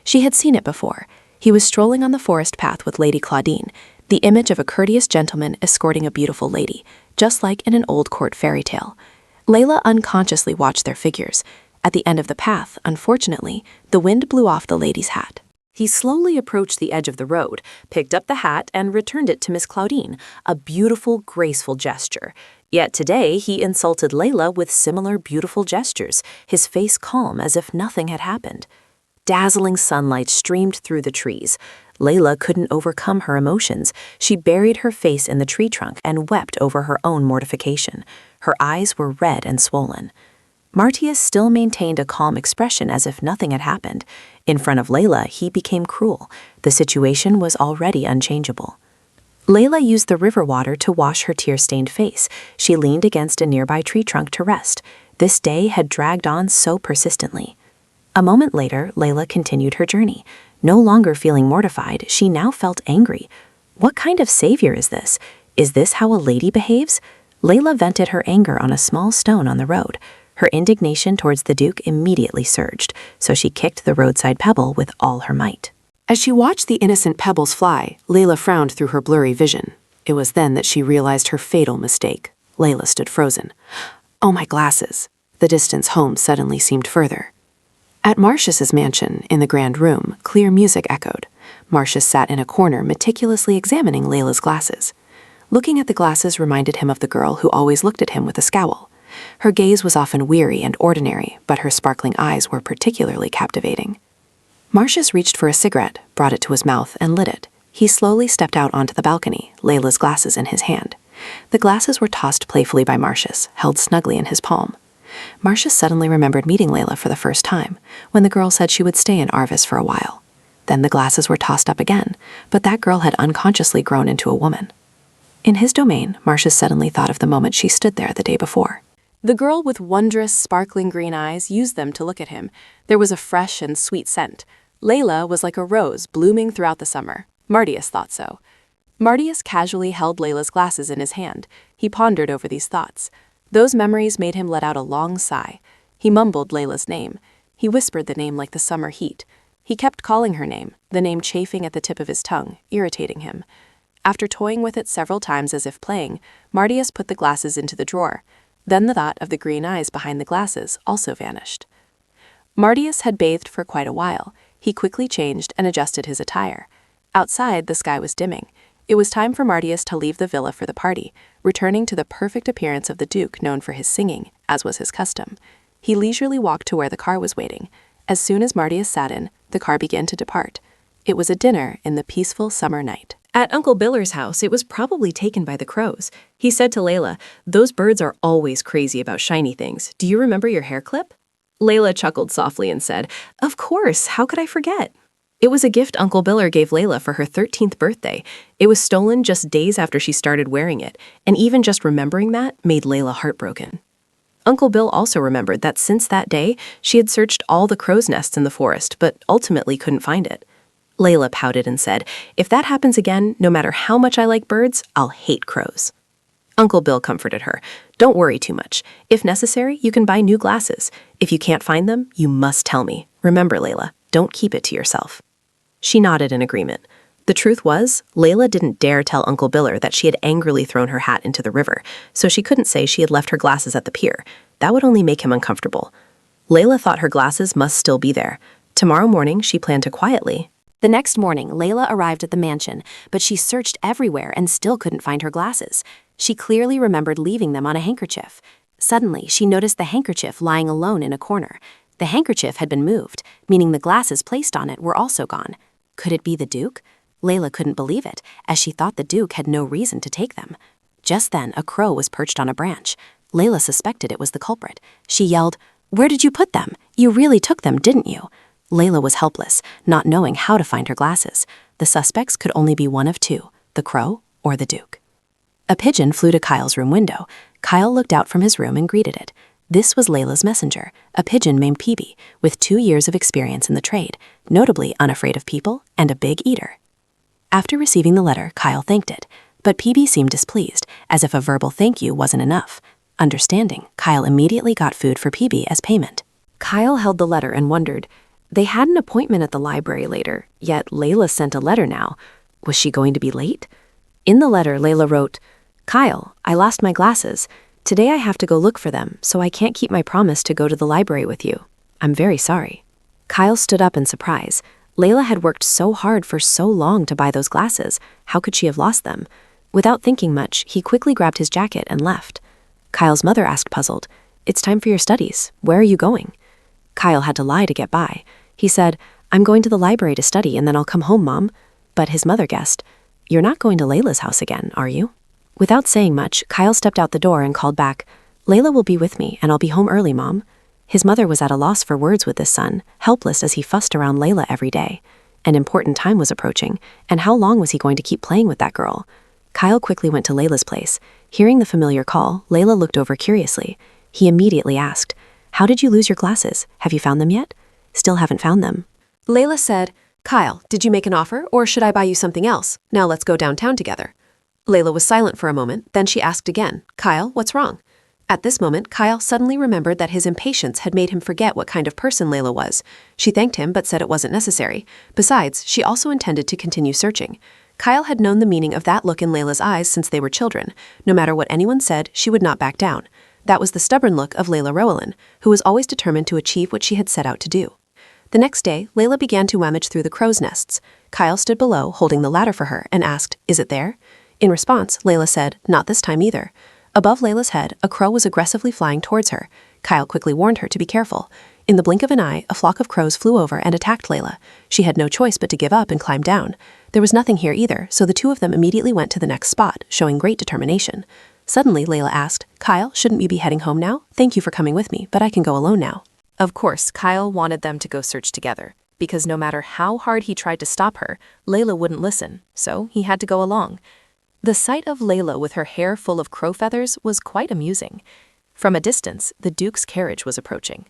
She had seen it before. He was strolling on the forest path with Lady Claudine, the image of a courteous gentleman escorting a beautiful lady, just like in an old court fairy tale. Layla unconsciously watched their figures. At the end of the path, unfortunately, the wind blew off the lady's hat. He slowly approached the edge of the road, picked up the hat, and returned it to Miss Claudine, a beautiful, graceful gesture. Yet today he insulted Layla with similar beautiful gestures, his face calm as if nothing had happened. Dazzling sunlight streamed through the trees. Layla couldn't overcome her emotions. She buried her face in the tree trunk and wept over her own mortification. Her eyes were red and swollen. Martius still maintained a calm expression as if nothing had happened. In front of Layla, he became cruel. The situation was already unchangeable. Layla used the river water to wash her tear-stained face. She leaned against a nearby tree trunk to rest. This day had dragged on so persistently. A moment later, Layla continued her journey. No longer feeling mortified, she now felt angry. What kind of savior is this? Is this how a lady behaves? Layla vented her anger on a small stone on the road. Her indignation towards the Duke immediately surged, so she kicked the roadside pebble with all her might. As she watched the innocent pebbles fly, Layla frowned through her blurry vision. It was then that she realized her fatal mistake. Layla stood frozen. Oh, my glasses. The distance home suddenly seemed further. At Martius's mansion, in the grand room, clear music echoed. Martius sat in a corner meticulously examining Layla's glasses. Looking at the glasses reminded him of the girl who always looked at him with a scowl. Her gaze was often weary and ordinary, but her sparkling eyes were particularly captivating. Martius reached for a cigarette, brought it to his mouth, and lit it. He slowly stepped out onto the balcony, Layla's glasses in his hand. The glasses were tossed playfully by Marcius, held snugly in his palm. Marcius suddenly remembered meeting Layla for the first time, when the girl said she would stay in Arvis for a while. Then the glasses were tossed up again, but that girl had unconsciously grown into a woman. In his domain, Marcius suddenly thought of the moment she stood there the day before. The girl with wondrous, sparkling green eyes used them to look at him. There was a fresh and sweet scent. Layla was like a rose blooming throughout the summer. Marcius thought so. Marcius casually held Layla's glasses in his hand. He pondered over these thoughts. Those memories made him let out a long sigh. He mumbled Layla's name. He whispered the name like the summer heat. He kept calling her name, the name chafing at the tip of his tongue, irritating him. After toying with it several times as if playing, Marcius put the glasses into the drawer. Then the thought of the green eyes behind the glasses also vanished. Marcius had bathed for quite a while. He quickly changed and adjusted his attire. Outside, the sky was dimming. It was time for Marcius to leave the villa for the party, returning to the perfect appearance of the Duke known for his singing, as was his custom. He leisurely walked to where the car was waiting. As soon as Marcius sat in, the car began to depart. It was a dinner in the peaceful summer night. At Uncle Biller's house, it was probably taken by the crows. He said to Layla, "Those birds are always crazy about shiny things. Do you remember your hair clip?" Layla chuckled softly and said, "Of course, how could I forget?" It was a gift Uncle Biller gave Layla for her 13th birthday. It was stolen just days after she started wearing it, and even just remembering that made Layla heartbroken. Uncle Bill also remembered that since that day, she had searched all the crow's nests in the forest, but ultimately couldn't find it. Layla pouted and said, "If that happens again, no matter how much I like birds, I'll hate crows." Uncle Bill comforted her. "Don't worry too much. If necessary, you can buy new glasses. If you can't find them, you must tell me. Remember, Layla, don't keep it to yourself." She nodded in agreement. The truth was, Layla didn't dare tell Uncle Biller that she had angrily thrown her hat into the river, so she couldn't say she had left her glasses at the pier. That would only make him uncomfortable. Layla thought her glasses must still be there. Tomorrow morning, she planned to quietly. The next morning, Layla arrived at the mansion, but she searched everywhere and still couldn't find her glasses. She clearly remembered leaving them on a handkerchief. Suddenly, she noticed the handkerchief lying alone in a corner. The handkerchief had been moved, meaning the glasses placed on it were also gone. Could it be the Duke? Layla couldn't believe it, as she thought the Duke had no reason to take them. Just then, a crow was perched on a branch. Layla suspected it was the culprit. She yelled, "Where did you put them? You really took them, didn't you?" Layla was helpless, not knowing how to find her glasses. The suspects could only be one of two, the crow or the Duke. A pigeon flew to Kyle's room window. Kyle looked out from his room and greeted it. This was Layla's messenger, a pigeon named Peebee, with 2 years of experience in the trade, notably unafraid of people and a big eater. After receiving the letter, Kyle thanked it, but Peebee seemed displeased, as if a verbal thank you wasn't enough. Understanding, Kyle immediately got food for Peebee as payment. Kyle held the letter and wondered. They had an appointment at the library later, yet Layla sent a letter now. Was she going to be late? In the letter, Layla wrote, "Kyle, I lost my glasses. Today I have to go look for them, so I can't keep my promise to go to the library with you. I'm very sorry." Kyle stood up in surprise. Layla had worked so hard for so long to buy those glasses. How could she have lost them? Without thinking much, he quickly grabbed his jacket and left. Kyle's mother asked, puzzled, "It's time for your studies. Where are you going?" Kyle had to lie to get by. He said, "I'm going to the library to study and then I'll come home, Mom." But his mother guessed, "You're not going to Layla's house again, are you?" Without saying much, Kyle stepped out the door and called back, "Layla will be with me and I'll be home early, Mom." His mother was at a loss for words with this son, helpless as he fussed around Layla every day. An important time was approaching, and how long was he going to keep playing with that girl? Kyle quickly went to Layla's place. Hearing the familiar call, Layla looked over curiously. He immediately asked, "How did you lose your glasses? Have you found them yet?" "Still haven't found them." Layla said, "Kyle, did you make an offer, or should I buy you something else? Now let's go downtown together." Layla was silent for a moment, then she asked again, "Kyle, what's wrong?" At this moment, Kyle suddenly remembered that his impatience had made him forget what kind of person Layla was. She thanked him but said it wasn't necessary. Besides, she also intended to continue searching. Kyle had known the meaning of that look in Layla's eyes since they were children. No matter what anyone said, she would not back down. That was the stubborn look of Layla Rowland, who was always determined to achieve what she had set out to do. The next day, Layla began to rummage through the crow's nests. Kyle stood below, holding the ladder for her, and asked, "Is it there?" In response, Layla said, "Not this time either." Above Layla's head, a crow was aggressively flying towards her. Kyle quickly warned her to be careful. In the blink of an eye, a flock of crows flew over and attacked Layla. She had no choice but to give up and climb down. There was nothing here either, so the two of them immediately went to the next spot, showing great determination. Suddenly, Layla asked, "Kyle, shouldn't we be heading home now? Thank you for coming with me, but I can go alone now." Of course, Kyle wanted them to go search together, because no matter how hard he tried to stop her, Layla wouldn't listen, so he had to go along. The sight of Layla with her hair full of crow feathers was quite amusing. From a distance, the Duke's carriage was approaching.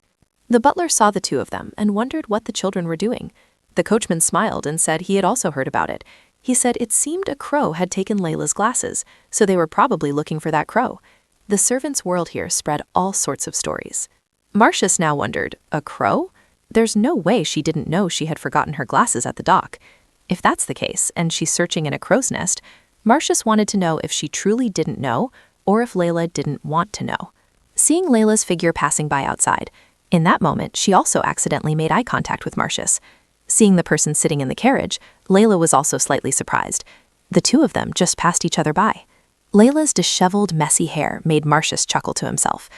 The butler saw the two of them and wondered what the children were doing. The coachman smiled and said he had also heard about it. He said it seemed a crow had taken Layla's glasses, so they were probably looking for that crow. The servants' world here spread all sorts of stories. Marcius now wondered, a crow? There's no way she didn't know she had forgotten her glasses at the dock. If that's the case, and she's searching in a crow's nest, Marcius wanted to know if she truly didn't know, or if Layla didn't want to know. Seeing Layla's figure passing by outside, in that moment she also accidentally made eye contact with Marcius. Seeing the person sitting in the carriage, Layla was also slightly surprised. The two of them just passed each other by. Layla's disheveled, messy hair made Marcius chuckle to himself.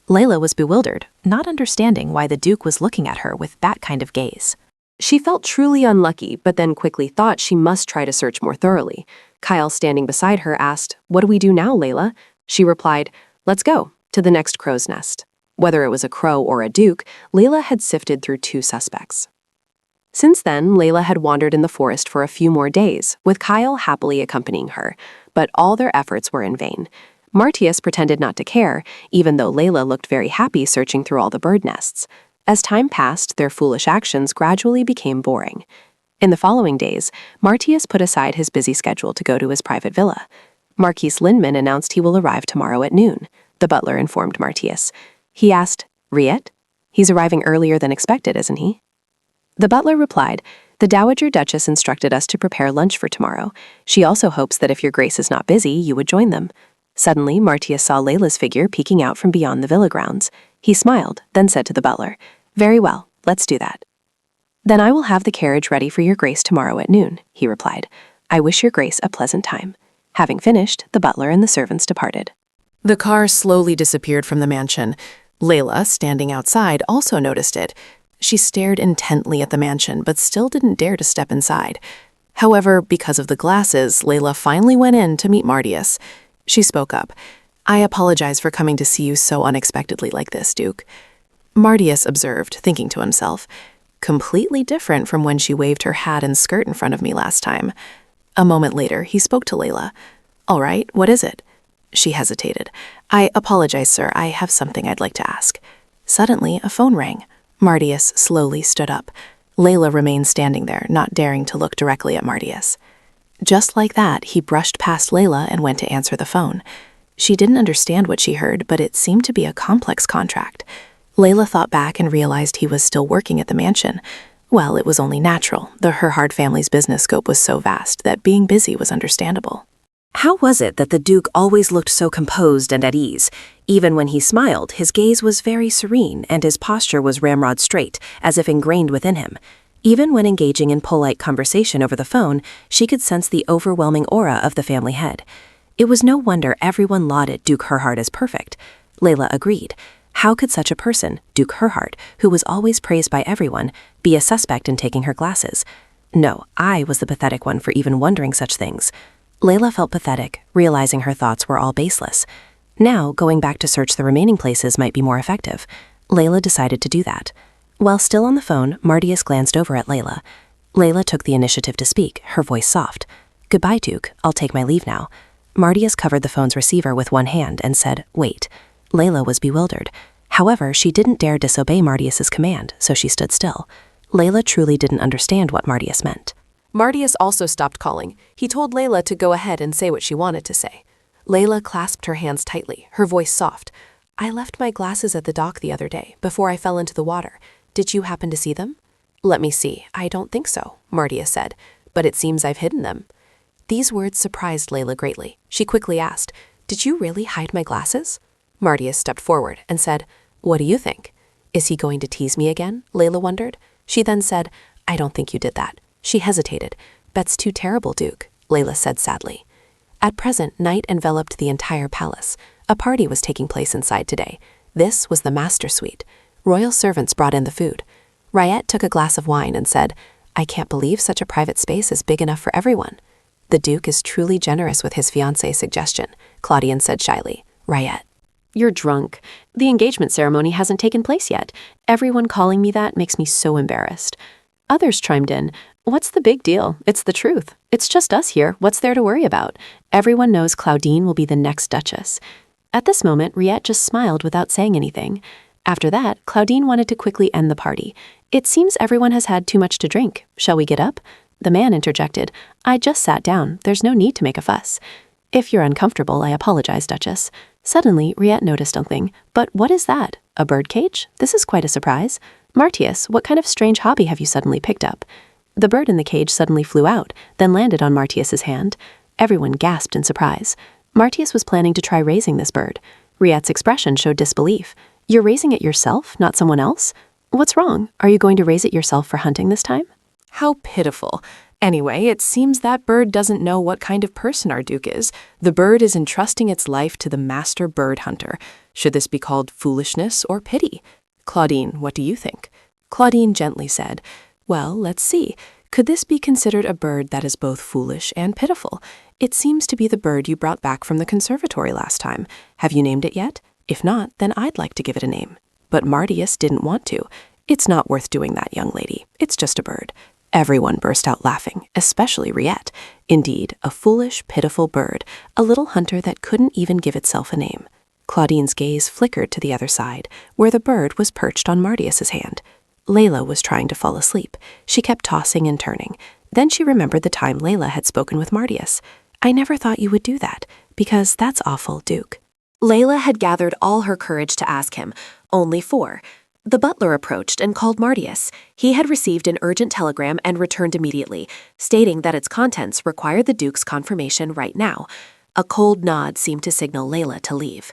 Layla was bewildered, not understanding why the Duke was looking at her with that kind of gaze. She felt truly unlucky, but then quickly thought she must try to search more thoroughly. Kyle, standing beside her, asked, "What do we do now, Layla?" She replied, "Let's go, to the next crow's nest." Whether it was a crow or a duke, Layla had sifted through two suspects. Since then, Layla had wandered in the forest for a few more days, with Kyle happily accompanying her, but all their efforts were in vain. Martius pretended not to care, even though Layla looked very happy searching through all the bird nests. As time passed, their foolish actions gradually became boring. In the following days, Martius put aside his busy schedule to go to his private villa. Marquis Lindman announced he will arrive tomorrow at noon, the butler informed Martius. He asked, "Riet? He's arriving earlier than expected, isn't he?" The butler replied, "The Dowager Duchess instructed us to prepare lunch for tomorrow. She also hopes that if your grace is not busy, you would join them." Suddenly, Martius saw Layla's figure peeking out from beyond the villa grounds. He smiled, then said to the butler, "Very well, let's do that." "Then I will have the carriage ready for your grace tomorrow at noon," he replied. "I wish your grace a pleasant time." Having finished, the butler and the servants departed. The car slowly disappeared from the mansion. Layla, standing outside, also noticed it. She stared intently at the mansion, but still didn't dare to step inside. However, because of the glasses, Layla finally went in to meet Martius. She spoke up. "I apologize for coming to see you so unexpectedly like this, Duke." Martius observed, thinking to himself, completely different from when she waved her hat and skirt in front of me last time. A moment later, he spoke to Layla. "All right, what is it?" She hesitated. "I apologize, sir. I have something I'd like to ask." Suddenly, a phone rang. Martius slowly stood up. Layla remained standing there, not daring to look directly at Martius. Just like that, he brushed past Layla and went to answer the phone. She didn't understand what she heard, but it seemed to be a complex contract. Layla thought back and realized he was still working at the mansion. Well, it was only natural. The Herhard family's business scope was so vast that being busy was understandable. How was it that the Duke always looked so composed and at ease? Even when he smiled, his gaze was very serene and his posture was ramrod straight, as if ingrained within him. Even when engaging in polite conversation over the phone, she could sense the overwhelming aura of the family head. It was no wonder everyone lauded Duke Herhard as perfect. Layla agreed. How could such a person, Duke Herhard, who was always praised by everyone, be a suspect in taking her glasses? No, I was the pathetic one for even wondering such things. Layla felt pathetic, realizing her thoughts were all baseless. Now, going back to search the remaining places might be more effective. Layla decided to do that. While still on the phone, Martius glanced over at Layla. Layla took the initiative to speak, her voice soft. "Goodbye, Duke. I'll take my leave now." Martius covered the phone's receiver with one hand and said, "Wait." Layla was bewildered. However, she didn't dare disobey Martius's command, so she stood still. Layla truly didn't understand what Martius meant. Martius also stopped calling. He told Layla to go ahead and say what she wanted to say. Layla clasped her hands tightly, her voice soft. "I left my glasses at the dock the other day, before I fell into the water. Did you happen to see them?" "Let me see. I don't think so," Martius said, "but it seems I've hidden them." These words surprised Layla greatly. She quickly asked, "Did you really hide my glasses?" Martius stepped forward and said, "What do you think?" "Is he going to tease me again?" Layla wondered. She then said, "I don't think you did that." She hesitated. "That's too terrible, Duke," Layla said sadly. At present, night enveloped the entire palace. A party was taking place inside today. This was the master suite. Royal servants brought in the food. Riette took a glass of wine and said, "I can't believe such a private space is big enough for everyone." "The Duke is truly generous with his fiancée's suggestion," Claudine said shyly. Riette. You're drunk. The engagement ceremony hasn't taken place yet. Everyone calling me that makes me so embarrassed. Others chimed in, "What's the big deal? It's the truth. It's just us here. What's there to worry about? Everyone knows Claudine will be the next Duchess." At this moment, Riette just smiled without saying anything. After that, Claudine wanted to quickly end the party. "It seems everyone has had too much to drink. Shall we get up?" The man interjected, "I just sat down. There's no need to make a fuss." "If you're uncomfortable, I apologize, Duchess." Suddenly, Riette noticed something. "But what is that? A birdcage? This is quite a surprise. Martius, what kind of strange hobby have you suddenly picked up?" The bird in the cage suddenly flew out, then landed on Martius's hand. Everyone gasped in surprise. Martius was planning to try raising this bird. Riette's expression showed disbelief. "You're raising it yourself, not someone else? What's wrong? Are you going to raise it yourself for hunting this time?" How pitiful. Anyway, it seems that bird doesn't know what kind of person our Duke is. The bird is entrusting its life to the master bird hunter. Should this be called foolishness or pity? Claudine, what do you think? Claudine gently said, "Well, let's see. Could this be considered a bird that is both foolish and pitiful? It seems to be the bird you brought back from the conservatory last time. Have you named it yet? If not, then I'd like to give it a name." But Martius didn't want to. "It's not worth doing that, young lady. It's just a bird." Everyone burst out laughing, especially Riette. Indeed, a foolish, pitiful bird, a little hunter that couldn't even give itself a name. Claudine's gaze flickered to the other side, where the bird was perched on Martius's hand. Layla was trying to fall asleep. She kept tossing and turning. Then she remembered the time Layla had spoken with Martius. "I never thought you would do that, because that's awful, Duke." Layla had gathered all her courage to ask him, only 4. The butler approached and called Martius. He had received an urgent telegram and returned immediately, stating that its contents required the Duke's confirmation right now. A cold nod seemed to signal Layla to leave.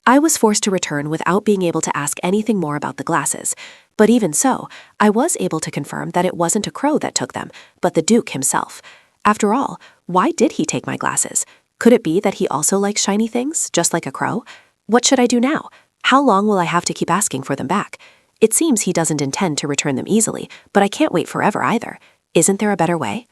I was forced to return without being able to ask anything more about the glasses. But even so, I was able to confirm that it wasn't a crow that took them, but the Duke himself. After all, why did he take my glasses? Could it be that he also likes shiny things, just like a crow? What should I do now? How long will I have to keep asking for them back? It seems he doesn't intend to return them easily, but I can't wait forever either. Isn't there a better way?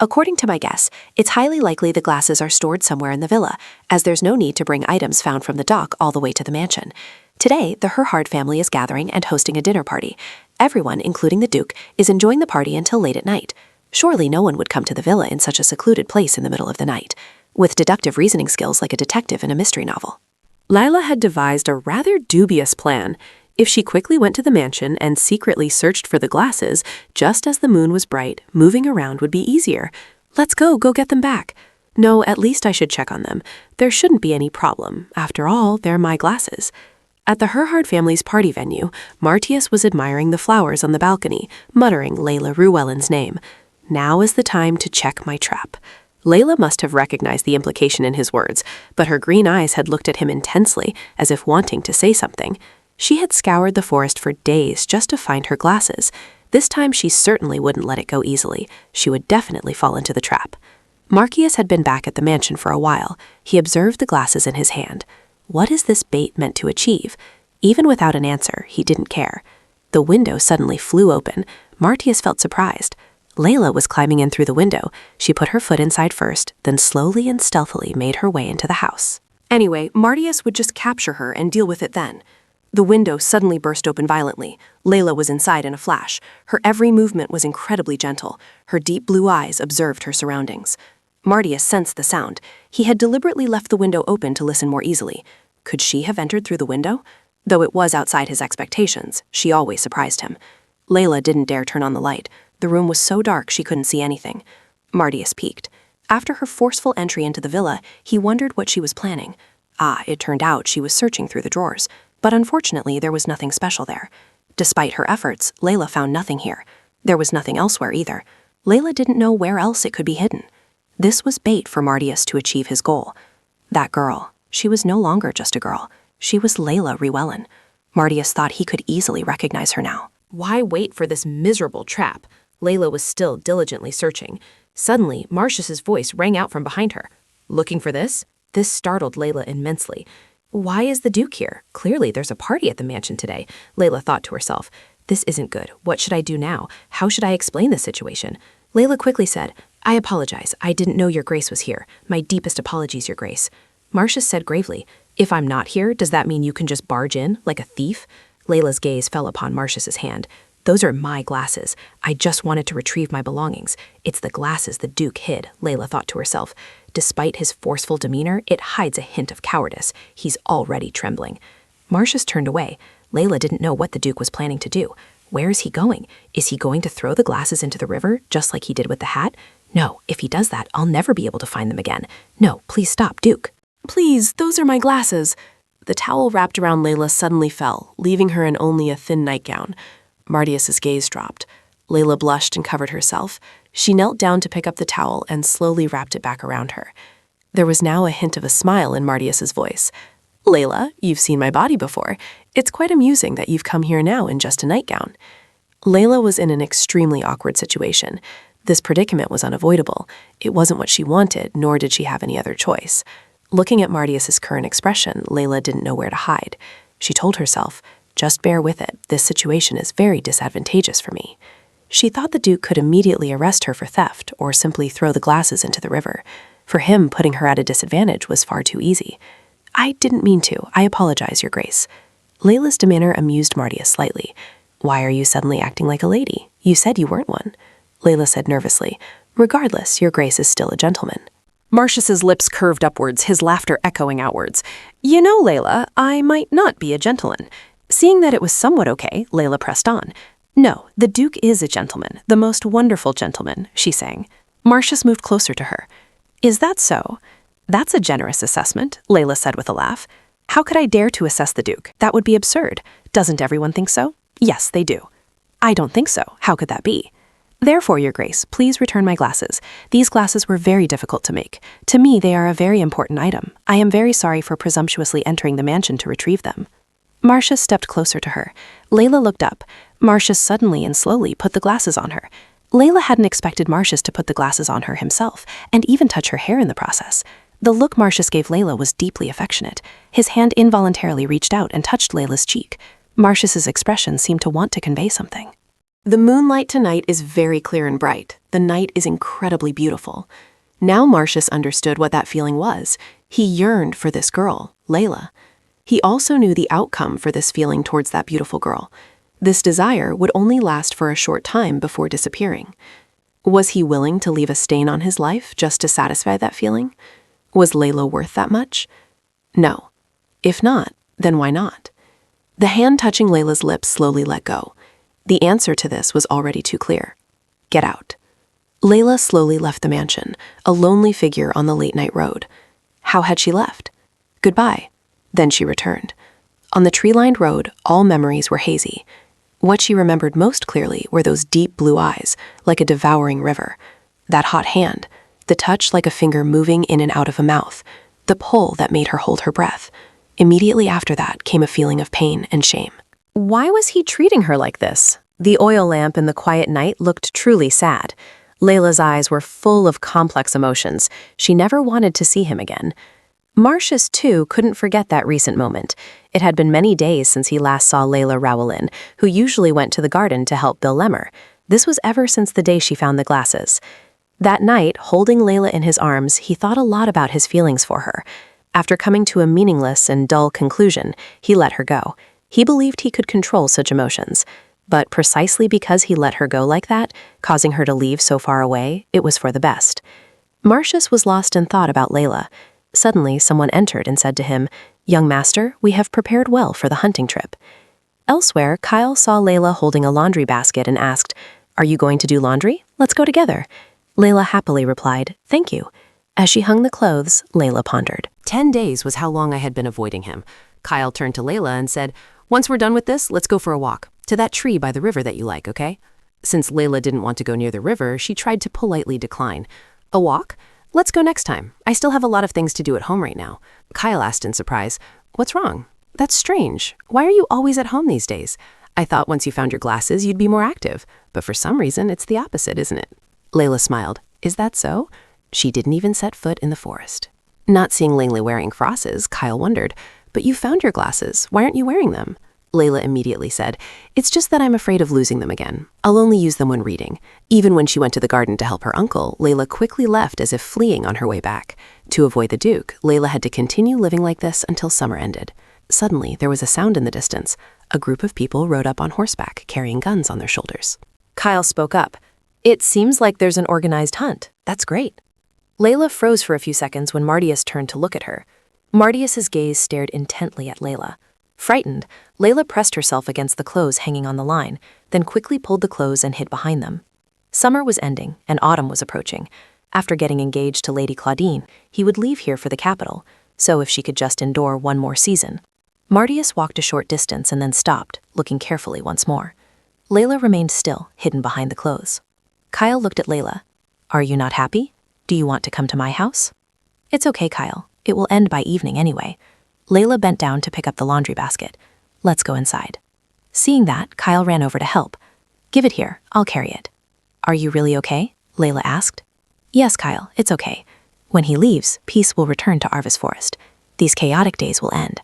According to my guess, it's highly likely the glasses are stored somewhere in the villa, as there's no need to bring items found from the dock all the way to the mansion. Today, the Herhard family is gathering and hosting a dinner party. Everyone, including the Duke, is enjoying the party until late at night. Surely no one would come to the villa in such a secluded place in the middle of the night, with deductive reasoning skills like a detective in a mystery novel. Lila had devised a rather dubious plan. If she quickly went to the mansion and secretly searched for the glasses, just as the moon was bright, moving around would be easier. Let's go get them back. No, at least I should check on them. There shouldn't be any problem. After all, they're my glasses. At the Herhard family's party venue, Martius was admiring the flowers on the balcony, muttering Layla Ruellen's name. Now is the time to check my trap. Layla must have recognized the implication in his words, but her green eyes had looked at him intensely, as if wanting to say something. She had scoured the forest for days just to find her glasses. This time she certainly wouldn't let it go easily. She would definitely fall into the trap. Marcius had been back at the mansion for a while. He observed the glasses in his hand. What is this bait meant to achieve? Even without an answer, he didn't care. The window suddenly flew open. Martius felt surprised. Layla was climbing in through the window. She put her foot inside first, then slowly and stealthily made her way into the house. Anyway, Martius would just capture her and deal with it then. The window suddenly burst open violently. Layla was inside in a flash. Her every movement was incredibly gentle. Her deep blue eyes observed her surroundings. Martius sensed the sound. He had deliberately left the window open to listen more easily. Could she have entered through the window? Though it was outside his expectations, she always surprised him. Layla didn't dare turn on the light. The room was so dark she couldn't see anything. Martius peeked. After her forceful entry into the villa, he wondered what she was planning. It turned out she was searching through the drawers. But unfortunately, there was nothing special there. Despite her efforts, Layla found nothing here. There was nothing elsewhere either. Layla didn't know where else it could be hidden. This was bait for Martius to achieve his goal. That girl, she was no longer just a girl. She was Layla Ruellen. Martius thought he could easily recognize her now. Why wait for this miserable trap? Layla was still diligently searching. Suddenly, Marcius's voice rang out from behind her. Looking for this? This startled Layla immensely. Why is the Duke here? Clearly there's a party at the mansion today, Layla thought to herself. This isn't good. What should I do now? How should I explain this situation? Layla quickly said, I apologize. I didn't know your grace was here. My deepest apologies, your grace. Marcius said gravely, if I'm not here, does that mean you can just barge in like a thief? Layla's gaze fell upon Marcius's hand. Those are my glasses. I just wanted to retrieve my belongings. It's the glasses the Duke hid, Layla thought to herself. Despite his forceful demeanor, it hides a hint of cowardice. He's already trembling. Marcius turned away. Layla didn't know what the Duke was planning to do. Where is he going? Is he going to throw the glasses into the river, just like he did with the hat? No, if he does that, I'll never be able to find them again. No, please stop, Duke. Please, those are my glasses. The towel wrapped around Layla suddenly fell, leaving her in only a thin nightgown. Martius's gaze dropped. Layla blushed and covered herself. She knelt down to pick up the towel and slowly wrapped it back around her. There was now a hint of a smile in Martius's voice. Layla, you've seen my body before. It's quite amusing that you've come here now in just a nightgown. Layla was in an extremely awkward situation. This predicament was unavoidable. It wasn't what she wanted, nor did she have any other choice. Looking at Martius's current expression, Layla didn't know where to hide. She told herself, just bear with it. This situation is very disadvantageous for me. She thought the Duke could immediately arrest her for theft or simply throw the glasses into the river. For him, putting her at a disadvantage was far too easy. I didn't mean to. I apologize, your grace. Layla's demeanor amused Martius slightly. Why are you suddenly acting like a lady? You said you weren't one. Layla said nervously, regardless, your grace is still a gentleman. Marcius's lips curved upwards, his laughter echoing outwards. You know, Layla, I might not be a gentleman. Seeing that it was somewhat okay, Layla pressed on. No, the Duke is a gentleman, the most wonderful gentleman, she sang. Marcius moved closer to her. Is that so? That's a generous assessment, Layla said with a laugh. How could I dare to assess the Duke? That would be absurd. Doesn't everyone think so? Yes, they do. I don't think so. How could that be? Therefore, your grace, please return my glasses. These glasses were very difficult to make. To me, they are a very important item. I am very sorry for presumptuously entering the mansion to retrieve them. Marcius stepped closer to her. Layla looked up. Marcius suddenly and slowly put the glasses on her. Layla hadn't expected Marcius to put the glasses on her himself, and even touch her hair in the process. The look Marcius gave Layla was deeply affectionate. His hand involuntarily reached out and touched Layla's cheek. Marcius's expression seemed to want to convey something. The moonlight tonight is very clear and bright. The night is incredibly beautiful. Now Marcius understood what that feeling was. He yearned for this girl, Layla. He also knew the outcome for this feeling towards that beautiful girl. This desire would only last for a short time before disappearing. Was he willing to leave a stain on his life just to satisfy that feeling? Was Layla worth that much? No. If not, then why not? The hand touching Layla's lips slowly let go. The answer to this was already too clear. Get out. Layla slowly left the mansion, a lonely figure on the late-night road. How had she left? Goodbye. Then she returned. On the tree-lined road, all memories were hazy. What she remembered most clearly were those deep blue eyes, like a devouring river. That hot hand, the touch like a finger moving in and out of a mouth, the pull that made her hold her breath. Immediately after that came a feeling of pain and shame. Why was he treating her like this? The oil lamp in the quiet night looked truly sad. Layla's eyes were full of complex emotions. She never wanted to see him again. Marcius, too, couldn't forget that recent moment. It had been many days since he last saw Layla Rowellin, who usually went to the garden to help Bill Lemmer. This was ever since the day she found the glasses. That night, holding Layla in his arms, he thought a lot about his feelings for her. After coming to a meaningless and dull conclusion, he let her go. He believed he could control such emotions. But precisely because he let her go like that, causing her to leave so far away, it was for the best. Marcius was lost in thought about Layla. Suddenly, someone entered and said to him, "Young master, we have prepared well for the hunting trip." Elsewhere, Kyle saw Layla holding a laundry basket and asked, "Are you going to do laundry? Let's go together." Layla happily replied, "Thank you." As she hung the clothes, Layla pondered. 10 days was how long I had been avoiding him. Kyle turned to Layla and said, "Once we're done with this, let's go for a walk. To that tree by the river that you like, okay?" Since Layla didn't want to go near the river, she tried to politely decline. "A walk? Let's go next time. I still have a lot of things to do at home right now." Kyle asked in surprise, "What's wrong? That's strange. Why are you always at home these days? I thought once you found your glasses, you'd be more active. But for some reason, it's the opposite, isn't it?" Layla smiled. "Is that so?" She didn't even set foot in the forest. Not seeing Layla wearing crosses, Kyle wondered, But you found your glasses. Why aren't you wearing them? Layla immediately said, It's just that I'm afraid of losing them again. I'll only use them when reading. Even when she went to the garden to help her uncle, Layla quickly left as if fleeing on her way back. To avoid the Duke, Layla had to continue living like this until summer ended. Suddenly, there was a sound in the distance. A group of people rode up on horseback, carrying guns on their shoulders. Kyle spoke up. It seems like there's an organized hunt. That's great. Layla froze for a few seconds when Martius turned to look at her. Martius's gaze stared intently at Layla. Frightened, Layla pressed herself against the clothes hanging on the line, then quickly pulled the clothes and hid behind them. Summer was ending, and autumn was approaching. After getting engaged to Lady Claudine, he would leave here for the capital, so if she could just endure one more season. Martius walked a short distance and then stopped, looking carefully once more. Layla remained still, hidden behind the clothes. Kyle looked at Layla. Are you not happy? Do you want to come to my house? It's okay, Kyle. It will end by evening anyway. Layla bent down to pick up the laundry basket. Let's go inside. Seeing that, Kyle ran over to help. Give it here, I'll carry it. Are you really okay? Layla asked. Yes, Kyle, it's okay. When he leaves, peace will return to Arvis Forest. These chaotic days will end.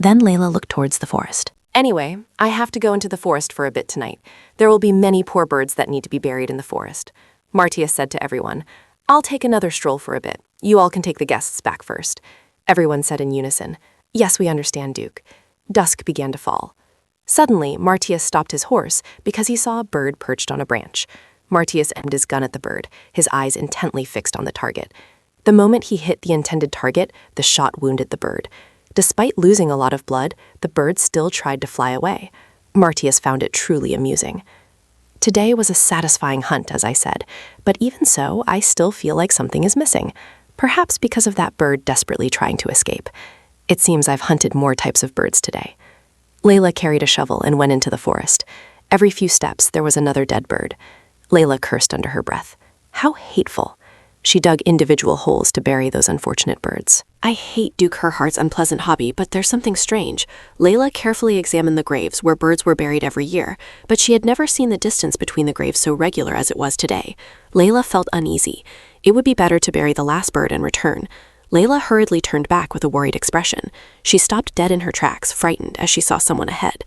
Then Layla looked towards the forest. Anyway, I have to go into the forest for a bit tonight. There will be many poor birds that need to be buried in the forest. Martius said to everyone, I'll take another stroll for a bit. You all can take the guests back first. Everyone said in unison, Yes, we understand, Duke. Dusk began to fall. Suddenly, Martius stopped his horse because he saw a bird perched on a branch. Martius aimed his gun at the bird, his eyes intently fixed on the target. The moment he hit the intended target, the shot wounded the bird. Despite losing a lot of blood, the bird still tried to fly away. Martius found it truly amusing. Today was a satisfying hunt, as I said, but even so, I still feel like something is missing. Perhaps because of that bird desperately trying to escape. It seems I've hunted more types of birds today. Layla carried a shovel and went into the forest. Every few steps, there was another dead bird. Layla cursed under her breath. How hateful. She dug individual holes to bury those unfortunate birds. I hate Duke Herhart's unpleasant hobby, but there's something strange. Layla carefully examined the graves where birds were buried every year, but she had never seen the distance between the graves so regular as it was today. Layla felt uneasy. It would be better to bury the last bird and return. Layla hurriedly turned back with a worried expression. She stopped dead in her tracks, frightened as she saw someone ahead.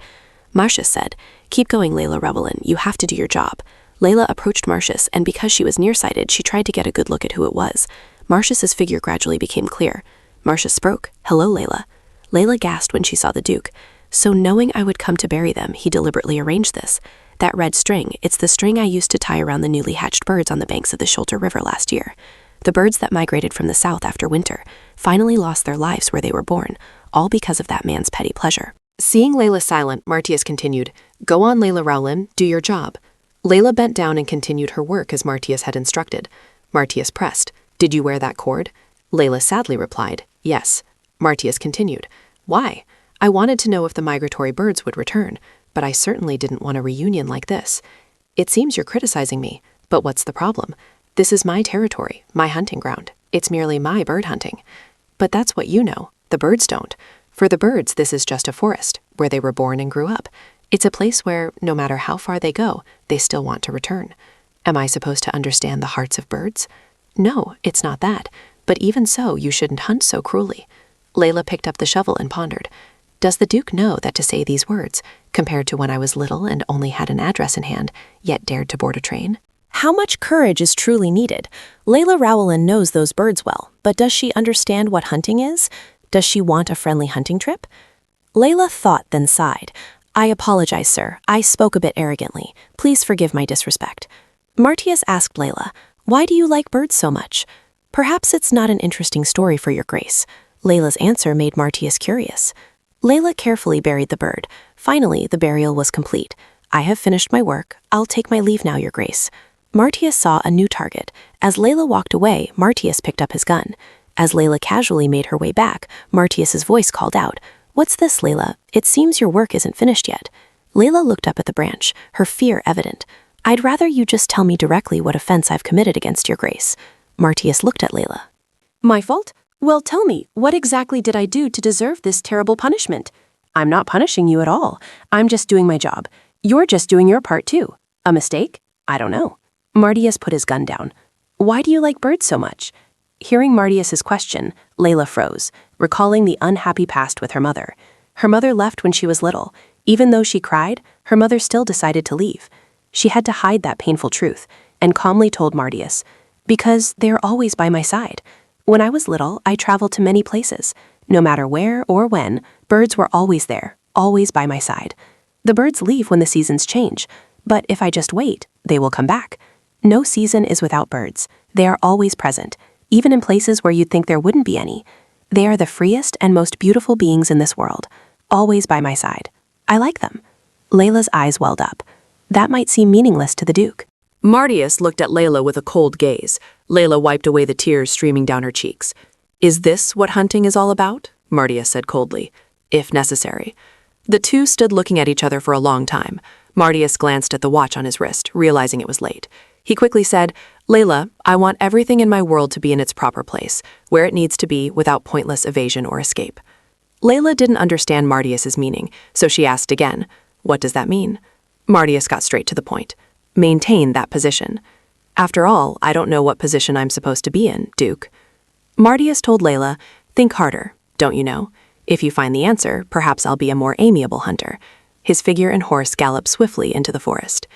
Marcius said, Keep going, Layla Revelin. You have to do your job. Layla approached Marcius, and because she was nearsighted, she tried to get a good look at who it was. Marcius's figure gradually became clear. Marcius spoke, Hello, Layla. Layla gasped when she saw the Duke. So knowing I would come to bury them, he deliberately arranged this. That red string, it's the string I used to tie around the newly hatched birds on the banks of the Schulter River last year. The birds that migrated from the south after winter finally lost their lives where they were born, all because of that man's petty pleasure. Seeing Layla silent, Martius continued, Go on, Layla Rowland, do your job. Layla bent down and continued her work as Martius had instructed. Martius pressed, Did you wear that cord? Layla sadly replied, Yes. Martius continued, Why? I wanted to know if the migratory birds would return, but I certainly didn't want a reunion like this. It seems you're criticizing me, but what's the problem? This is my territory, my hunting ground. It's merely my bird hunting. But that's what you know. The birds don't. For the birds, this is just a forest, where they were born and grew up. It's a place where, no matter how far they go, they still want to return. Am I supposed to understand the hearts of birds? No, it's not that. But even so, you shouldn't hunt so cruelly. Layla picked up the shovel and pondered. Does the Duke know that to say these words, compared to when I was little and only had an address in hand, yet dared to board a train? How much courage is truly needed? Layla Rowland knows those birds well, but does she understand what hunting is? Does she want a friendly hunting trip? Layla thought, then sighed. I apologize, sir. I spoke a bit arrogantly. Please forgive my disrespect. Martius asked Layla, Why do you like birds so much? Perhaps it's not an interesting story for your grace. Layla's answer made Martius curious. Layla carefully buried the bird. Finally, the burial was complete. I have finished my work. I'll take my leave now, your grace. Martius saw a new target. As Layla walked away, Martius picked up his gun. As Layla casually made her way back, Martius's voice called out, What's this, Layla? It seems your work isn't finished yet. Layla looked up at the branch, her fear evident. I'd rather you just tell me directly what offense I've committed against your grace. Martius looked at Layla. My fault? Well, tell me, what exactly did I do to deserve this terrible punishment? I'm not punishing you at all. I'm just doing my job. You're just doing your part too. A mistake? I don't know. Martius put his gun down. Why do you like birds so much? Hearing Martius's question, Layla froze. recalling the unhappy past with her mother. Her mother left when she was little. Even though she cried, her mother still decided to leave. She had to hide that painful truth and calmly told Martius, "Because they are always by my side. When I was little, I traveled to many places. No matter where or when, birds were always there, always by my side. The birds leave when the seasons change, but if I just wait, they will come back. No season is without birds. They are always present, even in places where you'd think there wouldn't be any. They are the freest and most beautiful beings in this world, always by my side. I like them." Layla's eyes welled up. That might seem meaningless to the Duke. Martius looked at Layla with a cold gaze. Layla wiped away the tears streaming down her cheeks. "Is this what hunting is all about?" Martius said coldly. "If necessary." The two stood looking at each other for a long time. Martius glanced at the watch on his wrist, realizing it was late. He quickly said, "Layla, I want everything in my world to be in its proper place, where it needs to be without pointless evasion or escape." Layla didn't understand Martius's meaning, so she asked again, "What does that mean?" Martius got straight to the point. "Maintain that position." "After all, I don't know what position I'm supposed to be in, Duke." Martius told Layla, "Think harder, don't you know? If you find the answer, perhaps I'll be a more amiable hunter." His figure and horse galloped swiftly into the forest.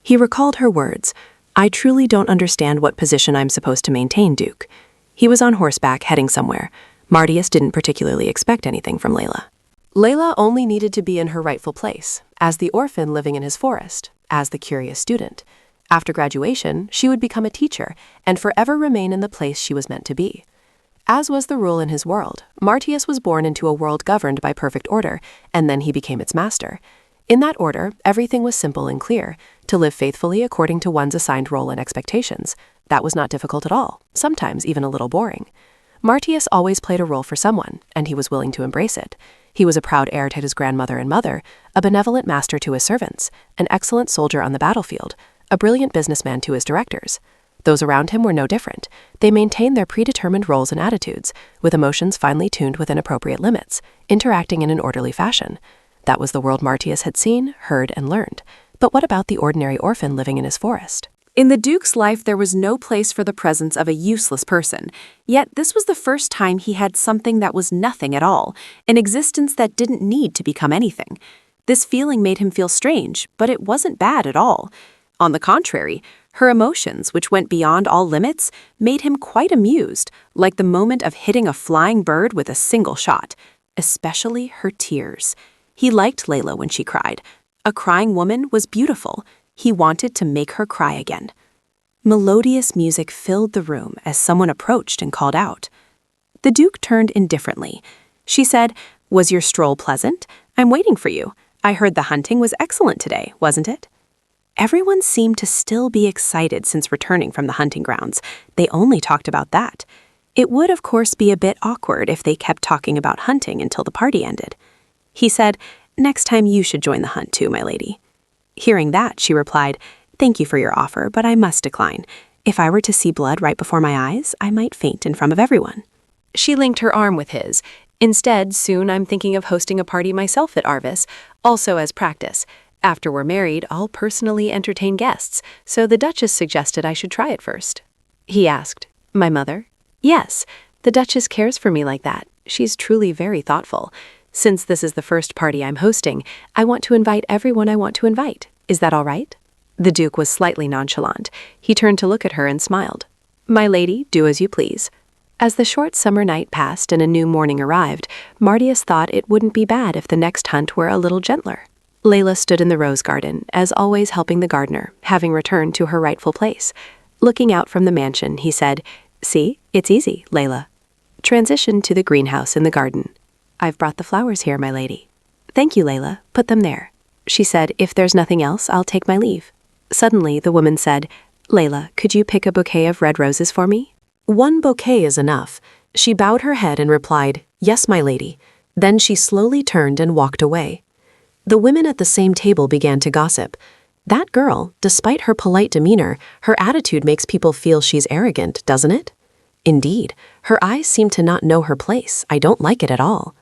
He recalled her words, "I truly don't understand what position I'm supposed to maintain, Duke." He was on horseback, heading somewhere. Martius didn't particularly expect anything from Layla. Layla only needed to be in her rightful place, as the orphan living in his forest, as the curious student. After graduation, she would become a teacher and forever remain in the place she was meant to be. As was the rule in his world, Martius was born into a world governed by perfect order, and then he became its master. In that order, everything was simple and clear, to live faithfully according to one's assigned role and expectations. That was not difficult at all, sometimes even a little boring. Martius always played a role for someone, and he was willing to embrace it. He was a proud heir to his grandmother and mother, a benevolent master to his servants, an excellent soldier on the battlefield, a brilliant businessman to his directors. Those around him were no different. They maintained their predetermined roles and attitudes, with emotions finely tuned within appropriate limits, interacting in an orderly fashion. That was the world Martius had seen, heard, and learned. But what about the ordinary orphan living in his forest? In the Duke's life, there was no place for the presence of a useless person. Yet this was the first time he had something that was nothing at all, an existence that didn't need to become anything. This feeling made him feel strange, but it wasn't bad at all. On the contrary, her emotions, which went beyond all limits, made him quite amused, like the moment of hitting a flying bird with a single shot, especially her tears. He liked Layla when she cried. A crying woman was beautiful. He wanted to make her cry again. Melodious music filled the room as someone approached and called out. The Duke turned indifferently. She said, "Was your stroll pleasant? I'm waiting for you. I heard the hunting was excellent today, wasn't it?" Everyone seemed to still be excited since returning from the hunting grounds. They only talked about that. It would, of course, be a bit awkward if they kept talking about hunting until the party ended. He said, "Next time you should join the hunt too, my lady." Hearing that, she replied, "Thank you for your offer, but I must decline. If I were to see blood right before my eyes, I might faint in front of everyone." She linked her arm with his. "Instead, soon I'm thinking of hosting a party myself at Arvis, also as practice. After we're married, I'll personally entertain guests, so the Duchess suggested I should try it first." He asked, "My mother?" "Yes, the Duchess cares for me like that. She's truly very thoughtful. Since this is the first party I'm hosting, I want to invite everyone I want to invite. Is that all right?" The Duke was slightly nonchalant. He turned to look at her and smiled. "My lady, do as you please." As the short summer night passed and a new morning arrived, Martius thought it wouldn't be bad if the next hunt were a little gentler. Layla stood in the rose garden, as always helping the gardener, having returned to her rightful place. Looking out from the mansion, he said, "See, it's easy, Layla." Transition to the greenhouse in the garden. "I've brought the flowers here, my lady." "Thank you, Layla. Put them there." She said, "If there's nothing else, I'll take my leave." Suddenly, the woman said, "Layla, could you pick a bouquet of red roses for me?" "One bouquet is enough." She bowed her head and replied, "Yes, my lady." Then she slowly turned and walked away. The women at the same table began to gossip. "That girl, despite her polite demeanor, her attitude makes people feel she's arrogant, doesn't it?" "Indeed, her eyes seem to not know her place. I don't like it at all."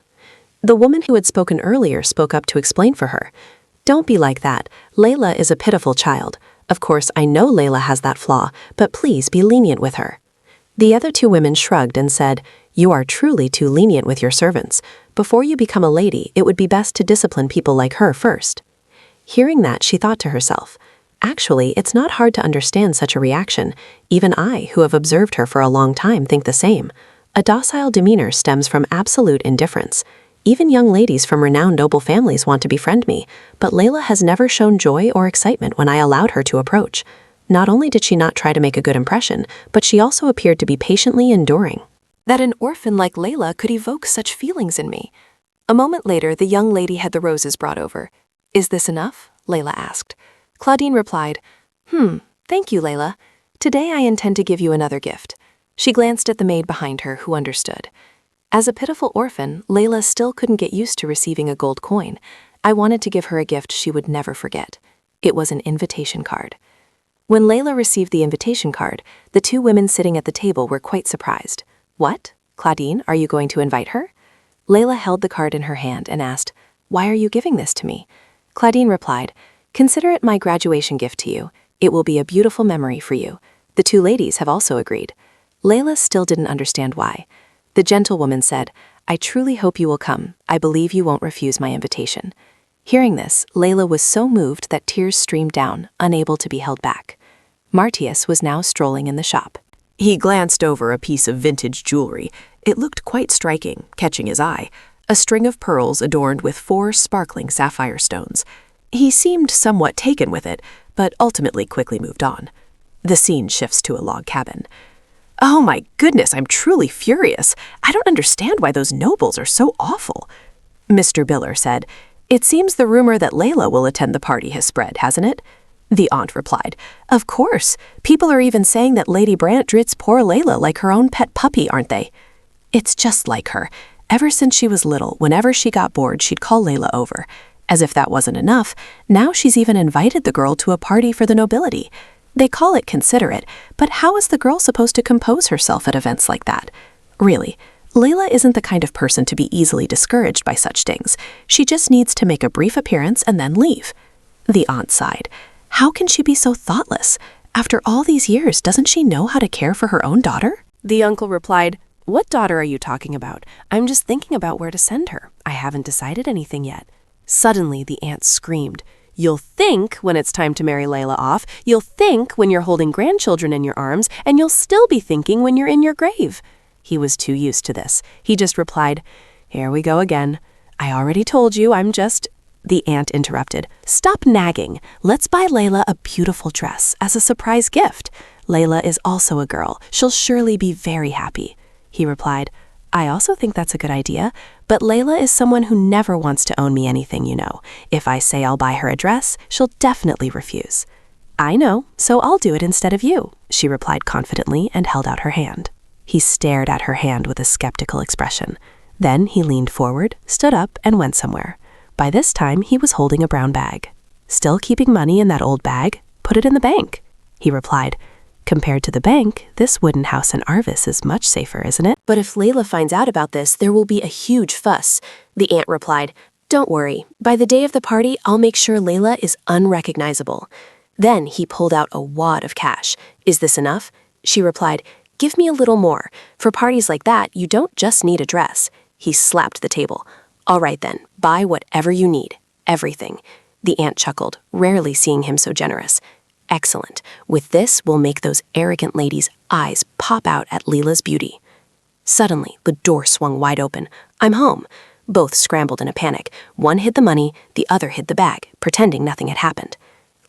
The woman who had spoken earlier spoke up to explain for her. "Don't be like that. Layla is a pitiful child. Of course, I know Layla has that flaw, but please be lenient with her." The other two women shrugged and said, You are truly too lenient with your servants. Before you become a lady, it would be best to discipline people like her first." Hearing that, she thought to herself, "Actually, it's not hard to understand such a reaction. Even I, who have observed her for a long time, think the same. A docile demeanor stems from absolute indifference. Even young ladies from renowned noble families want to befriend me, but Layla has never shown joy or excitement when I allowed her to approach. Not only did she not try to make a good impression, but she also appeared to be patiently enduring." That an orphan like Layla could evoke such feelings in me. A moment later, the young lady had the roses brought over. "Is this enough?" Layla asked. Claudine replied, Thank you, Layla. Today I intend to give you another gift." She glanced at the maid behind her, who understood. As a pitiful orphan, Layla still couldn't get used to receiving a gold coin. I wanted to give her a gift she would never forget. It was an invitation card. When Layla received the invitation card, the two women sitting at the table were quite surprised. "What? Claudine, are you going to invite her?" Layla held the card in her hand and asked, "Why are you giving this to me?" Claudine replied, "Consider it my graduation gift to you. It will be a beautiful memory for you." The two ladies have also agreed. Layla still didn't understand why. The gentlewoman said, "I truly hope you will come. I believe you won't refuse my invitation." Hearing this, Layla was so moved that tears streamed down, unable to be held back. Martius was now strolling in the shop. He glanced over a piece of vintage jewelry. It looked quite striking, catching his eye. A string of pearls adorned with 4 sparkling sapphire stones. He seemed somewhat taken with it, but ultimately quickly moved on. The scene shifts to a log cabin. "Oh my goodness, I'm truly furious. I don't understand why those nobles are so awful." Mr. Biller said, "It seems the rumor that Layla will attend the party has spread, hasn't it?" The aunt replied, "Of course. People are even saying that Lady Brant treats poor Layla like her own pet puppy, aren't they? It's just like her. Ever since she was little, whenever she got bored, she'd call Layla over. As if that wasn't enough, now she's even invited the girl to a party for the nobility. They call it considerate, but how is the girl supposed to compose herself at events like that? Really, Layla isn't the kind of person to be easily discouraged by such things. She just needs to make a brief appearance and then leave." The aunt sighed. How can she be so thoughtless? After all these years, doesn't she know how to care for her own daughter? The uncle replied, "What daughter are you talking about? I'm just thinking about where to send her. I haven't decided anything yet." Suddenly, the aunt screamed, "You'll think when it's time to marry Layla off, you'll think when you're holding grandchildren in your arms, and you'll still be thinking when you're in your grave." He was too used to this. He just replied, "Here we go again. I already told you I'm just—" The aunt interrupted, "Stop nagging. Let's buy Layla a beautiful dress as a surprise gift. Layla is also a girl. She'll surely be very happy." He replied, "I also think that's a good idea, but Layla is someone who never wants to own me anything, you know. If I say I'll buy her a dress, she'll definitely refuse." "I know, so I'll do it instead of you," she replied confidently and held out her hand. He stared at her hand with a skeptical expression. Then he leaned forward, stood up, and went somewhere. By this time, he was holding a brown bag. "Still keeping money in that old bag? Put it in the bank." He replied, "Compared to the bank, this wooden house in Arvis is much safer, isn't it?" "But if Layla finds out about this, there will be a huge fuss." The aunt replied, "Don't worry. By the day of the party, I'll make sure Layla is unrecognizable." Then he pulled out a wad of cash. "Is this enough?" She replied, "Give me a little more. For parties like that, you don't just need a dress." He slapped the table. "All right then, buy whatever you need. Everything." The aunt chuckled, rarely seeing him so generous. "Excellent. With this, we'll make those arrogant ladies' eyes pop out at Leela's beauty." Suddenly, the door swung wide open. "I'm home." Both scrambled in a panic. One hid the money, the other hid the bag, pretending nothing had happened.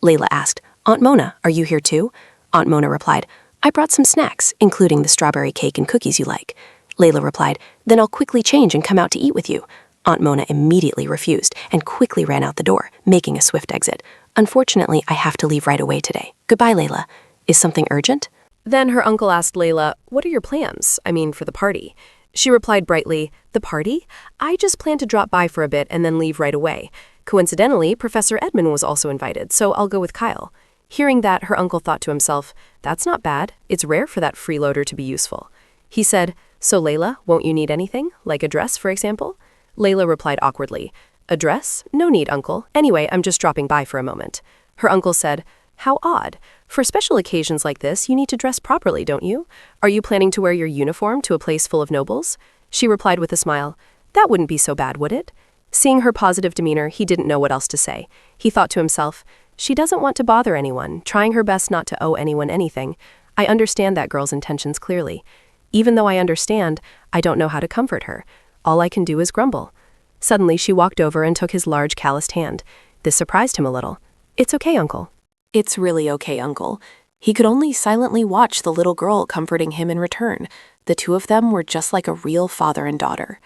Layla asked, "Aunt Mona, are you here too?" Aunt Mona replied, "I brought some snacks, including the strawberry cake and cookies you like." Layla replied, "Then I'll quickly change and come out to eat with you." Aunt Mona immediately refused and quickly ran out the door, making a swift exit. "Unfortunately, I have to leave right away today. Goodbye, Layla. Is something urgent?" Then her uncle asked Layla, "What are your plans? I mean, for the party?" She replied brightly, "The party? I just plan to drop by for a bit and then leave right away. Coincidentally, Professor Edmund was also invited, so I'll go with Kyle." Hearing that, her uncle thought to himself, "That's not bad. It's rare for that freeloader to be useful." He said, "So Layla, won't you need anything? Like a dress, for example?" Layla replied awkwardly, "A dress? No need, uncle. Anyway, I'm just dropping by for a moment." Her uncle said, How odd. For special occasions like this, you need to dress properly, don't you? Are you planning to wear your uniform to a place full of nobles? She replied with a smile. That wouldn't be so bad, would it? Seeing her positive demeanor, he didn't know what else to say. He thought to himself, she doesn't want to bother anyone, trying her best not to owe anyone anything. I understand that girl's intentions clearly. Even though I understand, I don't know how to comfort her. All I can do is grumble. Suddenly, she walked over and took his large calloused hand. This surprised him a little. It's okay, Uncle. It's really okay, Uncle. He could only silently watch the little girl comforting him in return. The two of them were just like a real father and daughter.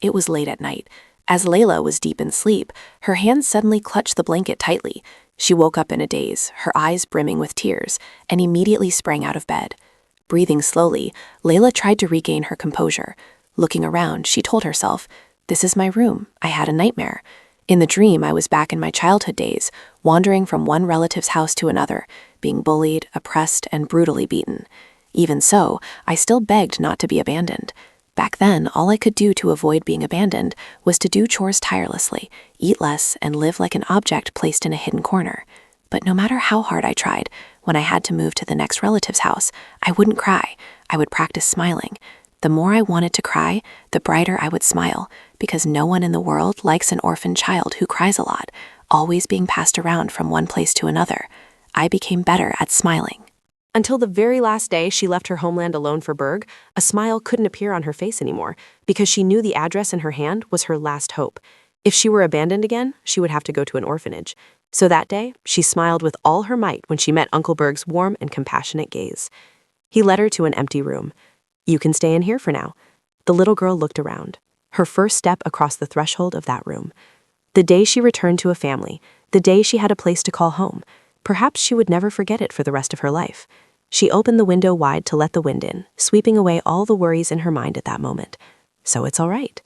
It was late at night. As Layla was deep in sleep, her hands suddenly clutched the blanket tightly. She woke up in a daze, her eyes brimming with tears, and immediately sprang out of bed. Breathing slowly, Layla tried to regain her composure. Looking around, she told herself, "This is my room. I had a nightmare. In the dream, I was back in my childhood days, wandering from one relative's house to another, being bullied, oppressed, and brutally beaten. Even so, I still begged not to be abandoned. Back then, all I could do to avoid being abandoned was to do chores tirelessly, eat less, and live like an object placed in a hidden corner. But no matter how hard I tried, when I had to move to the next relative's house, I wouldn't cry. I would practice smiling. The more I wanted to cry, the brighter I would smile, because no one in the world likes an orphan child who cries a lot, always being passed around from one place to another. I became better at smiling." Until the very last day she left her homeland alone for Berg, a smile couldn't appear on her face anymore, because she knew the address in her hand was her last hope. If she were abandoned again, she would have to go to an orphanage. So that day, she smiled with all her might when she met Uncle Berg's warm and compassionate gaze. He led her to an empty room. "You can stay in here for now." The little girl looked around, her first step across the threshold of that room. The day she returned to a family, the day she had a place to call home, perhaps she would never forget it for the rest of her life. She opened the window wide to let the wind in, sweeping away all the worries in her mind at that moment. So it's all right.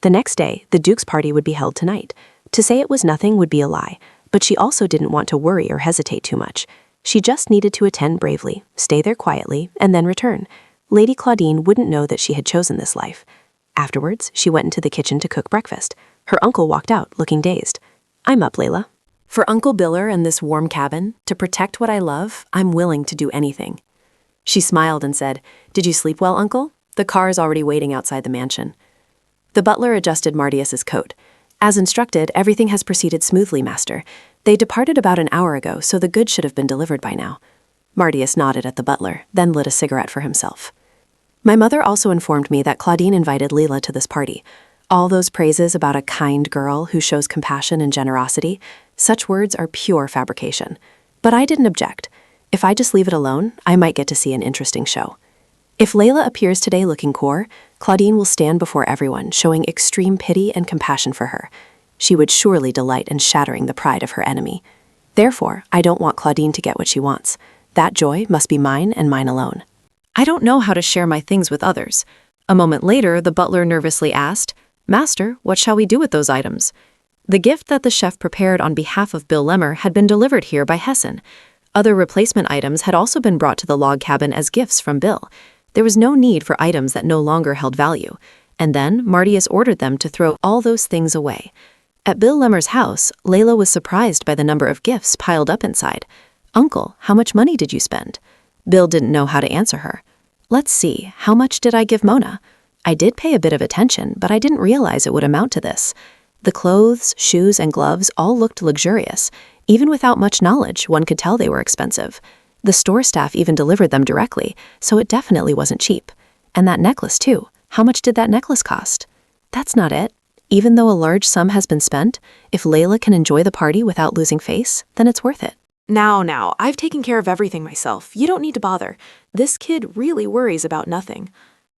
The next day, the Duke's party would be held tonight. To say it was nothing would be a lie, but she also didn't want to worry or hesitate too much. She just needed to attend bravely, stay there quietly, and then return. Lady Claudine wouldn't know that she had chosen this life. Afterwards, she went into the kitchen to cook breakfast. Her uncle walked out, looking dazed. "I'm up, Layla. For Uncle Biller and this warm cabin, to protect what I love, I'm willing to do anything." She smiled and said, "Did you sleep well, Uncle? The car is already waiting outside the mansion." The butler adjusted Martius's coat. "As instructed, everything has proceeded smoothly, Master. They departed about an hour ago, so the goods should have been delivered by now." Martius nodded at the butler, then lit a cigarette for himself. "My mother also informed me that Claudine invited Leela to this party. All those praises about a kind girl who shows compassion and generosity, such words are pure fabrication. But I didn't object. If I just leave it alone, I might get to see an interesting show. If Layla appears today looking poor, Claudine will stand before everyone, showing extreme pity and compassion for her. She would surely delight in shattering the pride of her enemy. Therefore, I don't want Claudine to get what she wants. That joy must be mine and mine alone." "I don't know how to share my things with others." A moment later, the butler nervously asked, "Master, what shall we do with those items?" The gift that the chef prepared on behalf of Bill Lemmer had been delivered here by Hessen. Other replacement items had also been brought to the log cabin as gifts from Bill. There was no need for items that no longer held value. And then Martius ordered them to throw all those things away. At Bill Lemmer's house, Layla was surprised by the number of gifts piled up inside. "Uncle, how much money did you spend?" Bill didn't know how to answer her. "Let's see, how much did I give Mona? I did pay a bit of attention, but I didn't realize it would amount to this." The clothes, shoes, and gloves all looked luxurious. Even without much knowledge, one could tell they were expensive. The store staff even delivered them directly, so it definitely wasn't cheap. And that necklace, too. How much did that necklace cost? That's not it. Even though a large sum has been spent, if Layla can enjoy the party without losing face, then it's worth it. Now, I've taken care of everything myself. You don't need to bother. This kid really worries about nothing."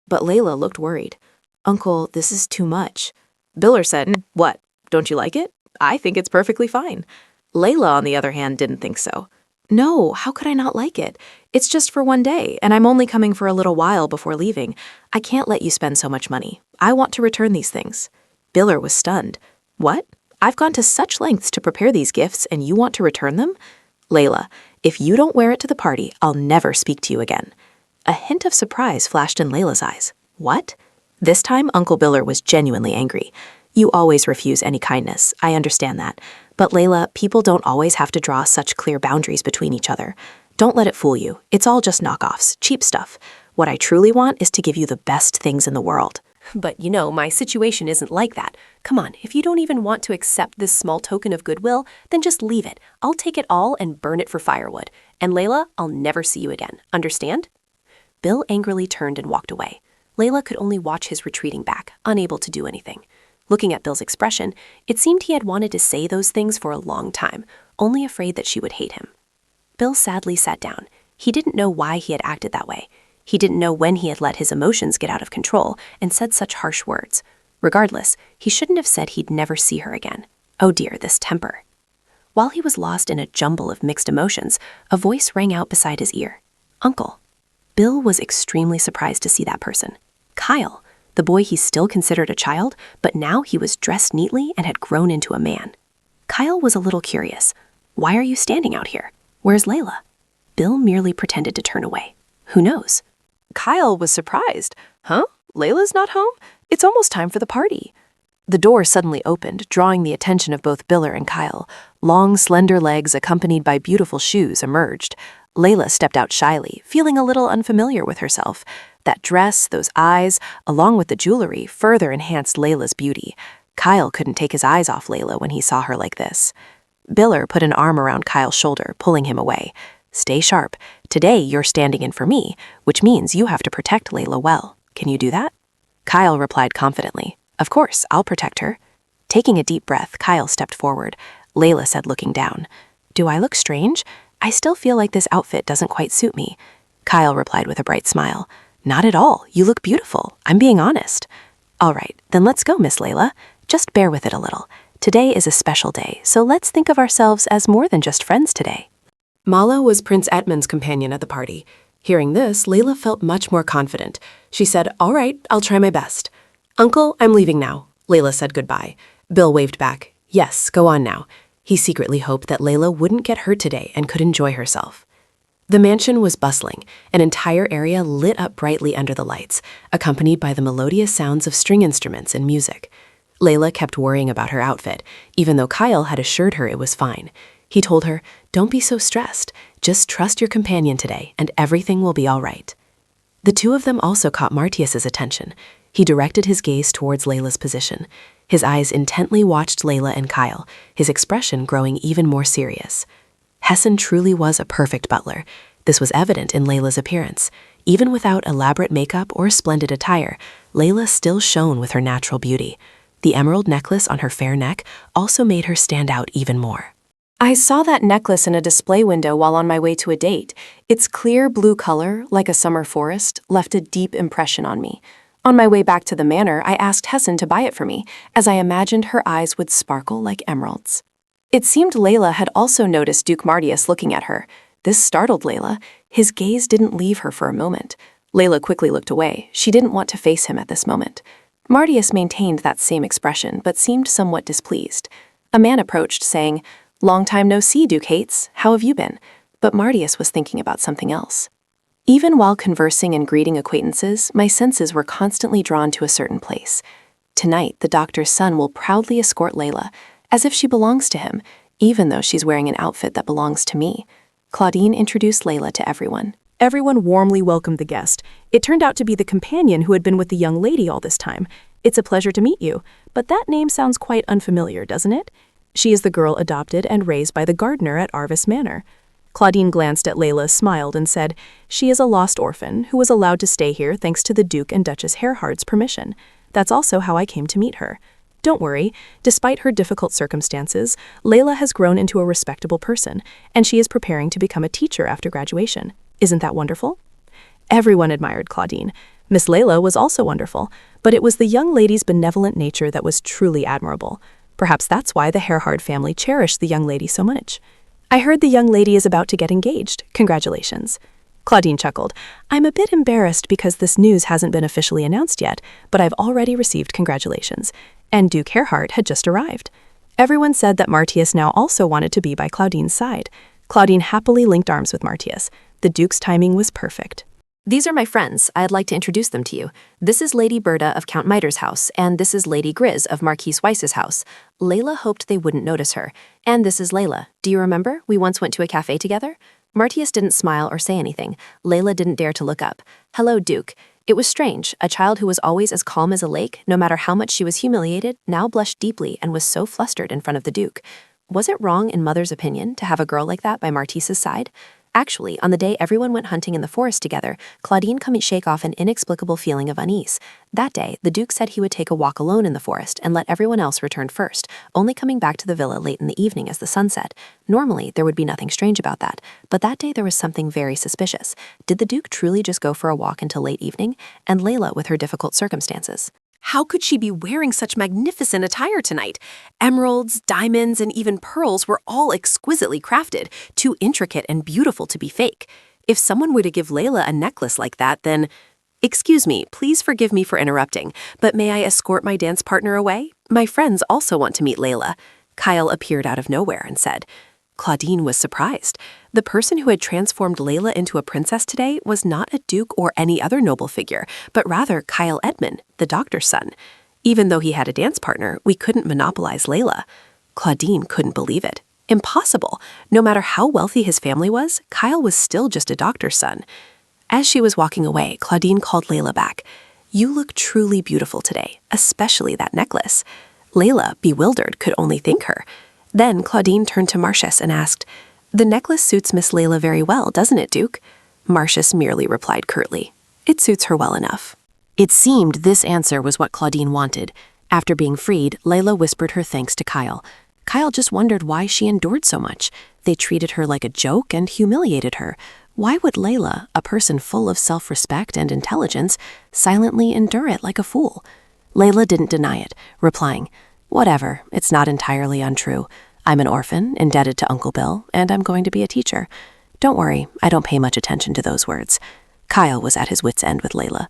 But Layla looked worried. "Uncle, this is too much." Biller said, "What, don't you like it? I think it's perfectly fine." Layla, on the other hand, didn't think so. "No, how could I not like it? It's just for one day, and I'm only coming for a little while before leaving. I can't let you spend so much money. I want to return these things." Biller was stunned. "What? I've gone to such lengths to prepare these gifts, and you want to return them? Layla, if you don't wear it to the party, I'll never speak to you again." A hint of surprise flashed in Layla's eyes. "What?" This time, Uncle Biller was genuinely angry. "You always refuse any kindness. I understand that. But Layla, people don't always have to draw such clear boundaries between each other. Don't let it fool you. It's all just knockoffs, cheap stuff. What I truly want is to give you the best things in the world. But my situation isn't like that. Come on, if you don't even want to accept this small token of goodwill, then just leave it. I'll take it all and burn it for firewood. And Layla, I'll never see you again. Understand? Bill angrily turned and walked away. Layla could only watch his retreating back, unable to do anything. Looking at Bill's expression, it seemed he had wanted to say those things for a long time, only afraid that she would hate him. Bill sadly sat down. He didn't know why he had acted that way. He didn't know when he had let his emotions get out of control and said such harsh words. Regardless, he shouldn't have said he'd never see her again. Oh dear, this temper. While he was lost in a jumble of mixed emotions, a voice rang out beside his ear. Uncle. Bill was extremely surprised to see that person. Kyle, the boy he still considered a child, but now he was dressed neatly and had grown into a man. Kyle was a little curious. Why are you standing out here? Where's Layla? Bill merely pretended to turn away. Who knows? Kyle was surprised. Huh? Layla's not home? It's almost time for the party. The door suddenly opened, drawing the attention of both Biller and Kyle. Long, slender legs accompanied by beautiful shoes emerged. Layla stepped out shyly, feeling a little unfamiliar with herself. That dress, those eyes, along with the jewelry, further enhanced Layla's beauty. Kyle couldn't take his eyes off Layla when he saw her like this. Biller put an arm around Kyle's shoulder, pulling him away. Stay sharp. Today you're standing in for me, which means you have to protect Layla well. Can you do that? Kyle replied confidently. Of course, I'll protect her. Taking a deep breath, Kyle stepped forward. Layla said, looking down. Do I look strange? I still feel like this outfit doesn't quite suit me. Kyle replied with a bright smile. Not at all. You look beautiful. I'm being honest. All right, then let's go, Miss Layla. Just bear with it a little. Today is a special day, so let's think of ourselves as more than just friends today. Mala was Prince Edmund's companion at the party. Hearing this, Layla felt much more confident. She said, All right, I'll try my best. Uncle, I'm leaving now. Layla said goodbye. Bill waved back. Yes, go on now. He secretly hoped that Layla wouldn't get hurt today and could enjoy herself. The mansion was bustling, an entire area lit up brightly under the lights, accompanied by the melodious sounds of string instruments and music. Layla kept worrying about her outfit, even though Kyle had assured her it was fine. He told her, Don't be so stressed. Just trust your companion today, and everything will be all right. The two of them also caught Martius's attention. He directed his gaze towards Layla's position. His eyes intently watched Layla and Kyle, his expression growing even more serious. Hessen truly was a perfect butler. This was evident in Layla's appearance. Even without elaborate makeup or splendid attire, Layla still shone with her natural beauty. The emerald necklace on her fair neck also made her stand out even more. I saw that necklace in a display window while on my way to a date. Its clear blue color, like a summer forest, left a deep impression on me. On my way back to the manor, I asked Hessen to buy it for me, as I imagined her eyes would sparkle like emeralds. It seemed Layla had also noticed Duke Martius looking at her. This startled Layla. His gaze didn't leave her for a moment. Layla quickly looked away. She didn't want to face him at this moment. Martius maintained that same expression, but seemed somewhat displeased. A man approached, saying, Long time no see, Duke Hates. How have you been? But Martius was thinking about something else. Even while conversing and greeting acquaintances, my senses were constantly drawn to a certain place. Tonight, the doctor's son will proudly escort Layla, as if she belongs to him, even though she's wearing an outfit that belongs to me. Claudine introduced Layla to everyone. Everyone warmly welcomed the guest. It turned out to be the companion who had been with the young lady all this time. It's a pleasure to meet you, but that name sounds quite unfamiliar, doesn't it? She is the girl adopted and raised by the gardener at Arvis Manor. Claudine glanced at Layla, smiled, and said, She is a lost orphan who was allowed to stay here thanks to the Duke and Duchess Herhard's permission. That's also how I came to meet her. Don't worry, despite her difficult circumstances, Layla has grown into a respectable person, and she is preparing to become a teacher after graduation. Isn't that wonderful? Everyone admired Claudine. Miss Layla was also wonderful, but it was the young lady's benevolent nature that was truly admirable. Perhaps that's why the Herhard family cherished the young lady so much. I heard the young lady is about to get engaged. Congratulations. Claudine chuckled. I'm a bit embarrassed because this news hasn't been officially announced yet, but I've already received congratulations. And Duke Herhard had just arrived. Everyone said that Martius now also wanted to be by Claudine's side. Claudine happily linked arms with Martius. The Duke's timing was perfect. These are my friends. I'd like to introduce them to you. This is Lady Berta of Count Mitres' house, and this is Lady Grizz of Marquis Weiss's house. Layla hoped they wouldn't notice her. And this is Layla. Do you remember? We once went to a cafe together? Martius didn't smile or say anything. Layla didn't dare to look up. Hello, Duke. It was strange. A child who was always as calm as a lake, no matter how much she was humiliated, now blushed deeply and was so flustered in front of the Duke. Was it wrong, in Mother's opinion, to have a girl like that by Martius's side? Actually, on the day everyone went hunting in the forest together, Claudine couldn't shake off an inexplicable feeling of unease. That day, the Duke said he would take a walk alone in the forest and let everyone else return first, only coming back to the villa late in the evening as the sun set. Normally, there would be nothing strange about that, but that day there was something very suspicious. Did the Duke truly just go for a walk until late evening? And Layla with her difficult circumstances? How could she be wearing such magnificent attire tonight? Emeralds, diamonds, and even pearls were all exquisitely crafted, too intricate and beautiful to be fake. If someone were to give Layla a necklace like that, then... Excuse me, please forgive me for interrupting, but may I escort my dance partner away? My friends also want to meet Layla. Kyle appeared out of nowhere and said. Claudine was surprised. The person who had transformed Layla into a princess today was not a duke or any other noble figure, but rather Kyle Edmund, the doctor's son. Even though he had a dance partner, we couldn't monopolize Layla. Claudine couldn't believe it. Impossible. No matter how wealthy his family was, Kyle was still just a doctor's son. As she was walking away, Claudine called Layla back. You look truly beautiful today, especially that necklace. Layla, bewildered, could only thank her. Then Claudine turned to Marcius and asked, The necklace suits Miss Layla very well, doesn't it, Duke? Marcius merely replied curtly, It suits her well enough. It seemed this answer was what Claudine wanted. After being freed, Layla whispered her thanks to Kyle. Kyle just wondered why she endured so much. They treated her like a joke and humiliated her. Why would Layla, a person full of self-respect and intelligence, silently endure it like a fool? Layla didn't deny it, replying, Whatever, it's not entirely untrue. I'm an orphan, indebted to Uncle Bill, and I'm going to be a teacher. Don't worry, I don't pay much attention to those words. Kyle was at his wit's end with Layla.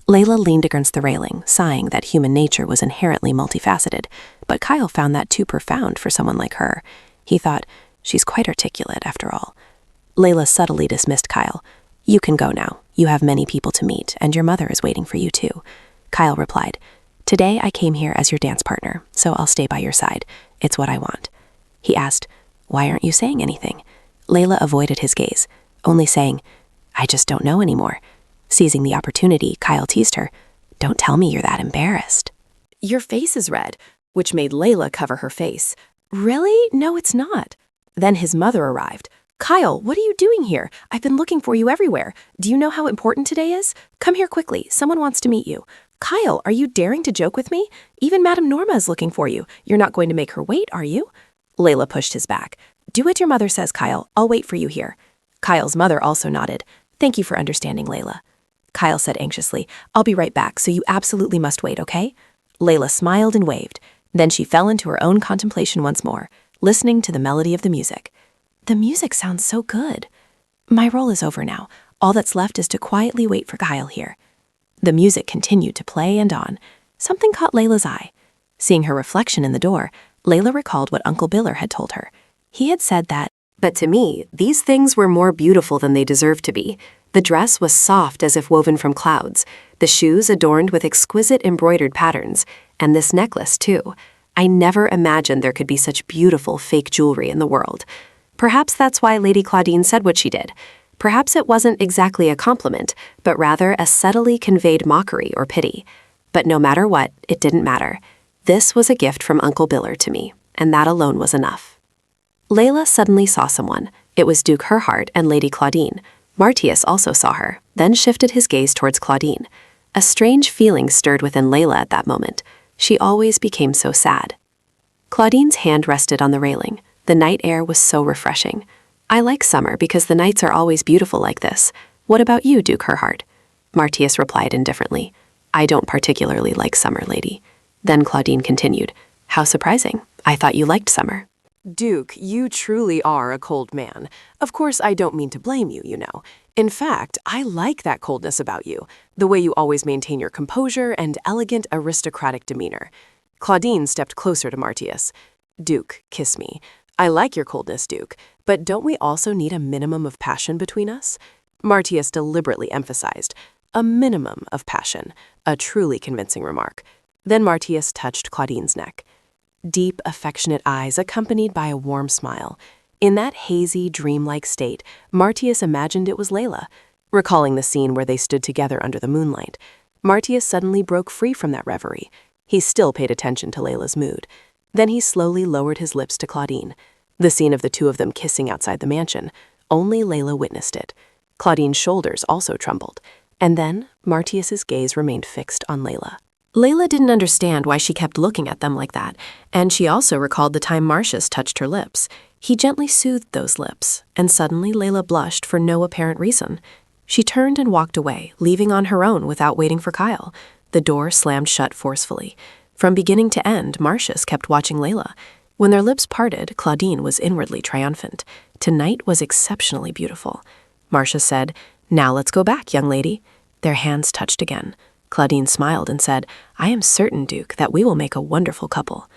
Layla leaned against the railing, sighing that human nature was inherently multifaceted, but Kyle found that too profound for someone like her. He thought, she's quite articulate, after all. Layla subtly dismissed Kyle. You can go now. You have many people to meet, and your mother is waiting for you too. Kyle replied, Today I came here as your dance partner, so I'll stay by your side. It's what I want. He asked, Why aren't you saying anything? Layla avoided his gaze, only saying, I just don't know anymore. Seizing the opportunity, Kyle teased her, Don't tell me you're that embarrassed. Your face is red, which made Layla cover her face. Really? No, it's not. Then his mother arrived. Kyle, what are you doing here? I've been looking for you everywhere. Do you know how important today is? Come here quickly. Someone wants to meet you. Kyle, are you daring to joke with me? Even Madame Norma is looking for you. You're not going to make her wait, are you? Layla pushed his back. Do what your mother says, Kyle. I'll wait for you here. Kyle's mother also nodded. Thank you for understanding, Layla. Kyle said anxiously, I'll be right back, so you absolutely must wait, okay? Layla smiled and waved. Then she fell into her own contemplation once more, listening to the melody of the music. The music sounds so good. My role is over now. All that's left is to quietly wait for Kyle here. The music continued to play and on. Something caught Layla's eye. Seeing her reflection in the door, Layla recalled what Uncle Biller had told her. He had said that, But to me, these things were more beautiful than they deserved to be. The dress was soft as if woven from clouds, the shoes adorned with exquisite embroidered patterns, and this necklace, too. I never imagined there could be such beautiful fake jewelry in the world. Perhaps that's why Lady Claudine said what she did. Perhaps it wasn't exactly a compliment, but rather a subtly conveyed mockery or pity. But no matter what, it didn't matter. This was a gift from Uncle Biller to me, and that alone was enough. Layla suddenly saw someone. It was Duke Herhart and Lady Claudine. Martius also saw her, then shifted his gaze towards Claudine. A strange feeling stirred within Layla at that moment. She always became so sad. Claudine's hand rested on the railing. The night air was so refreshing. I like summer because the nights are always beautiful like this. What about you, Duke Herhart? Martius replied indifferently. I don't particularly like summer, lady. Then Claudine continued. How surprising. I thought you liked summer. Duke, you truly are a cold man. Of course, I don't mean to blame you, you know. In fact, I like that coldness about you, the way you always maintain your composure and elegant aristocratic demeanor. Claudine stepped closer to Martius. Duke, kiss me. I like your coldness, Duke, but don't we also need a minimum of passion between us? Martius deliberately emphasized, a minimum of passion, a truly convincing remark. Then Martius touched Claudine's neck. Deep, affectionate eyes accompanied by a warm smile. In that hazy, dreamlike state, Martius imagined it was Layla. Recalling the scene where they stood together under the moonlight, Martius suddenly broke free from that reverie. He still paid attention to Layla's mood. Then he slowly lowered his lips to Claudine. The scene of the two of them kissing outside the mansion. Only Layla witnessed it. Claudine's shoulders also trembled. And then Martius's gaze remained fixed on Layla. Layla didn't understand why she kept looking at them like that, and she also recalled the time Martius touched her lips. He gently soothed those lips, and suddenly Layla blushed for no apparent reason. She turned and walked away, leaving on her own without waiting for Kyle. The door slammed shut forcefully. From beginning to end, Martius kept watching Layla. When their lips parted, Claudine was inwardly triumphant. Tonight was exceptionally beautiful. Martius said, "Now let's go back, young lady." Their hands touched again. Claudine smiled and said, "I am certain, Duke, that we will make a wonderful couple."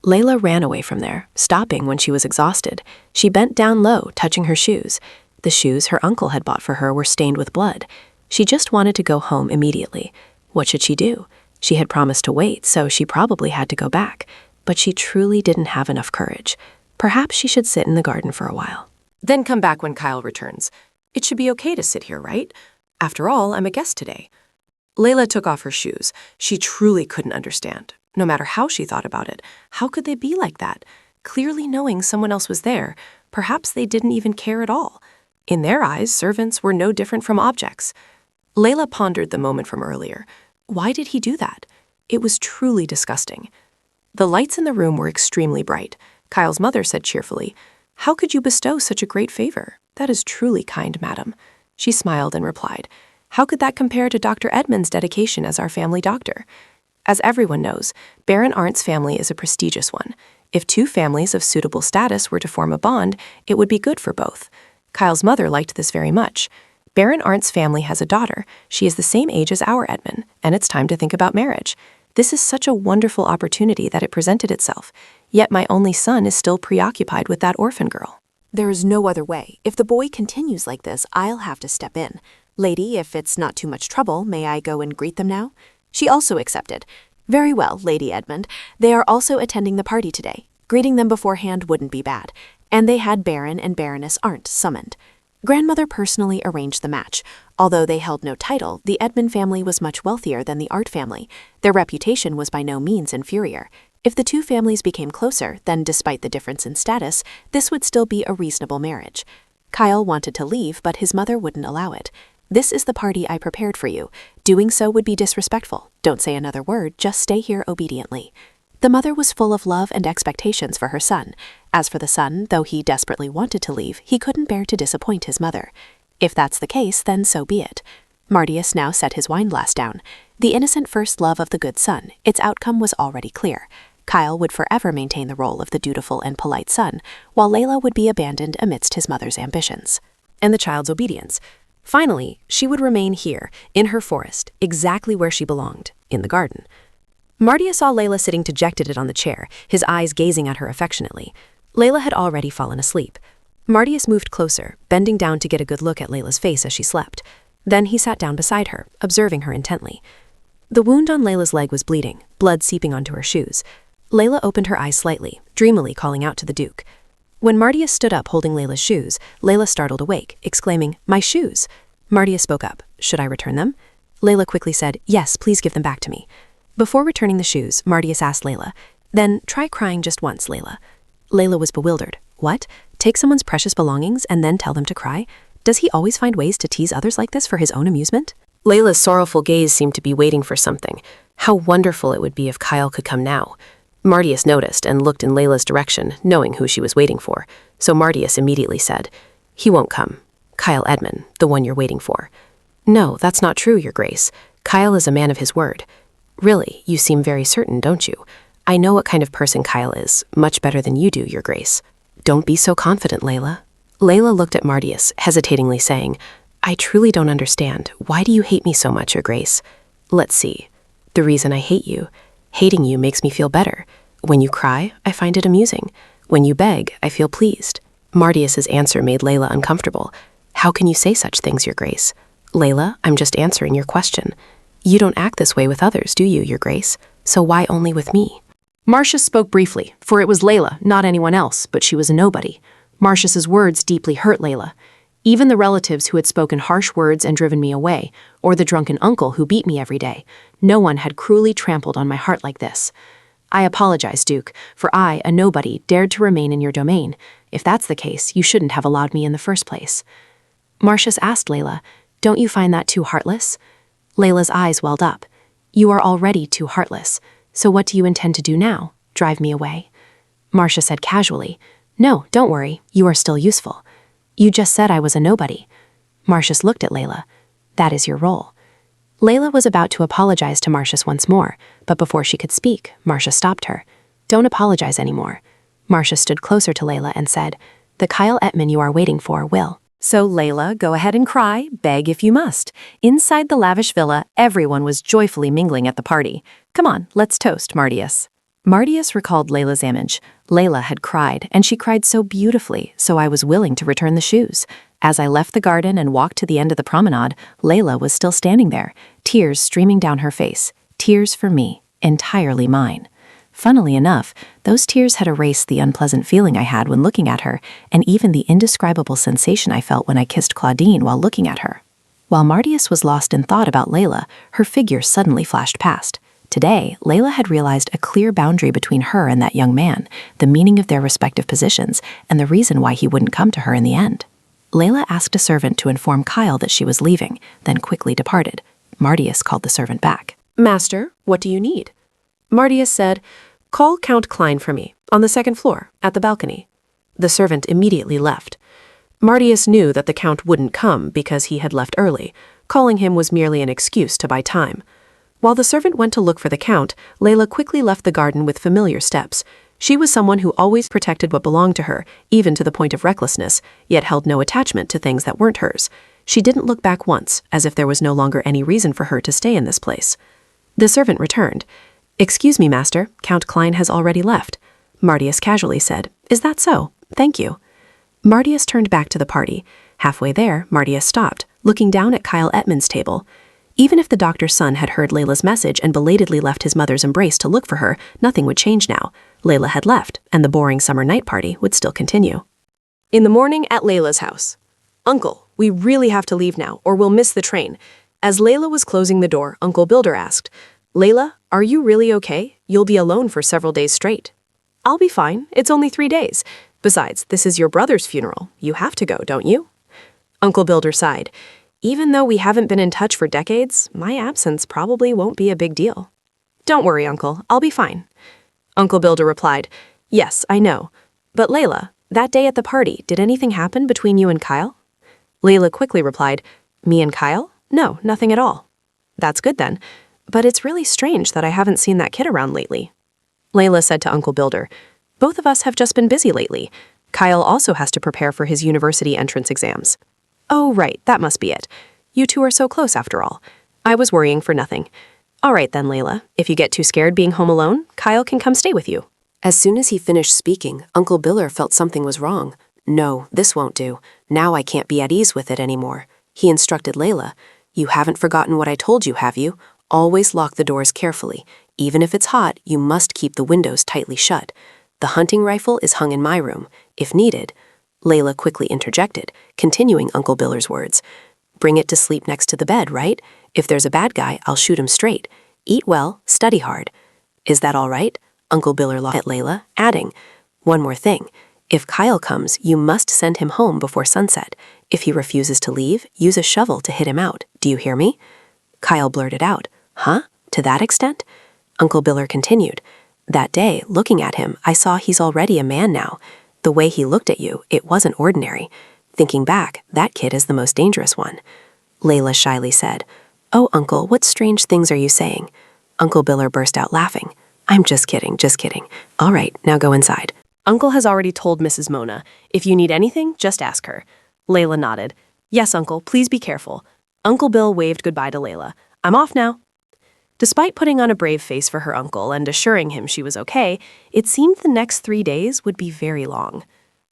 Layla ran away from there, stopping when she was exhausted. She bent down low, touching her shoes. The shoes her uncle had bought for her were stained with blood. She just wanted to go home immediately. What should she do? She had promised to wait, so she probably had to go back. But she truly didn't have enough courage. Perhaps she should sit in the garden for a while. Then come back when Kyle returns. It should be okay to sit here, right? After all, I'm a guest today. Layla took off her shoes. She truly couldn't understand. No matter how she thought about it, how could they be like that? Clearly knowing someone else was there, perhaps they didn't even care at all. In their eyes, servants were no different from objects. Layla pondered the moment from earlier. Why did he do that? It was truly disgusting. The lights in the room were extremely bright. Kyle's mother said cheerfully, "How could you bestow such a great favor? That is truly kind, madam." She smiled and replied, "How could that compare to Dr. Edmund's dedication as our family doctor?" As everyone knows, Baron Arndt's family is a prestigious one. If two families of suitable status were to form a bond, it would be good for both. Kyle's mother liked this very much. Baron Arndt's family has a daughter. She is the same age as our Edmund, and it's time to think about marriage. This is such a wonderful opportunity that it presented itself, yet my only son is still preoccupied with that orphan girl. There is no other way. If the boy continues like this, I'll have to step in. Lady, if it's not too much trouble, may I go and greet them now? She also accepted. Very well, Lady Edmund. They are also attending the party today. Greeting them beforehand wouldn't be bad. And they had Baron and Baroness Arndt summoned. Grandmother personally arranged the match. Although they held no title, the Edmund family was much wealthier than the Arndt family. Their reputation was by no means inferior. If the two families became closer, then despite the difference in status, this would still be a reasonable marriage. Kyle wanted to leave, but his mother wouldn't allow it. "This is the party I prepared for you. Doing so would be disrespectful. Don't say another word, just stay here obediently." The mother was full of love and expectations for her son. As for the son, though he desperately wanted to leave, he couldn't bear to disappoint his mother. If that's the case, then so be it. Martius now set his wine glass down. The innocent first love of the good son, its outcome was already clear. Kyle would forever maintain the role of the dutiful and polite son, while Layla would be abandoned amidst his mother's ambitions. And the child's obedience. Finally, she would remain here, in her forest, exactly where she belonged, in the garden. Martia saw Layla sitting dejected on the chair, his eyes gazing at her affectionately. Layla had already fallen asleep. Martius moved closer, bending down to get a good look at Layla's face as she slept. Then he sat down beside her, observing her intently. The wound on Layla's leg was bleeding, blood seeping onto her shoes. Layla opened her eyes slightly, dreamily calling out to the Duke. When Martius stood up holding Layla's shoes, Layla startled awake, exclaiming, "My shoes!" Martius spoke up. "Should I return them?" Layla quickly said, "Yes, please give them back to me." Before returning the shoes, Martius asked Layla, "Then try crying just once, Layla." Layla was bewildered. What? Take someone's precious belongings and then tell them to cry? Does he always find ways to tease others like this for his own amusement? Layla's sorrowful gaze seemed to be waiting for something. How wonderful it would be if Kyle could come now. Martius noticed and looked in Layla's direction, knowing who she was waiting for. So Martius immediately said, "He won't come. Kyle Edmund, the one you're waiting for." "No, that's not true, Your Grace. Kyle is a man of his word." "Really, you seem very certain, don't you? I know what kind of person Kyle is, much better than you do, Your Grace." "Don't be so confident, Layla." Layla looked at Martius, hesitatingly saying, "I truly don't understand. Why do you hate me so much, Your Grace?" "Let's see. The reason I hate you. Hating you makes me feel better. When you cry, I find it amusing. When you beg, I feel pleased." Martius's answer made Layla uncomfortable. How can you say such things, Your Grace? Layla, I'm just answering your question. You don't act this way with others, do you, Your Grace? So why only with me? Marcius spoke briefly, for it was Layla, not anyone else, but she was a nobody. Marcius's words deeply hurt Layla. Even the relatives who had spoken harsh words and driven me away, or the drunken uncle who beat me every day, no one had cruelly trampled on my heart like this. I apologize, Duke, for I, a nobody, dared to remain in your domain. If that's the case, you shouldn't have allowed me in the first place. Marcius asked Layla, don't you find that too heartless? Layla's eyes welled up. You are already too heartless. So what do you intend to do now? Drive me away? Marcia said casually, no, don't worry, you are still useful. You just said I was a nobody. Marcius looked at Layla. That is your role. Layla was about to apologize to Marcius once more, but before she could speak, Marcia stopped her. Don't apologize anymore. Marcia stood closer to Layla and said, the Kyle Ettman you are waiting for will. So Layla, go ahead and cry, beg if you must. Inside the lavish villa, everyone was joyfully mingling at the party. Come on, let's toast, Mardius. Mardius recalled Layla's image. Layla had cried, and she cried so beautifully, so I was willing to return the shoes. As I left the garden and walked to the end of the promenade, Layla was still standing there, tears streaming down her face. Tears for me, entirely mine. Funnily enough, those tears had erased the unpleasant feeling I had when looking at her, and even the indescribable sensation I felt when I kissed Claudine while looking at her. While Mardius was lost in thought about Layla, her figure suddenly flashed past. Today, Layla had realized a clear boundary between her and that young man, the meaning of their respective positions, and the reason why he wouldn't come to her in the end. Layla asked a servant to inform Kyle that she was leaving, then quickly departed. Mardius called the servant back. Master, what do you need? Mardius said, call Count Klein for me, on the second floor, at the balcony. The servant immediately left. Mardius knew that the Count wouldn't come because he had left early. Calling him was merely an excuse to buy time. While the servant went to look for the Count, Layla quickly left the garden with familiar steps. She was someone who always protected what belonged to her, even to the point of recklessness, yet held no attachment to things that weren't hers. She didn't look back once, as if there was no longer any reason for her to stay in this place. The servant returned. Excuse me, master, Count Klein has already left. Mardius casually said, is that so? Thank you. Mardius turned back to the party. Halfway there, Mardius stopped, looking down at Kyle Ettman's table. Even if the doctor's son had heard Layla's message and belatedly left his mother's embrace to look for her, nothing would change now. Layla had left, and the boring summer night party would still continue. In the morning at Layla's house. Uncle, we really have to leave now, or we'll miss the train. As Layla was closing the door, Uncle Builder asked, Layla, are you really okay? You'll be alone for several days straight. I'll be fine. It's only 3 days. Besides, this is your brother's funeral. You have to go, don't you? Uncle Builder sighed. Even though we haven't been in touch for decades, my absence probably won't be a big deal. Don't worry, Uncle. I'll be fine. Uncle Builder replied, yes, I know. But Layla, that day at the party, did anything happen between you and Kyle? Layla quickly replied, me and Kyle? No, nothing at all. That's good then. But it's really strange that I haven't seen that kid around lately. Layla said to Uncle Builder, both of us have just been busy lately. Kyle also has to prepare for his university entrance exams. Oh, right, that must be it. You two are so close after all. I was worrying for nothing. All right then, Layla. If you get too scared being home alone, Kyle can come stay with you. As soon as he finished speaking, Uncle Biller felt something was wrong. No, this won't do. Now I can't be at ease with it anymore. He instructed Layla, you haven't forgotten what I told you, have you? Always lock the doors carefully. Even if it's hot, you must keep the windows tightly shut. The hunting rifle is hung in my room. If needed, Layla quickly interjected, continuing Uncle Biller's words. Bring it to sleep next to the bed, right? If there's a bad guy, I'll shoot him straight. Eat well, study hard. Is that all right? Uncle Biller looked at Layla, adding, one more thing. If Kyle comes, you must send him home before sunset. If he refuses to leave, use a shovel to hit him out. Do you hear me? Kyle blurted out, huh? To that extent? Uncle Biller continued, that day, looking at him, I saw he's already a man now. The way he looked at you, it wasn't ordinary. Thinking back, that kid is the most dangerous one. Layla shyly said, oh, Uncle, what strange things are you saying? Uncle Biller burst out laughing. I'm just kidding, just kidding. All right, now go inside. Uncle has already told Mrs. Mona. If you need anything, just ask her. Layla nodded. Yes, Uncle, please be careful. Uncle Bill waved goodbye to Layla. I'm off now. Despite putting on a brave face for her uncle and assuring him she was okay, it seemed the next 3 days would be very long.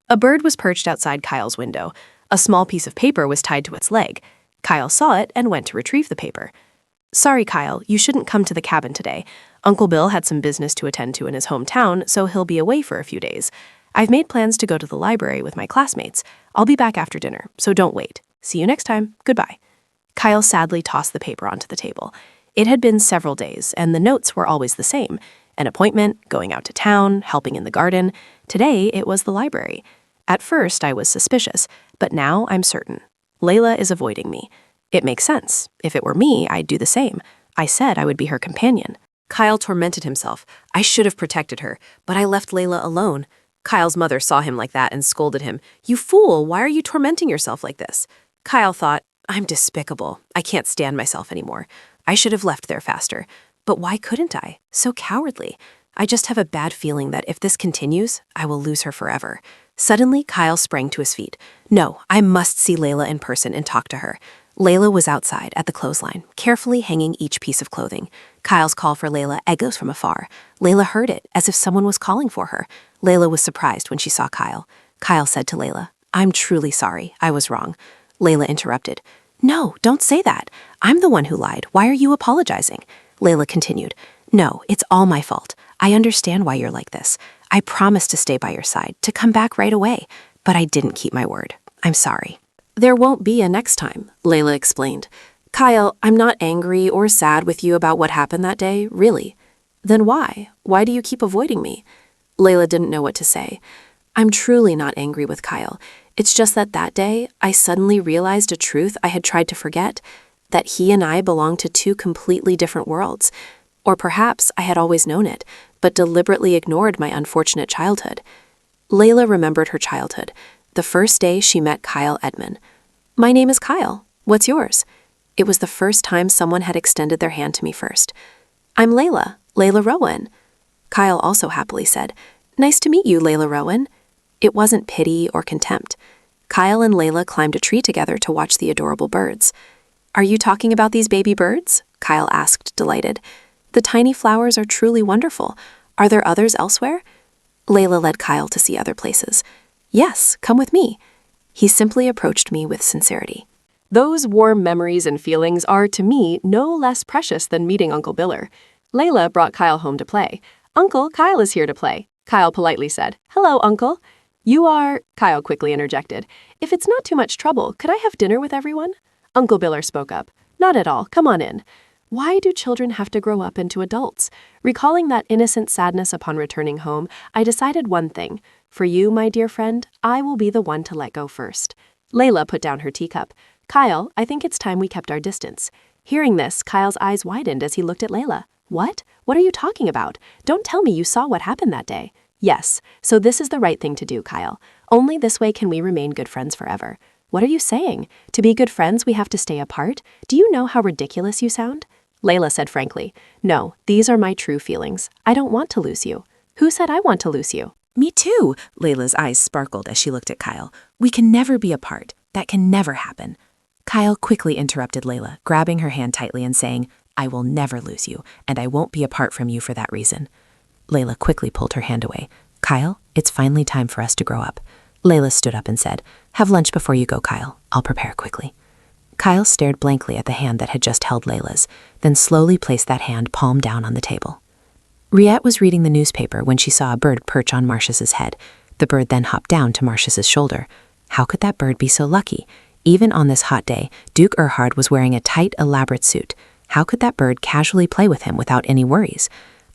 A bird was perched outside Kyle's window. A small piece of paper was tied to its leg. Kyle saw it and went to retrieve the paper. Sorry, Kyle, you shouldn't come to the cabin today. Uncle Bill had some business to attend to in his hometown, so he'll be away for a few days. I've made plans to go to the library with my classmates. I'll be back after dinner, so don't wait. See you next time. Goodbye. Kyle sadly tossed the paper onto the table. It had been several days, and the notes were always the same. An appointment, going out to town, helping in the garden. Today, it was the library. At first, I was suspicious, but now I'm certain. Layla is avoiding me. It makes sense. If it were me, I'd do the same. I said I would be her companion. Kyle tormented himself. I should have protected her, but I left Layla alone. Kyle's mother saw him like that and scolded him. You fool, why are you tormenting yourself like this? Kyle thought, I'm despicable. I can't stand myself anymore. I should have left there faster. But why couldn't I? So cowardly. I just have a bad feeling that if this continues, I will lose her forever. Suddenly, Kyle sprang to his feet. No, I must see Layla in person and talk to her. Layla was outside at the clothesline, carefully hanging each piece of clothing. Kyle's call for Layla echoes from afar. Layla heard it, as if someone was calling for her. Layla was surprised when she saw Kyle. Kyle said to Layla, I'm truly sorry. I was wrong. Layla interrupted. No, don't say that. I'm the one who lied. Why are you apologizing? Layla continued. No, it's all my fault. I understand why you're like this. I promised to stay by your side, to come back right away, but I didn't keep my word. I'm sorry. There won't be a next time, Layla explained. Kyle, I'm not angry or sad with you about what happened that day, really. Then why? Why do you keep avoiding me? Layla didn't know what to say. I'm truly not angry with Kyle. It's just that day, I suddenly realized a truth I had tried to forget, that he and I belonged to two completely different worlds. Or perhaps I had always known it, but deliberately ignored my unfortunate childhood. Layla remembered her childhood, the first day she met Kyle Edman. My name is Kyle. What's yours? It was the first time someone had extended their hand to me first. I'm Layla Rowan. Kyle also happily said, Nice to meet you, Layla Rowan. It wasn't pity or contempt. Kyle and Layla climbed a tree together to watch the adorable birds. Are you talking about these baby birds? Kyle asked, delighted. The tiny flowers are truly wonderful. Are there others elsewhere? Layla led Kyle to see other places. Yes, come with me. He simply approached me with sincerity. Those warm memories and feelings are, to me, no less precious than meeting Uncle Biller. Layla brought Kyle home to play. Uncle, Kyle is here to play. Kyle politely said, Hello, Uncle. You are, Kyle quickly interjected. If it's not too much trouble, could I have dinner with everyone? Uncle Biller spoke up. Not at all. Come on in. Why do children have to grow up into adults? Recalling that innocent sadness upon returning home, I decided one thing. For you, my dear friend, I will be the one to let go first. Layla put down her teacup. Kyle, I think it's time we kept our distance. Hearing this, Kyle's eyes widened as he looked at Layla. What? What are you talking about? Don't tell me you saw what happened that day. Yes, so this is the right thing to do, Kyle. Only this way can we remain good friends forever. What are you saying? To be good friends, we have to stay apart? Do you know how ridiculous you sound? Layla said frankly, No, these are my true feelings. I don't want to lose you. Who said I want to lose you? Me too. Layla's eyes sparkled as she looked at Kyle. We can never be apart. That can never happen. Kyle quickly interrupted Layla, grabbing her hand tightly and saying, I will never lose you, and I won't be apart from you for that reason. Layla quickly pulled her hand away. Kyle, it's finally time for us to grow up. Layla stood up and said, Have lunch before you go, Kyle. I'll prepare quickly. Kyle stared blankly at the hand that had just held Layla's, then slowly placed that hand palm down on the table. Riette was reading the newspaper when she saw a bird perch on Marcius's head. The bird then hopped down to Marcius's shoulder. How could that bird be so lucky? Even on this hot day, Duke Erhard was wearing a tight, elaborate suit. How could that bird casually play with him without any worries?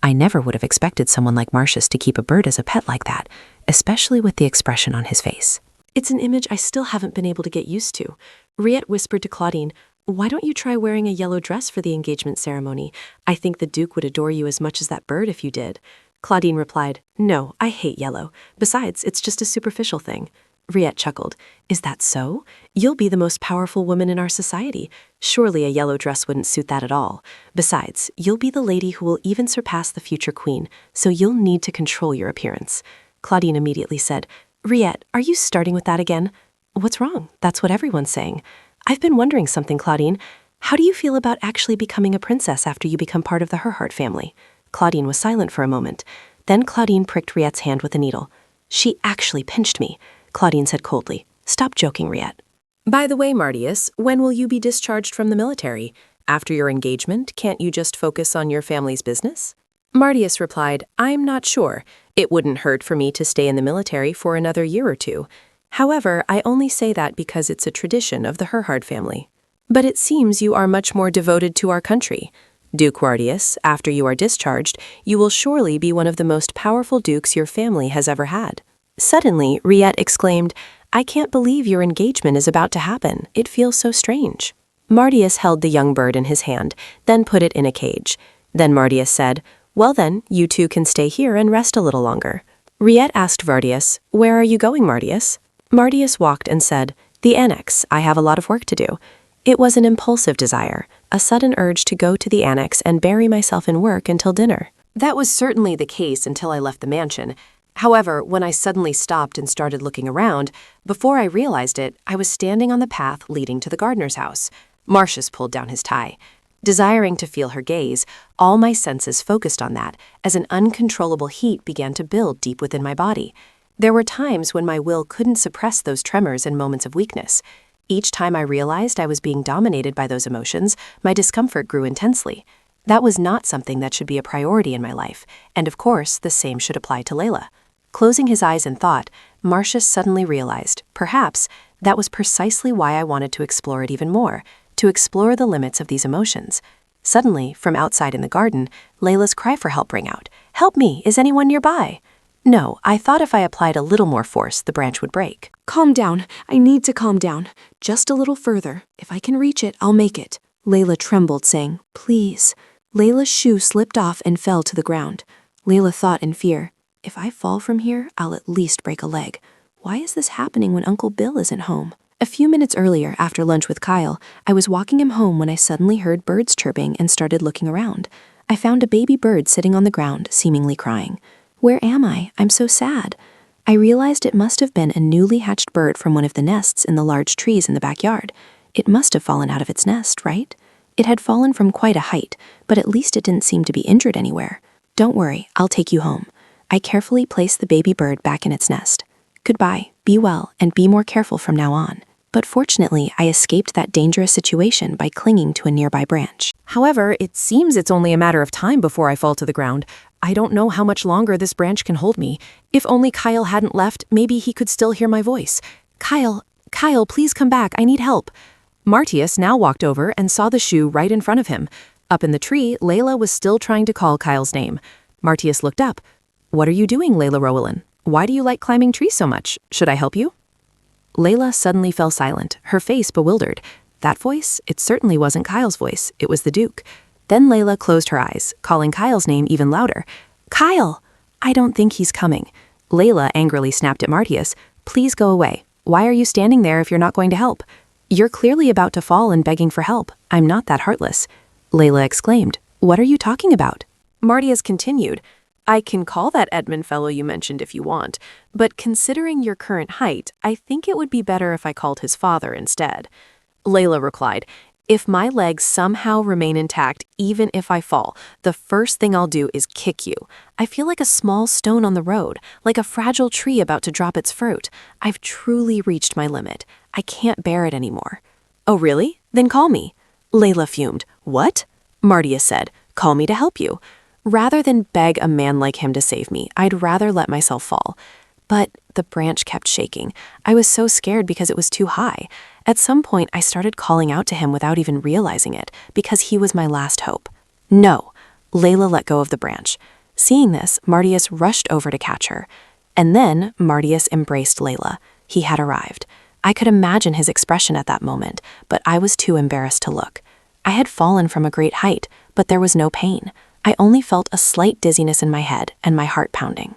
I never would have expected someone like Marcius to keep a bird as a pet like that, especially with the expression on his face. It's an image I still haven't been able to get used to. Riette whispered to Claudine, Why don't you try wearing a yellow dress for the engagement ceremony? I think the Duke would adore you as much as that bird if you did. Claudine replied, No, I hate yellow. Besides, it's just a superficial thing. Riette chuckled. Is that so? You'll be the most powerful woman in our society. Surely a yellow dress wouldn't suit that at all. Besides, you'll be the lady who will even surpass the future queen, so you'll need to control your appearance. Claudine immediately said, Riette, are you starting with that again? What's wrong? That's what everyone's saying. I've been wondering something, Claudine. How do you feel about actually becoming a princess after you become part of the Herhart family? Claudine was silent for a moment. Then Claudine pricked Riette's hand with a needle. She actually pinched me. Claudine said coldly, Stop joking, Riette. By the way, Martius, when will you be discharged from the military? After your engagement, can't you just focus on your family's business? Martius replied, I'm not sure. It wouldn't hurt for me to stay in the military for another year or two. However, I only say that because it's a tradition of the Herhard family. But it seems you are much more devoted to our country. Duke Martius, after you are discharged, you will surely be one of the most powerful dukes your family has ever had. Suddenly, Riette exclaimed, I can't believe your engagement is about to happen. It feels so strange. Martius held the young bird in his hand, then put it in a cage. Then Martius said, Well then, you two can stay here and rest a little longer. Riette asked Martius, Where are you going, Martius? Martius walked and said, The annex. I have a lot of work to do. It was an impulsive desire, a sudden urge to go to the annex and bury myself in work until dinner. That was certainly the case until I left the mansion. However, when I suddenly stopped and started looking around, before I realized it, I was standing on the path leading to the gardener's house. Marcius pulled down his tie. Desiring to feel her gaze, all my senses focused on that as an uncontrollable heat began to build deep within my body. There were times when my will couldn't suppress those tremors and moments of weakness. Each time I realized I was being dominated by those emotions, my discomfort grew intensely. That was not something that should be a priority in my life, and of course, the same should apply to Layla. Closing his eyes in thought, Marcius suddenly realized, perhaps, that was precisely why I wanted to explore it even more, to explore the limits of these emotions. Suddenly, from outside in the garden, Layla's cry for help rang out. Help me, is anyone nearby? No, I thought if I applied a little more force, the branch would break. Calm down. I need to calm down. Just a little further. If I can reach it, I'll make it. Layla trembled, saying, Please. Layla's shoe slipped off and fell to the ground. Layla thought in fear, If I fall from here, I'll at least break a leg. Why is this happening when Uncle Bill isn't home? A few minutes earlier, after lunch with Kyle, I was walking him home when I suddenly heard birds chirping and started looking around. I found a baby bird sitting on the ground, seemingly crying. Where am I? I'm so sad. I realized it must have been a newly hatched bird from one of the nests in the large trees in the backyard. It must have fallen out of its nest, right? It had fallen from quite a height, but at least it didn't seem to be injured anywhere. Don't worry, I'll take you home. I carefully placed the baby bird back in its nest. Goodbye, be well, and be more careful from now on. But fortunately, I escaped that dangerous situation by clinging to a nearby branch. However, it seems it's only a matter of time before I fall to the ground. I don't know how much longer this branch can hold me. If only Kyle hadn't left, maybe he could still hear my voice. Kyle, please come back, I need help. Martius now walked over and saw the shoe right in front of him. Up in the tree, Layla was still trying to call Kyle's name. Martius looked up. What are you doing, Layla Rowland? Why do you like climbing trees so much? Should I help you? Layla suddenly fell silent, her face bewildered. That voice? It certainly wasn't Kyle's voice. It was the Duke. Then Layla closed her eyes, calling Kyle's name even louder. Kyle! I don't think he's coming. Layla angrily snapped at Martius. Please go away. Why are you standing there if you're not going to help? You're clearly about to fall and begging for help. I'm not that heartless. Layla exclaimed. What are you talking about? Martius continued. I can call that Edmund fellow you mentioned if you want, but considering your current height, I think it would be better if I called his father instead. Layla replied, If my legs somehow remain intact, even if I fall, the first thing I'll do is kick you. I feel like a small stone on the road, like a fragile tree about to drop its fruit. I've truly reached my limit. I can't bear it anymore. Oh, really? Then call me. Layla fumed. What? Martius said, Call me to help you. Rather than beg a man like him to save me, I'd rather let myself fall. But the branch kept shaking. I was so scared because it was too high. At some point, I started calling out to him without even realizing it, because he was my last hope. No. Layla let go of the branch. Seeing this, Martius rushed over to catch her. And then Martius embraced Layla. He had arrived. I could imagine his expression at that moment, but I was too embarrassed to look. I had fallen from a great height, but there was no pain. I only felt a slight dizziness in my head and my heart pounding.